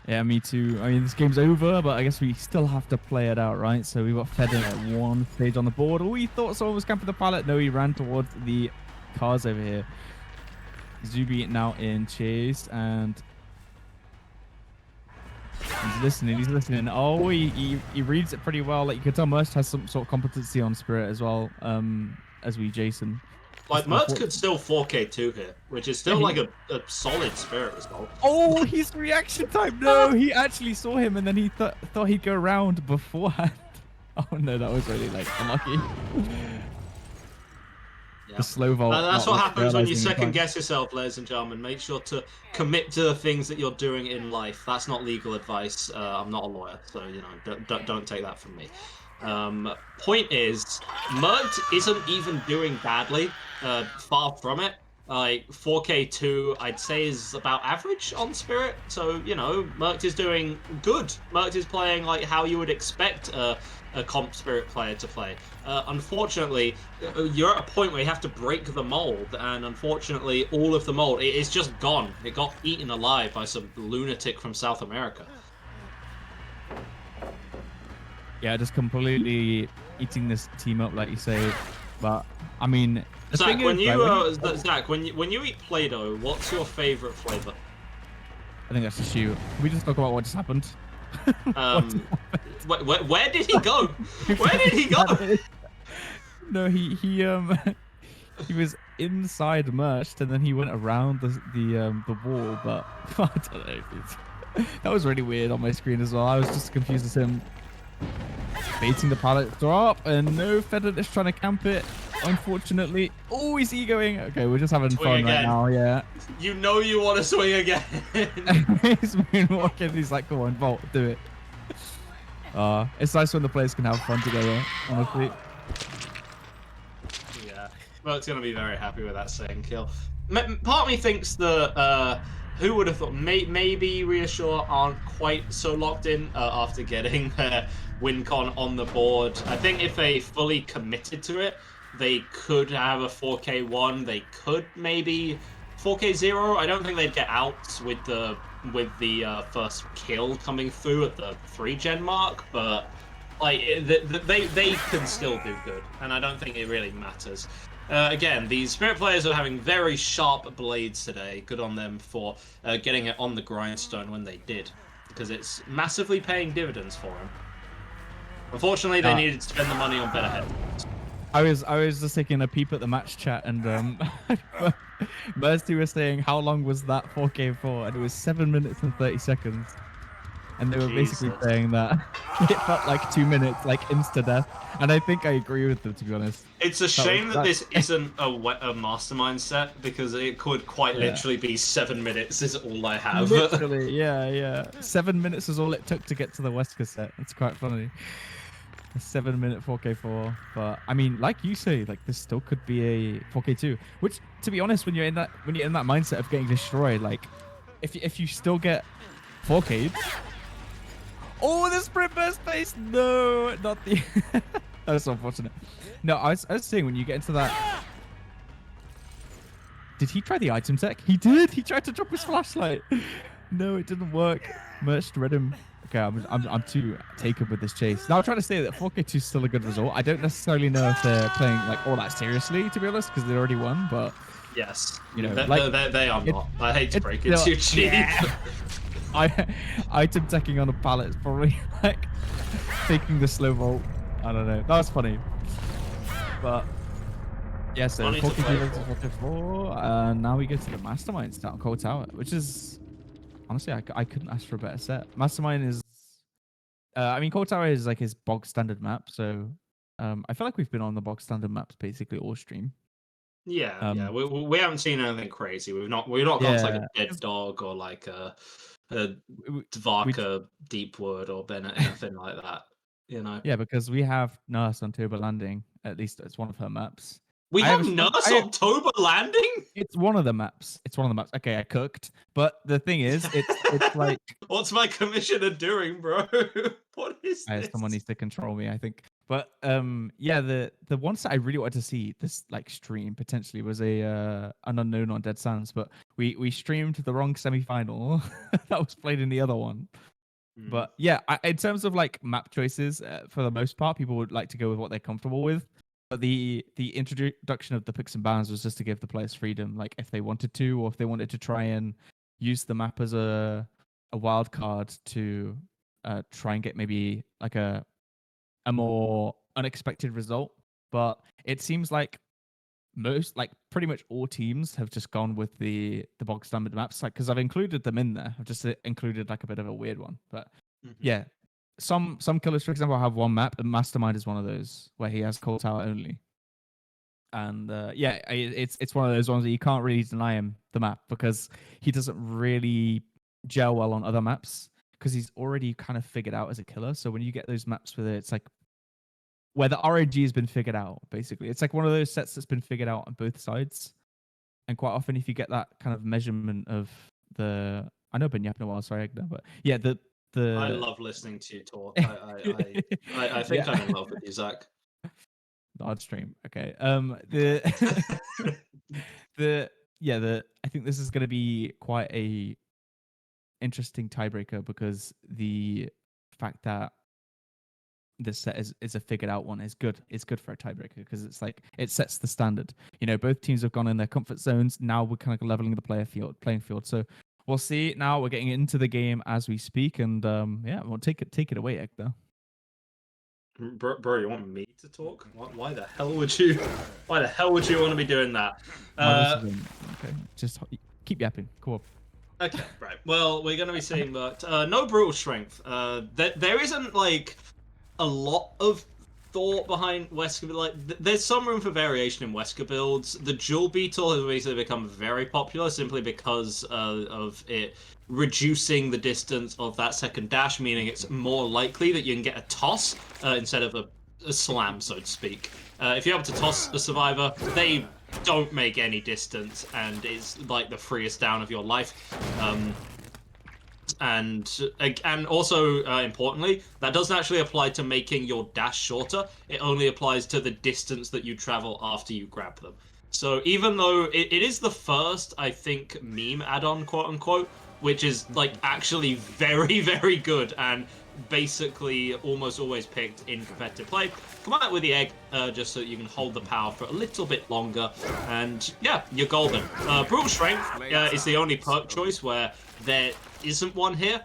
Yeah, me too. I mean, this game's over, but I guess we still have to play it out, right? So we got fed in at one stage on the board. Oh, he thought someone was camping the pallet. No, he ran towards the cars over here. Zuby now in chase, and he's listening. He's listening. Oh, he reads it pretty well. Like you can tell, Merch has some sort of competency on Spirit as well. As we Jason. Like Mertz could still 4K2 here, which is still like a solid Spirit result. Oh, his reaction time! No, he actually saw him, and then he thought he'd go around beforehand. Oh no, that was really like unlucky. The slow vault. That's what happens when you second guess yourself, ladies and gentlemen. Make sure to commit to the things that you're doing in life. That's not legal advice. I'm not a lawyer, so you know, don't take that from me. Point is, Mergt isn't even doing badly. Far from it. Like 4K2, I'd say is about average on Spirit. So you know, Mergt is doing good. Mergt is playing like how you would expect a comp Spirit player to play. Unfortunately, you're at a point where you have to break the mold, and unfortunately, all of the mold is just gone. It got eaten alive by some lunatic from South America. Yeah, just completely eating this team up, like you say. But I mean, Zach, when you eat Play-Doh, what's your favorite flavor? I think that's the shoe. Can we just talk about what just happened? Where did he go? Where did he go? No, he was inside merged, and then he went around the wall. But I don't know. That was really weird on my screen as well. I was just confused as him baiting the pallet drop, and no, Fedor is trying to camp it. Unfortunately, oh, he's egoing. Okay, we're just having fun right now. Yeah. You know you want to swing again. He's moonwalking. He's like, "Come on, Vault, do it." It's nice when the players can have fun together. Honestly. Yeah, Mert's gonna be very happy with that second kill. Part of me thinks that who would have thought maybe Reassure aren't quite so locked in after getting their WinCon on the board. I think if they fully committed to it, they could have a 4K1. They could maybe 4K0. I don't think they'd get out with the first kill coming through at the 3-gen mark, but like they can still do good, and I don't think it really matters. Again, these Spirit players are having very sharp blades today. Good on them for getting it on the grindstone when they did, because it's massively paying dividends for them. Unfortunately, they needed to spend the money on better headsets. I was just taking a peep at the match chat, and Mercy was saying how long was that 4K for, and it was 7 minutes and 30 seconds. And they were basically saying that it felt like 2 minutes, like insta-death. And I think I agree with them, to be honest. It's a shame that this isn't a mastermind set, because it could quite literally be 7 minutes is all I have. Literally, yeah. 7 minutes is all it took to get to the Wesker set. It's quite funny. A 7-minute 4K4. But, I mean, like you say, like this still could be a 4K2. Which, to be honest, when you're in that mindset of getting destroyed, like, if you still get 4K'd, oh, the sprint burst face! No, not the. That was so unfortunate. No, I was saying when you get into that. Did he try the item tech? He did. He tried to drop his flashlight. No, it didn't work. Merch read him. Okay, I'm too taken with this chase. Now I'm trying to say that 4K2 is still a good result. I don't necessarily know if they're playing like all that seriously, to be honest, because they already won. But yes, you know, they are not. I hate to break it to you, Chief. Yeah. Item teching on a pallet is probably like taking the slow vault. I don't know. That was funny. But yeah, so 4K4. Now we go to the Masterminds down Cold Tower, which is honestly I couldn't ask for a better set. Mastermind is I mean Cold Tower is like his bog standard map, so I feel like we've been on the bog standard maps basically all stream. Yeah, we haven't seen anything crazy. We've not gone to like a Dead Dog or like a Dvarka Deepwood or Bennett, anything like that, you know. Yeah, because we have Nurse on Toba Landing. At least it's one of her maps. We have Nurse on Toba Landing? It's one of the maps. Okay, I cooked. But the thing is, it's like... What's my commissioner doing, bro? What is this? Someone needs to control me, I think. But yeah, the one set I really wanted to see this like stream potentially was an unknown on Dead Sands, but we streamed the wrong semi-final that was played in the other one. But yeah, in terms of like map choices, for the most part, people would like to go with what they're comfortable with. But the introduction of the picks and bans was just to give the players freedom, like if they wanted to, or if they wanted to try and use the map as a wild card to try and get maybe like a more unexpected result. But it seems like pretty much all teams have just gone with the bog standard maps, like because I've included them in there. I've just included like a bit of a weird one, but yeah, some killers, for example, have one map, and Mastermind is one of those where he has Cold Tower only. And yeah, it's one of those ones that you can't really deny him the map because he doesn't really gel well on other maps because he's already kind of figured out as a killer. So when you get those maps where it's like where the RNG has been figured out, basically, it's like one of those sets that's been figured out on both sides. And quite often, if you get that kind of measurement of I know I've been yapping a while, sorry, Egna, but yeah, the I love listening to you talk. I think I'm in love with you, Zach. The odd stream, okay. I think this is going to be quite a interesting tiebreaker because the fact that this set is a figured out one is good. It's good for a tiebreaker because it's like it sets the standard. You know, both teams have gone in their comfort zones. Now we're kind of leveling the playing field. So we'll see. Now we're getting into the game as we speak, and yeah, we'll take it away, Ekta. Bro, you want me to talk? Why the hell would you? Why the hell would you want to be doing that? Okay, just keep yapping. Cool. Okay, right. Well, we're going to be seeing that no brutal strength. There isn't like a lot of thought behind Wesker. Like, there's some room for variation in Wesker builds. The dual beetle has recently become very popular simply because of it reducing the distance of that second dash, meaning it's more likely that you can get a toss instead of a slam, so to speak. If you're able to toss a survivor, they don't make any distance, and it's like the freest down of your life. And also, importantly, that doesn't actually apply to making your dash shorter. It only applies to the distance that you travel after you grab them. So even though it is the first, I think, meme add-on, quote-unquote, which is like actually very, very good and basically almost always picked in competitive play, come out with the egg just so that you can hold the power for a little bit longer, and yeah, you're golden. Brutal Strength is the only perk choice where there isn't one here.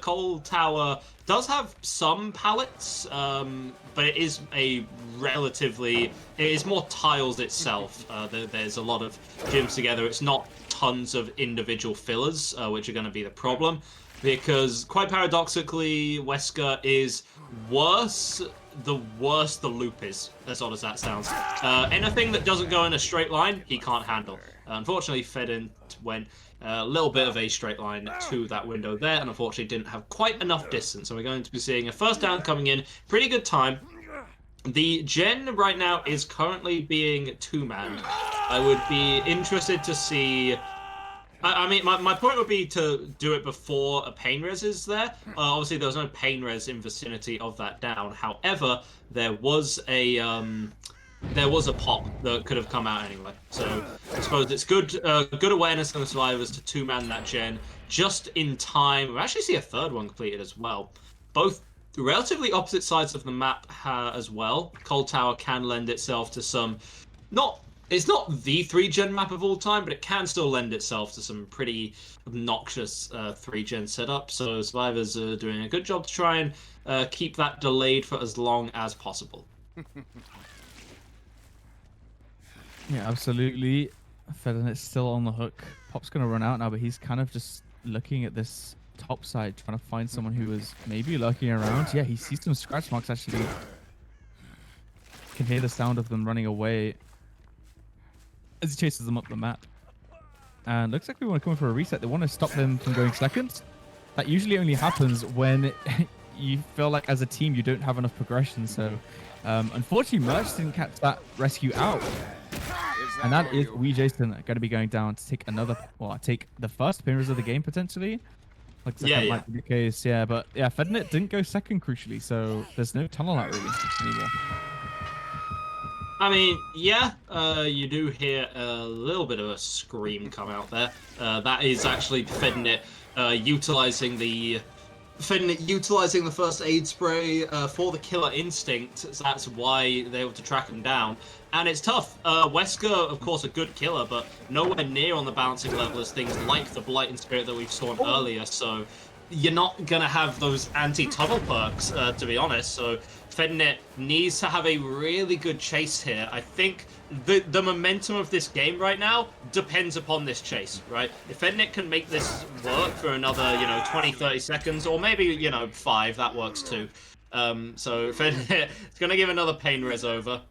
Cold Tower does have some pallets, but it is it is more tiles itself. There's a lot of gyms together. It's not tons of individual fillers, which are going to be the problem, because quite paradoxically, Wesker is worse the worse the loop is, as odd as that sounds. Anything that doesn't go in a straight line, he can't handle. Unfortunately, Fedent went a little bit of a straight line to that window there, and unfortunately didn't have quite enough distance. So we're going to be seeing a first down coming in. Pretty good time. The gen right now is currently being two-manned. I would be interested to see... I mean, my point would be to do it before a pain res is there. Obviously, there was no pain res in vicinity of that down. However, there was a pop that could have come out anyway. So I suppose it's good awareness on the survivors to two-man that gen just in time. We actually see a third one completed as well. Both relatively opposite sides of the map as well. Cold Tower can lend itself to some it's not the 3-gen map of all time, but it can still lend itself to some pretty obnoxious 3-gen setup. So survivors are doing a good job to try and keep that delayed for as long as possible. Yeah, absolutely. Fedden is still on the hook. Pop's going to run out now, but he's kind of just looking at this top side, trying to find someone who is maybe lurking around. Yeah, he sees some scratch marks, actually. Can hear the sound of them running away as he chases them up the map. And looks like we want to come for a reset. They want to stop them from going second. That usually only happens when you feel like as a team you don't have enough progression. So unfortunately, Merch didn't catch that rescue out. And that is Jason going to be going down to take take the first pin res of the game potentially. Looks like that might be the case, yeah. But yeah, Fednet didn't go second, crucially, so there's no tunnel out really anymore. I mean, yeah, you do hear a little bit of a scream come out there. That is actually Fednet utilizing the first aid spray for the killer instinct. So that's why they're able to track him down. And it's tough. Wesker, of course, a good killer, but nowhere near on the balancing level as things like the Blight and Spirit that we've saw earlier. So you're not going to have those anti-tunnel perks, to be honest. So Fednet needs to have a really good chase here. I think the momentum of this game right now depends upon this chase, right? If Fednet can make this work for another, 20, 30 seconds, or maybe, 5, that works too. So Fednet is going to give another pain res over,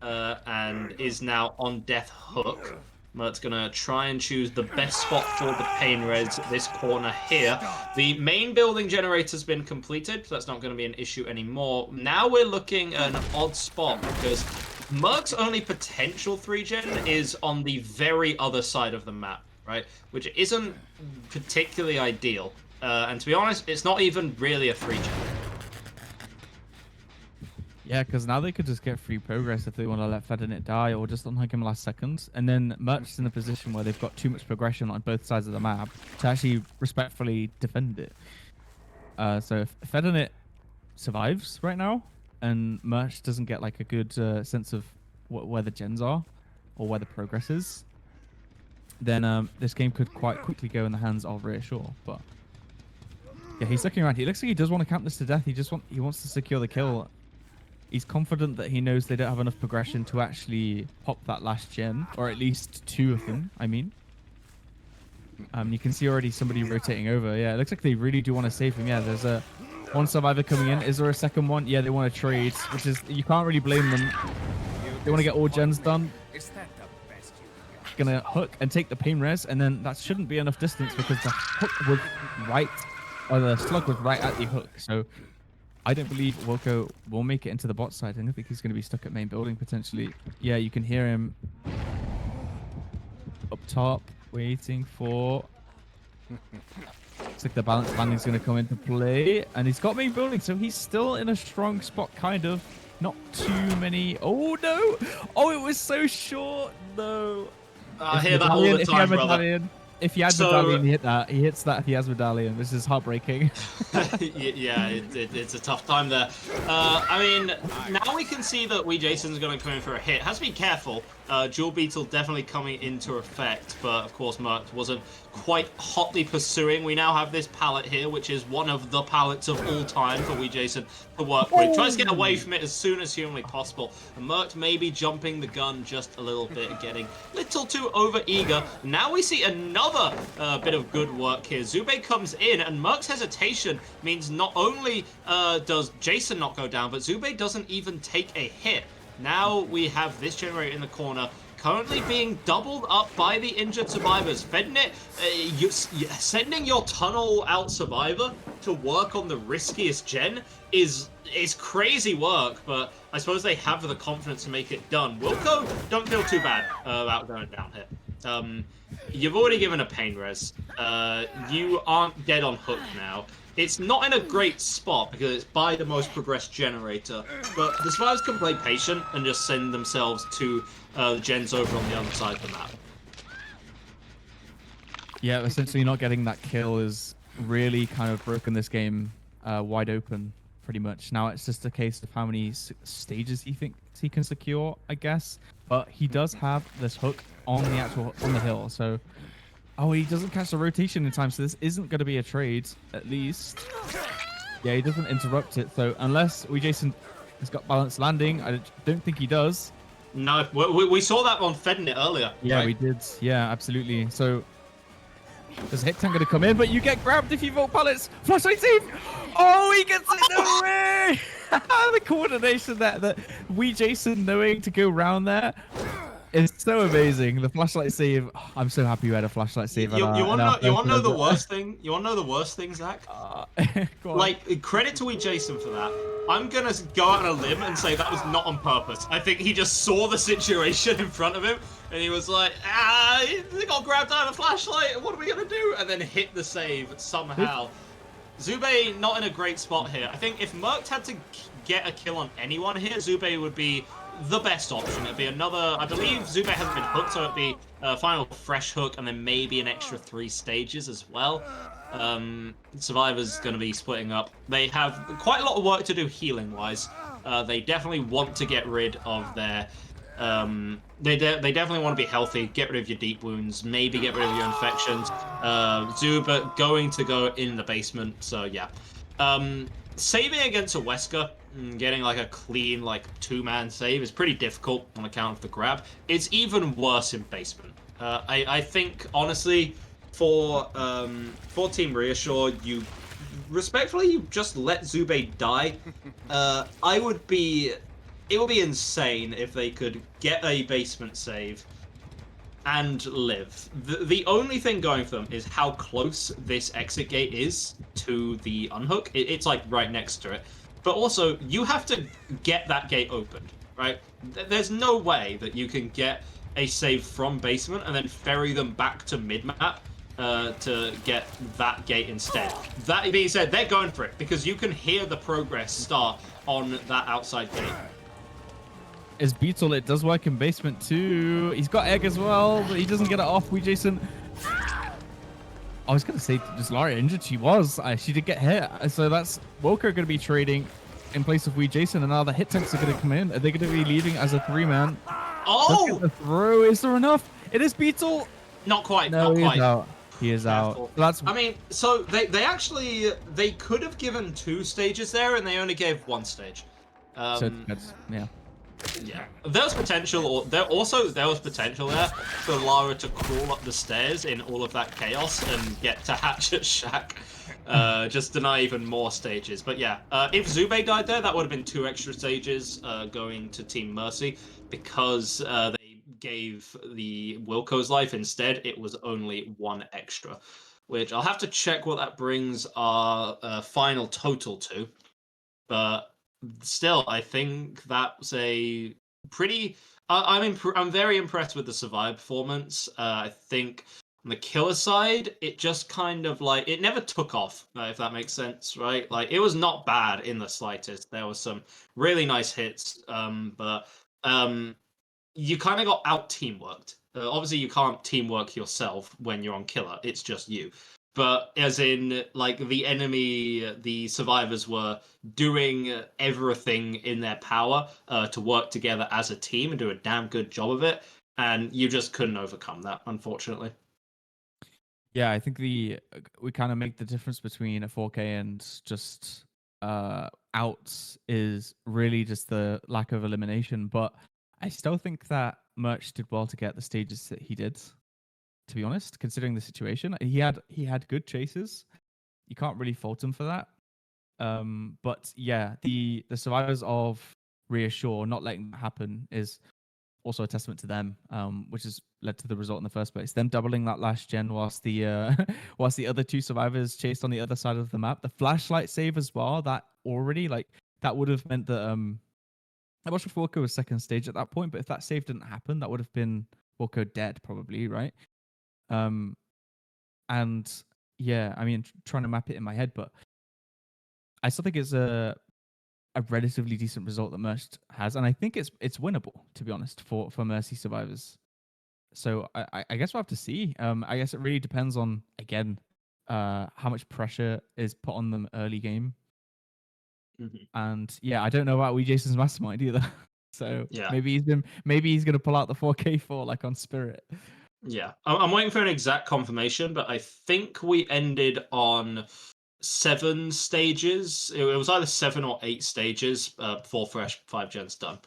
and is now on death hook. Mert's going to try and choose the best spot for the pain res, this corner here. The main building generator's been completed, so that's not going to be an issue anymore. Now we're looking at an odd spot, because Merc's only potential 3-gen is on the very other side of the map, right? Which isn't particularly ideal. And to be honest, it's not even really a 3-gen. Yeah, because now they could just get free progress if they want to let Fednet die or just unhook him last seconds. And then Merch's in a position where they've got too much progression on both sides of the map to actually respectfully defend it. So if Fednet survives right now and Merch doesn't get like a good sense of where the gens are or where the progress is, then this game could quite quickly go in the hands of Reassure. But yeah, he's looking around. He looks like he does want to camp this to death. He wants to secure the kill. He's confident that he knows they don't have enough progression to actually pop that last gen, or at least 2 of them, I mean. You can see already somebody rotating over. Yeah, it looks like they really do want to save him. Yeah, there's one survivor coming in. Is there a second one? Yeah, they want to trade, which is, you can't really blame them. They want to get all gens done. Gonna hook and take the pain res, and then that shouldn't be enough distance because the hook was right, or the slug was right at the hook. So I don't believe Wilco will make it into the bot side. I don't think he's going to be stuck at main building, potentially. Yeah, you can hear him up top, waiting for... Looks like the balance landing is going to come into play. And he's got main building, so he's still in a strong spot, kind of. Not too many... Oh, no! Oh, it was so short! No. I hear that all the time, brother. If he had medallion, he hit that. He hits that if he has medallion. This is heartbreaking. Yeah, it's a tough time there. I mean, now we can see that Jason's going to come in for a hit. Has to be careful. Jewel Beetle definitely coming into effect, but of course Merc wasn't quite hotly pursuing. We now have this pallet here, which is one of the pallets of all time for Jason to work with. Tries to get away from it as soon as humanly possible. And Merc may be jumping the gun just a little bit, getting a little too over-eager. Now we see another bit of good work here. Zube comes in, and Merc's hesitation means not only does Jason not go down, but Zube doesn't even take a hit. Now we have this generator in the corner, currently being doubled up by the injured survivors. Fednet, sending your tunnel out survivor to work on the riskiest gen is crazy work, but I suppose they have the confidence to make it done. Wilco, don't feel too bad about going down here. You've already given a pain res. You aren't dead on hook now. It's not in a great spot because it's by the most progressed generator, but the survivors can play patient and just send themselves to the gens over on the other side of the map. Yeah, essentially not getting that kill is really kind of broken this game wide open, pretty much. Now it's just a case of how many stages he thinks he can secure, I guess. But he does have this hook on the hill, so... Oh, he doesn't catch the rotation in time, so this isn't going to be a trade, at least. Yeah, he doesn't interrupt it, so unless Jason has got balanced landing, I don't think he does. No, we saw that on Fednet earlier. Yeah, right? We did. Yeah, absolutely. So, there's a hit tank going to come in, but you get grabbed if you vote pallets. Flashlight team! Oh, he gets it! No way! The coordination that Jason knowing to go round there. It's so amazing. The flashlight save. Oh, I'm so happy you had a flashlight save. You want to know the first worst thing? You want to know the worst thing, Zach? Go on. Like, credit to Jason for that. I'm gonna go out on a limb and say that was not on purpose. I think he just saw the situation in front of him, and he was like, he got grabbed out of a flashlight, what are we gonna do? And then hit the save somehow. Zube not in a great spot here. I think if Merc had to get a kill on anyone here, Zube would be the best option. It'd be another, I believe Zube hasn't been hooked, so it'd be a final fresh hook and then maybe an extra 3 stages as well. Survivor's going to be splitting up. They have quite a lot of work to do healing-wise. They definitely want to get rid of their... They definitely want to be healthy, get rid of your deep wounds, maybe get rid of your infections. Zuba going to go in the basement, so yeah. Saving against a Wesker, getting like a clean like 2-man save is pretty difficult on account of the grab. It's even worse in basement. I think honestly for Team Reassure, you just let Zube die. It would be insane if they could get a basement save and live. The only thing going for them is how close this exit gate is to the unhook. It's like right next to it. But also, you have to get that gate opened, right? There's no way that you can get a save from basement and then ferry them back to mid-map to get that gate instead. That being said, they're going for it because you can hear the progress start on that outside gate. Is Beetle, it does work in basement too. He's got egg as well, but he doesn't get it off. Jason. I was gonna say, is Lara injured? She was. She did get hit. So that's Woker gonna be trading in place of Jason, and now the hit tanks are gonna come in. Are they gonna be leaving as a 3-man? Oh! The throw. Is there enough? It is Beetle. Not quite. No, not he quite. is out. He is Careful. out. That's. I mean, so they could have given 2 stages there, and they only gave 1 stage. So yeah. Yeah, there was potential, or there was potential there for Lara to crawl up the stairs in all of that chaos and get to Hatchet Shack, just deny even more stages. But yeah, if Zube died there, that would have been 2 extra stages going to Team Mercy because they gave the Wilco's life instead. It was only 1 extra, which I'll have to check what that brings our final total to, but. Still, I think that's a pretty. I'm very impressed with the Survive performance. I think on the killer side, it just kind of like it never took off, if that makes sense, right? Like it was not bad in the slightest. There was some really nice hits, but you kind of got out teamworked. Obviously, you can't teamwork yourself when you're on killer. It's just you. But as in, like, the enemy, the survivors were doing everything in their power to work together as a team and do a damn good job of it. And you just couldn't overcome that, unfortunately. Yeah, I think we kind of make the difference between a 4K and just outs is really just the lack of elimination. But I still think that Merch did well to get the stages that he did. To be honest, considering the situation, he had good chases. You can't really fault him for that. But yeah, the survivors of Reassure not letting that happen is also a testament to them, which has led to the result in the first place. Them doubling that last gen whilst the other 2 survivors chased on the other side of the map. The flashlight save as well. That already that would have meant that I'm not sure if Wilco was second stage at that point, but if that save didn't happen, that would have been Wilco dead probably, right? And yeah, I mean, trying to map it in my head, but I still think it's a relatively decent result that Merch has, and I think it's winnable, to be honest, for Mercy survivors. So I guess we'll have to see. I guess it really depends on, again, how much pressure is put on them early game. Mm-hmm. And yeah, I don't know about Jason's mastermind either. So yeah, maybe he's gonna pull out the 4K4 like on Spirit. Yeah, I'm waiting for an exact confirmation, but I think we ended on 7 stages. It was either 7 or 8 stages before Fresh 5 Gen's done.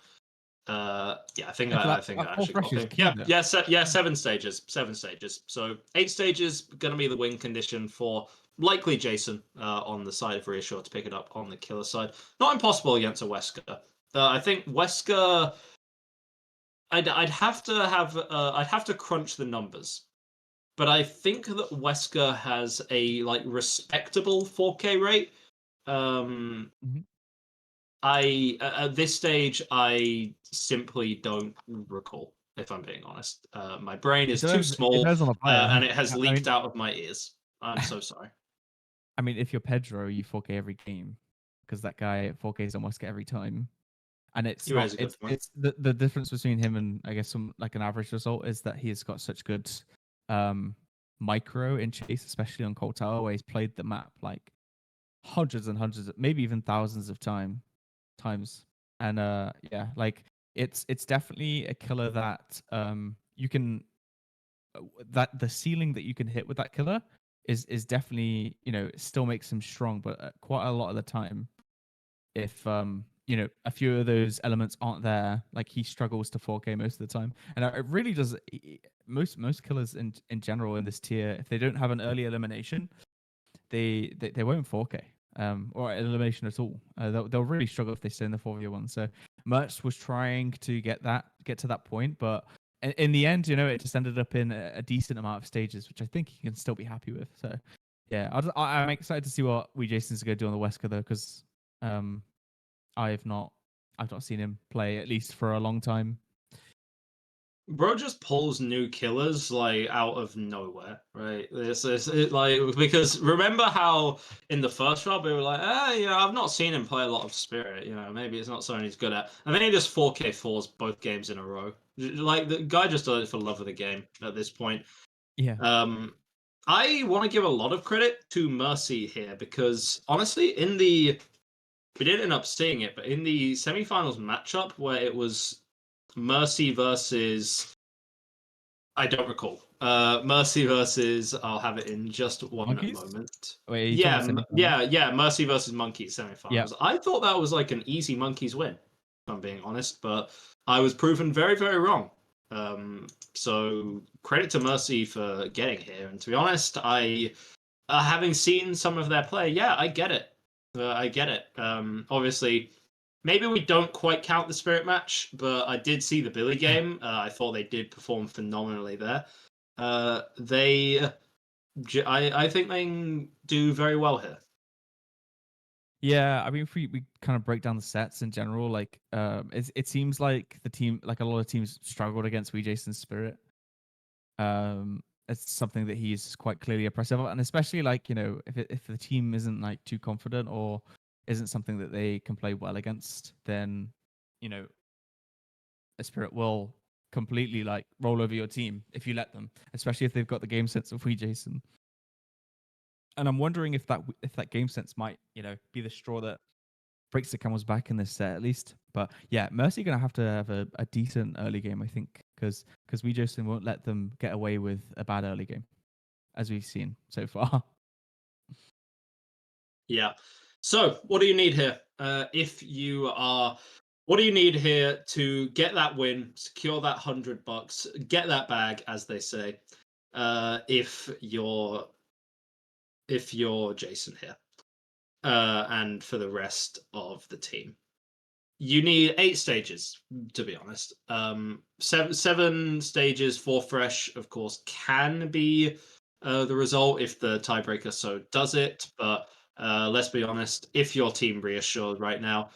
Yeah, I think I actually got it. Yeah, 7 stages. 7 stages. So 8 stages going to be the win condition for likely Jason on the side of Reassure to pick it up on the killer side. Not impossible against a Wesker. I think Wesker. I'd have to crunch the numbers, but I think that Wesker has a like respectable 4K rate. Mhm. At this stage, I simply don't recall, if I'm being honest. My brain is too It small, depends on the player. and it has I leaked mean, out of my ears. I'm so sorry. I mean, if you're Pedro, you 4K every game because that guy 4Ks almost every time. And it's You not raise a good point. it's the difference between him and I guess some like an average result is that he has got such good micro in chase, especially on Cold Tower, where he's played the map like hundreds and hundreds, maybe even thousands of times. And yeah, like it's definitely a killer that you can that the ceiling that you can hit with that killer is definitely, you know, still makes him strong, but quite a lot of the time, if you know, a few of those elements aren't there, like he struggles to 4K most of the time. And it really does. Most killers in general in this tier, if they don't have an early elimination, they won't 4K or elimination at all. They'll really struggle if they stay in the 4v1. So Mertz was trying to get to that point, but in the end, you know, it just ended up in a decent amount of stages, which I think he can still be happy with. So yeah, I'm excited to see what Jason's going to do on the Wesker though, because I've not seen him play at least for a long time. Bro just pulls new killers like out of nowhere, right? Like because remember how in the first round we were like, you know, I've not seen him play a lot of Spirit. You know, maybe it's not something he's good at. And then he just 4K4s both games in a row. Like the guy just does it for love of the game at this point. Yeah. I want to give a lot of credit to Mercy here because honestly, we didn't end up seeing it, but in the semifinals matchup where it was Mercy versus I don't recall. Mercy versus I'll have it in just one Monkeys? moment. Wait, yeah. Mercy versus Monkeys semifinals. Yeah. I thought that was like an easy Monkeys win, if I'm being honest, but I was proven very, very wrong. So credit to Mercy for getting here. And to be honest, having seen some of their play, yeah, I get it. I get it. Obviously, maybe we don't quite count the Spirit match, but I did see the Billy game. I thought they did perform phenomenally there. I think they can do very well here. Yeah, I mean, if we kind of break down the sets in general, like it seems like the team, like a lot of teams, struggled against Jason's Spirit. It's something that he's quite clearly oppressive of, and especially like, you know, if the team isn't like too confident or isn't something that they can play well against, then, you know, a Spirit will completely like roll over your team if you let them, especially if they've got the game sense of Jason. And I'm wondering if that game sense might, you know, be the straw that breaks the camel's back in this set at least. But yeah, Mercy gonna have to have a decent early game, I think, because Jason won't let them get away with a bad early game, as we've seen so far. Yeah. So, what do you need here? What do you need here to get that win, secure that $100, get that bag, as they say? If you're Jason here, and for the rest of the team, you need 8 stages. To be honest, 7 stages for fresh, of course, can be the result if the tiebreaker so does it, but. Let's be honest. If your team reassured right now,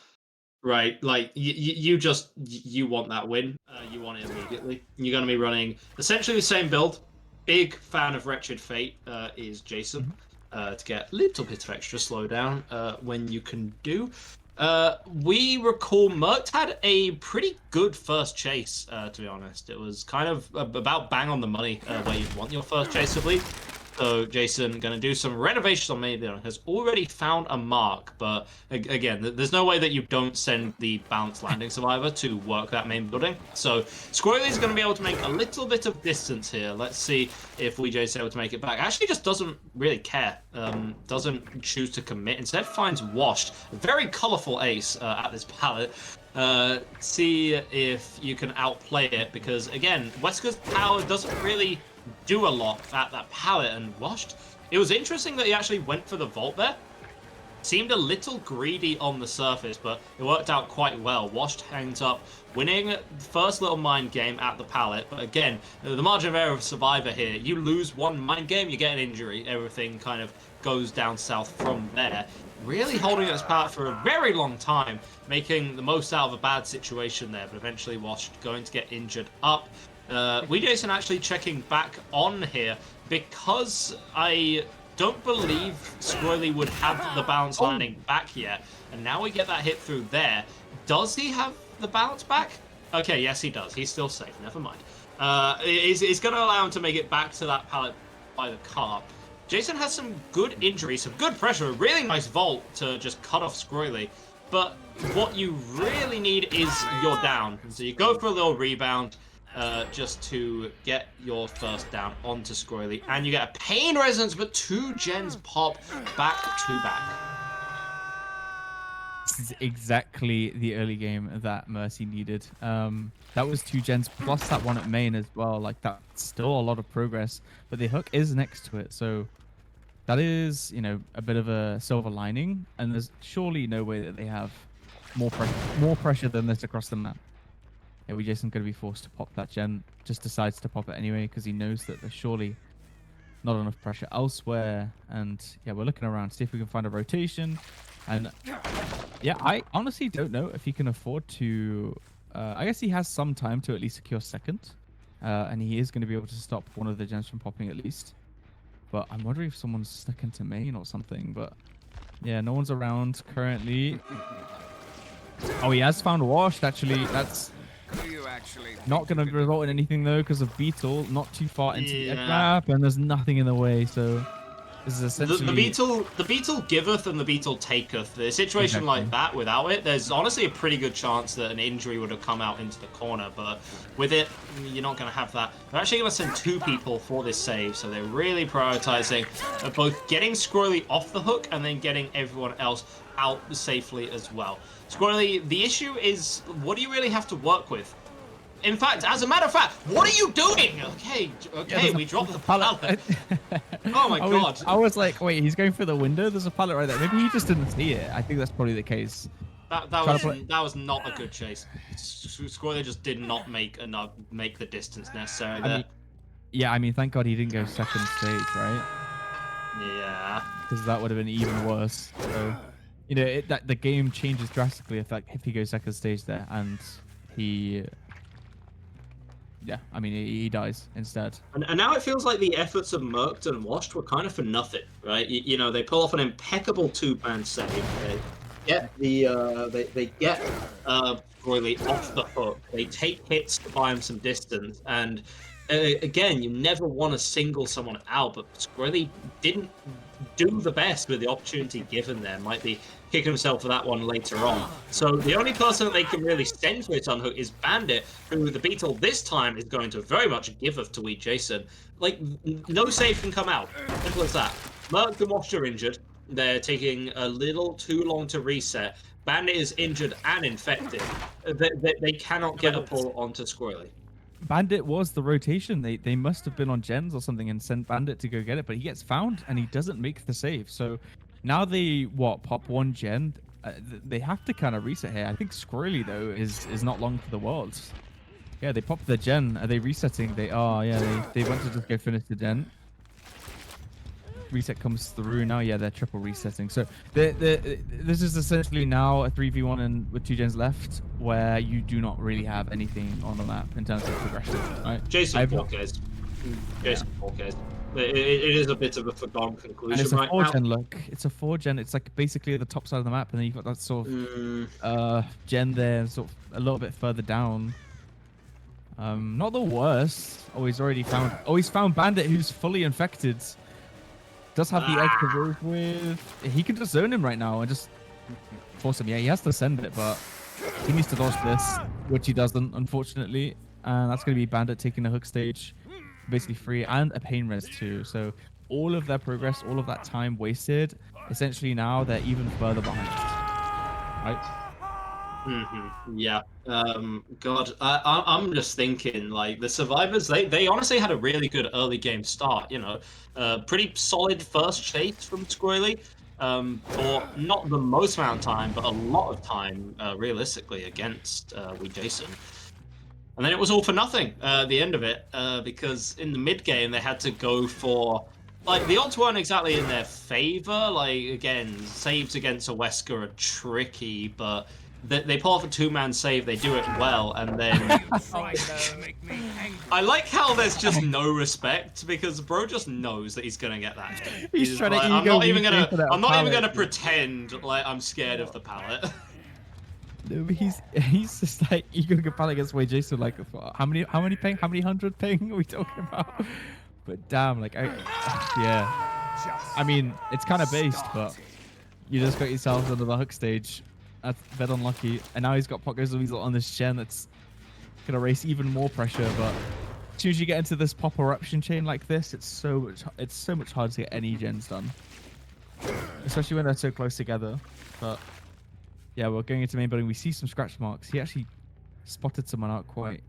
right, like you want that win. You want it immediately. You're going to be running essentially the same build. Big fan of Wretched Fate is Jason to get a little bit of extra slowdown when you can do. We recall Mert had a pretty good first chase. To be honest, it was kind of about bang on the money where you want your first chase to be. So Jason going to do some renovations on main building. Has already found a mark, but again, there's no way that you don't send the balanced landing survivor to work that main building. So Squirrely is going to be able to make a little bit of distance here. Let's see if WeJ's able to make it back. Actually, just doesn't really care. Doesn't choose to commit. Instead, finds Washed. A very colorful ace at this pallet. See if you can outplay it, because again, Wesker's power doesn't really do a lot at that pallet, and Washed. It was interesting that he actually went for the vault there. seemed a little greedy on the surface, but it worked out quite well. Washed ends up winning first little mind game at the pallet, but again, the margin of error of Survivor here, you lose one mind game, you get an injury, everything kind of goes down south from there. Really holding its pallet for a very long time, making the most out of a bad situation there, but eventually Washed going to get injured up. Jason actually checking back on here, because I don't believe Squirrely would have the balance landing back yet, and now we get that hit through there. Does he have the balance back? Okay, yes he does. He's still safe, never mind. It's going to allow him to make it back to that pallet by the car. Jason has some good injury, some good pressure, a really nice vault to just cut off Squirrely, but what you really need is your down. So you go for a little rebound, just to get your first down onto Squirrely, and you get a pain resonance, but 2 gens pop back to back. This is exactly the early game that Mercy needed. That was 2 gens plus that one at main as well. Like, that's still a lot of progress, but the hook is next to it, so that is, a bit of a silver lining, and there's surely no way that they have more pressure than this across the map. Yeah, Jason's going to be forced to pop that gen. Just decides to pop it anyway because he knows that there's surely not enough pressure elsewhere. And yeah, we're looking around, see if we can find a rotation. And yeah, I honestly don't know if he can afford to. I guess he has some time to at least secure second. And he is going to be able to stop one of the gens from popping at least. But I'm wondering if someone's stuck into main or something. But yeah, no one's around currently. Oh, he has found Washed, actually. That's not going to result in anything, though, because of Beetle not too far into the map, and there's nothing in the way, so this is essentially... The Beetle giveth and the Beetle taketh. The situation like that, without it, there's honestly a pretty good chance that an injury would have come out into the corner, but with it, you're not going to have that. They're actually going to send 2 people for this save, so they're really prioritizing both getting Squirrely off the hook and then getting everyone else out safely as well. Squirrely, the issue is, what do you really have to work with? In fact, as a matter of fact, what are you doing? Okay, we dropped the pallet. Oh my god. I was like, wait, he's going for the window? There's a pallet right there. Maybe he just didn't see it. I think that's probably the case. That was not a good chase. Squirrely just did not make the distance necessary there. I mean, thank God he didn't go second stage, right? Yeah. Because that would have been even worse. So, the game changes drastically if he goes second stage there, and he... Yeah, I mean, he dies instead. And now it feels like the efforts of Merked and Washed were kind of for nothing, right? They pull off an impeccable 2-man save. They get they get Royley off the hook. They take hits to buy him some distance, and again, you never want to single someone out, but Squirrely didn't do the best with the opportunity given there. Might be kicking himself for that one later on. So the only person that they can really send for it on hook is Bandit, who the Beetle this time is going to very much giveth to Jason. Like, no save can come out. Simple as that. Merc and Washed are injured. They're taking a little too long to reset. Bandit is injured and infected. They cannot get a pull onto Squirrely. Bandit was the rotation. They must have been on gens or something and sent Bandit to go get it, but he gets found and he doesn't make the save. So now they pop 1 gen. They have to kind of reset here. I think Squirrely though is not long for the Worlds. Yeah, they popped the gen. Are they resetting? They are. Yeah, they went to just go finish the gen. Reset comes through now. Yeah, they're triple resetting. So this is essentially now a 3v1 and with 2 gens left, where you do not really have anything on the map in terms of progression. Right? Jason 4Ks. Jason 4Ks. It is a bit of a forgotten conclusion. And it's a right 4-gen now. look. It's a 4-gen. It's like basically at the top side of the map, and then you've got that sort of gen there, sort of a little bit further down. Not the worst. He's already found. He's found Bandit, who's fully infected. Does have the egg to work with. He can just zone him right now and just force him. Yeah, he has to send it, but he needs to dodge this, which he doesn't, unfortunately. And that's going to be Bandit taking the hook stage, basically free, and a pain res too. So all of their progress, all of that time wasted, essentially now they're even further behind. Right? Yeah. God, I'm just thinking, like, the Survivors, they honestly had a really good early game start, pretty solid first chase from Squirrely. for not the most amount of time, but a lot of time, realistically, against Wee Jason. And then it was all for nothing at the end of it, because in the mid game they had to go for, like, the odds weren't exactly in their favor. Like, again, saves against a Wesker are tricky, but they pull off a two-man save, they do it well, and then I like how there's just no respect, because bro just knows that he's gonna get that hit. He's trying like, to I'm ego not even Wee for that gonna pallet. pretend like I'm scared of the pallet. No, but he's just like egoing a pallet against Wee Jason. Like, how many ping? How many hundred ping are we talking about? But damn, like, yeah. I mean, it's kind of based, but you just got yourselves under the hook stage. That's a bit unlucky. And now he's got Pot Goes the Weasel on this gen that's gonna raise even more pressure. But as soon as you get into this pop eruption chain like this, it's so much harder to get any gens done, especially when they're so close together. But yeah, we're going into main building. We see some scratch marks. He actually spotted someone out quite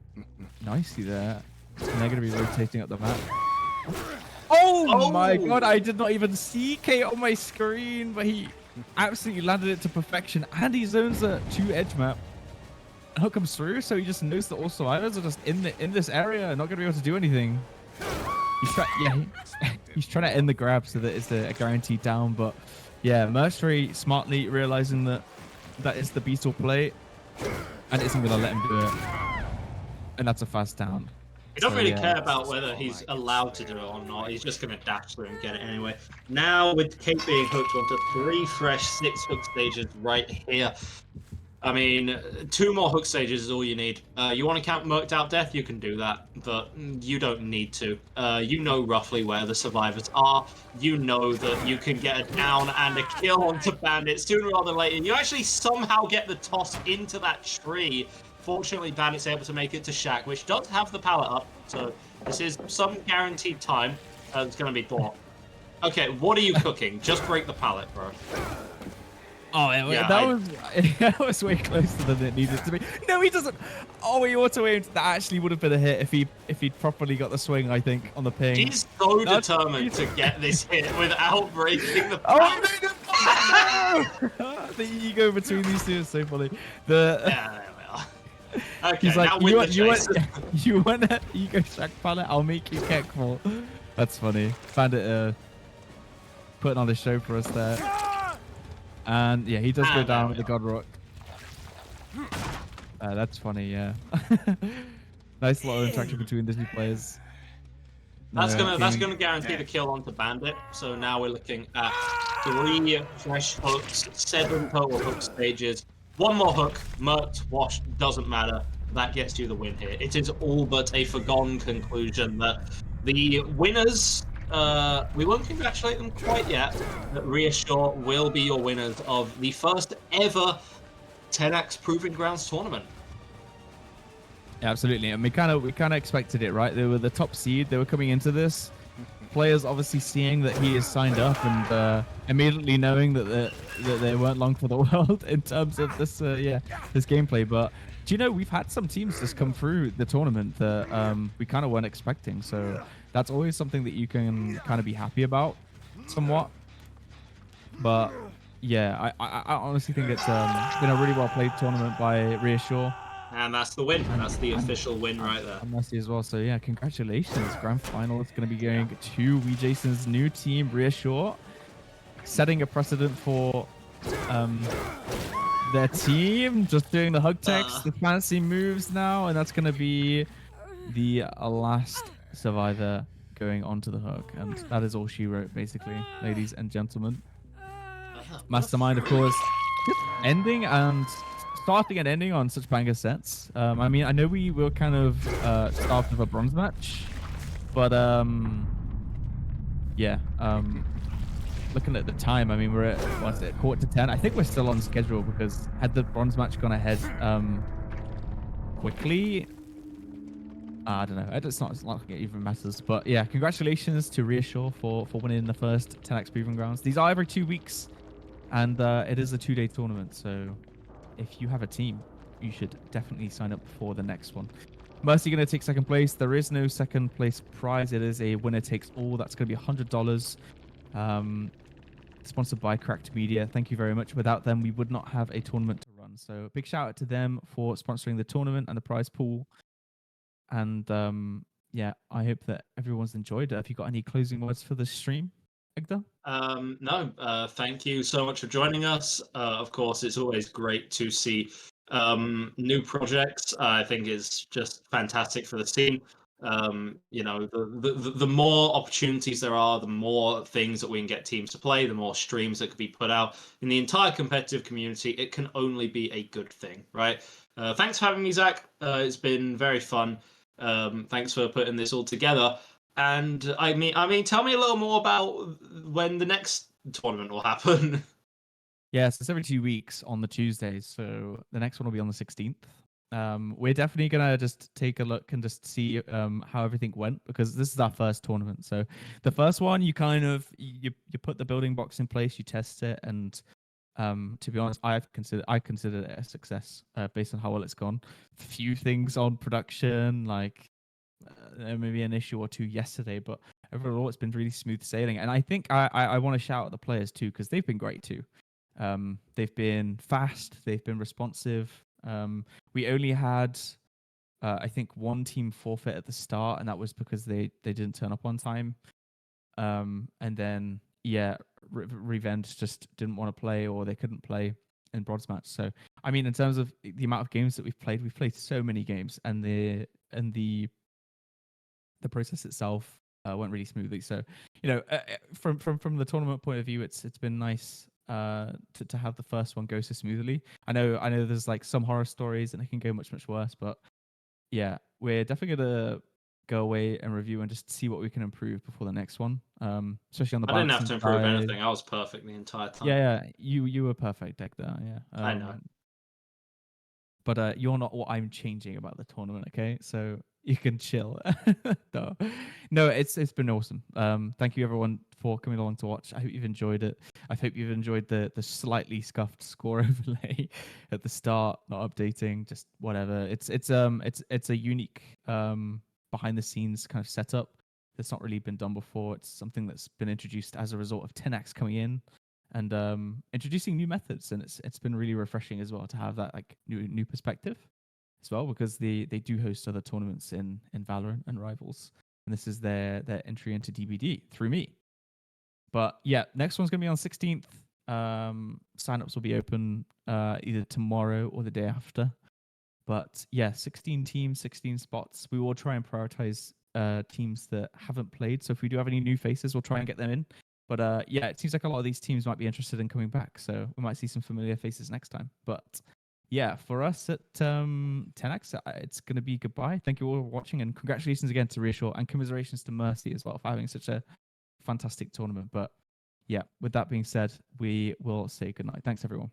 nicely there, and they're gonna be rotating up the map. Oh my god! I did not even see Kate on my screen, but he absolutely landed it to perfection, and he zones a 2 edge map. Hook comes through, so he just knows that all survivors are just in this area and not gonna be able to do anything. He's trying to end the grab so that it's a guaranteed down. But yeah, Mercenary smartly realizing that is the beetle play and isn't gonna let him do it, and that's a fast down. He doesn't really care about whether he's allowed to do it or not. He's just going to dash through and get it anyway. Now, with Kate being hooked onto 3 fresh 6 hook stages right here. I mean, 2 more hook stages is all you need. You want to count Merked Out Death? You can do that, but you don't need to. You know roughly where the survivors are. You know that you can get a down and a kill onto Bandit sooner rather than later. You actually somehow get the toss into that tree. Fortunately, Bandit's able to make it to Shaq, which does have the pallet up, so this is some guaranteed time that's going to be bought. Okay, what are you cooking? Just break the pallet, bro. Oh, that was way closer than it needed to be. No, he doesn't. Oh, he auto-aimed. That actually would have been a hit if he'd properly got the swing, I think, on the ping. He's so determined to get this hit without breaking the pallet. Oh, the ego between these two is so funny. Yeah. Okay, he's like, now you want an ego Shaq pallet? I'll make you Kekful. That's funny. Bandit putting on the show for us there. And yeah, he does go down with the God Rock. That's funny, yeah. Nice little interaction between the two players. That's gonna guarantee the kill onto Bandit. So now we're looking at 3 fresh hooks, 7 total hook stages. 1 more hook, Merked, washed, doesn't matter. That gets you the win here. It is all but a foregone conclusion that the winners, we won't congratulate them quite yet, but Reassure will be your winners of the first ever Tenax Proving Grounds tournament. Yeah, absolutely, and we kind of expected it, right? They were the top seed. They were coming into this. Players obviously seeing that he is signed up and immediately knowing that they weren't long for the world in terms of this this gameplay. But do you know, we've had some teams just come through the tournament that we kind of weren't expecting, so that's always something that you can kind of be happy about somewhat. But yeah, I honestly think it's been a really well played tournament by Reassure. And that's the win. That's the official win right there. And Messi as well. So yeah, congratulations. Grand final is going to be going to Wee Jason's new team, Reassure, setting a precedent for their team. Just doing the hug text, the fancy moves now, and that's going to be the last survivor going onto the hook. And that is all she wrote, basically, ladies and gentlemen. Mastermind, of course, just ending and starting and ending on such banger sets. I mean, I know we were kind of starved of a bronze match, but yeah, looking at the time, I mean, we're at, what's it, 9:45. I think we're still on schedule, because had the bronze match gone ahead quickly, I don't know. It's not like it even matters. But yeah, congratulations to Reassure for winning the first Tenax Proving Grounds. These are every 2 weeks, and it is a 2-day tournament, so if you have a team, you should definitely sign up for the next one. Mercy going to take second place. There is no second place prize. It is a winner takes all. That's going to be $100. sponsored by Cracked Media. Thank you very much. Without them, we would not have a tournament to run. So big shout out to them for sponsoring the tournament and the prize pool. And yeah, I hope that everyone's enjoyed it. Have you got any closing words for the stream, Egda? No, thank you so much for joining us. Of course, it's always great to see new projects. I think it's just fantastic for the scene. You know, the more opportunities there are, the more things that we can get teams to play, the more streams that could be put out in the entire competitive community. It can only be a good thing, right? Thanks for having me, Zach. It's been very fun. Thanks for putting this all together. And I mean, tell me a little more about when the next tournament will happen. Yes, it's every 2 weeks on the Tuesdays. So the next one will be on the 16th. We're definitely gonna just take a look and just see how everything went, because this is our first tournament. So the first one, you kind of you put the building blocks in place, you test it, and to be honest, I considered it a success based on how well it's gone. Few things on production, like maybe an issue or two yesterday, but overall it's been really smooth sailing. And I think I want to shout out the players too, because they've been great too. They've been fast, they've been responsive. We only had I think one team forfeit at the start, and that was because they didn't turn up on time. And then yeah, Rewend just didn't want to play, or they couldn't play in Bronze match. So I mean, in terms of the amount of games that we've played so many games, and the process itself went really smoothly. So, you know, from the tournament point of view, it's been nice to have the first one go so smoothly. I know there's like some horror stories and it can go much worse, but yeah, we're definitely gonna go away and review and just see what we can improve before the next one. Especially on the I didn't have balancing to improve side. anything. I was perfect the entire time. Yeah, you were perfect deck there. Yeah, I know. But you're not what I'm changing about the tournament, okay? So you can chill. No, it's been awesome. Thank you everyone for coming along to watch. I hope you've enjoyed it. I hope you've enjoyed the slightly scuffed score overlay at the start, not updating, just whatever. It's a unique behind the scenes kind of setup that's not really been done before. It's something that's been introduced as a result of Tenax coming in and introducing new methods, and it's been really refreshing as well to have that like new perspective as well, because they do host other tournaments in Valorant and Rivals, and this is their entry into DBD through me. But yeah, next one's gonna be on 16th. Signups will be open either tomorrow or the day after. But yeah, 16 teams, 16 spots. We will try and prioritize teams that haven't played. So if we do have any new faces, we'll try and get them in. But yeah, it seems like a lot of these teams might be interested in coming back, so we might see some familiar faces next time. But yeah, for us at Tenax, it's going to be goodbye. Thank you all for watching, and congratulations again to Reassure, and commiserations to Mercy as well for having such a fantastic tournament. But yeah, with that being said, we will say goodnight. Thanks, everyone.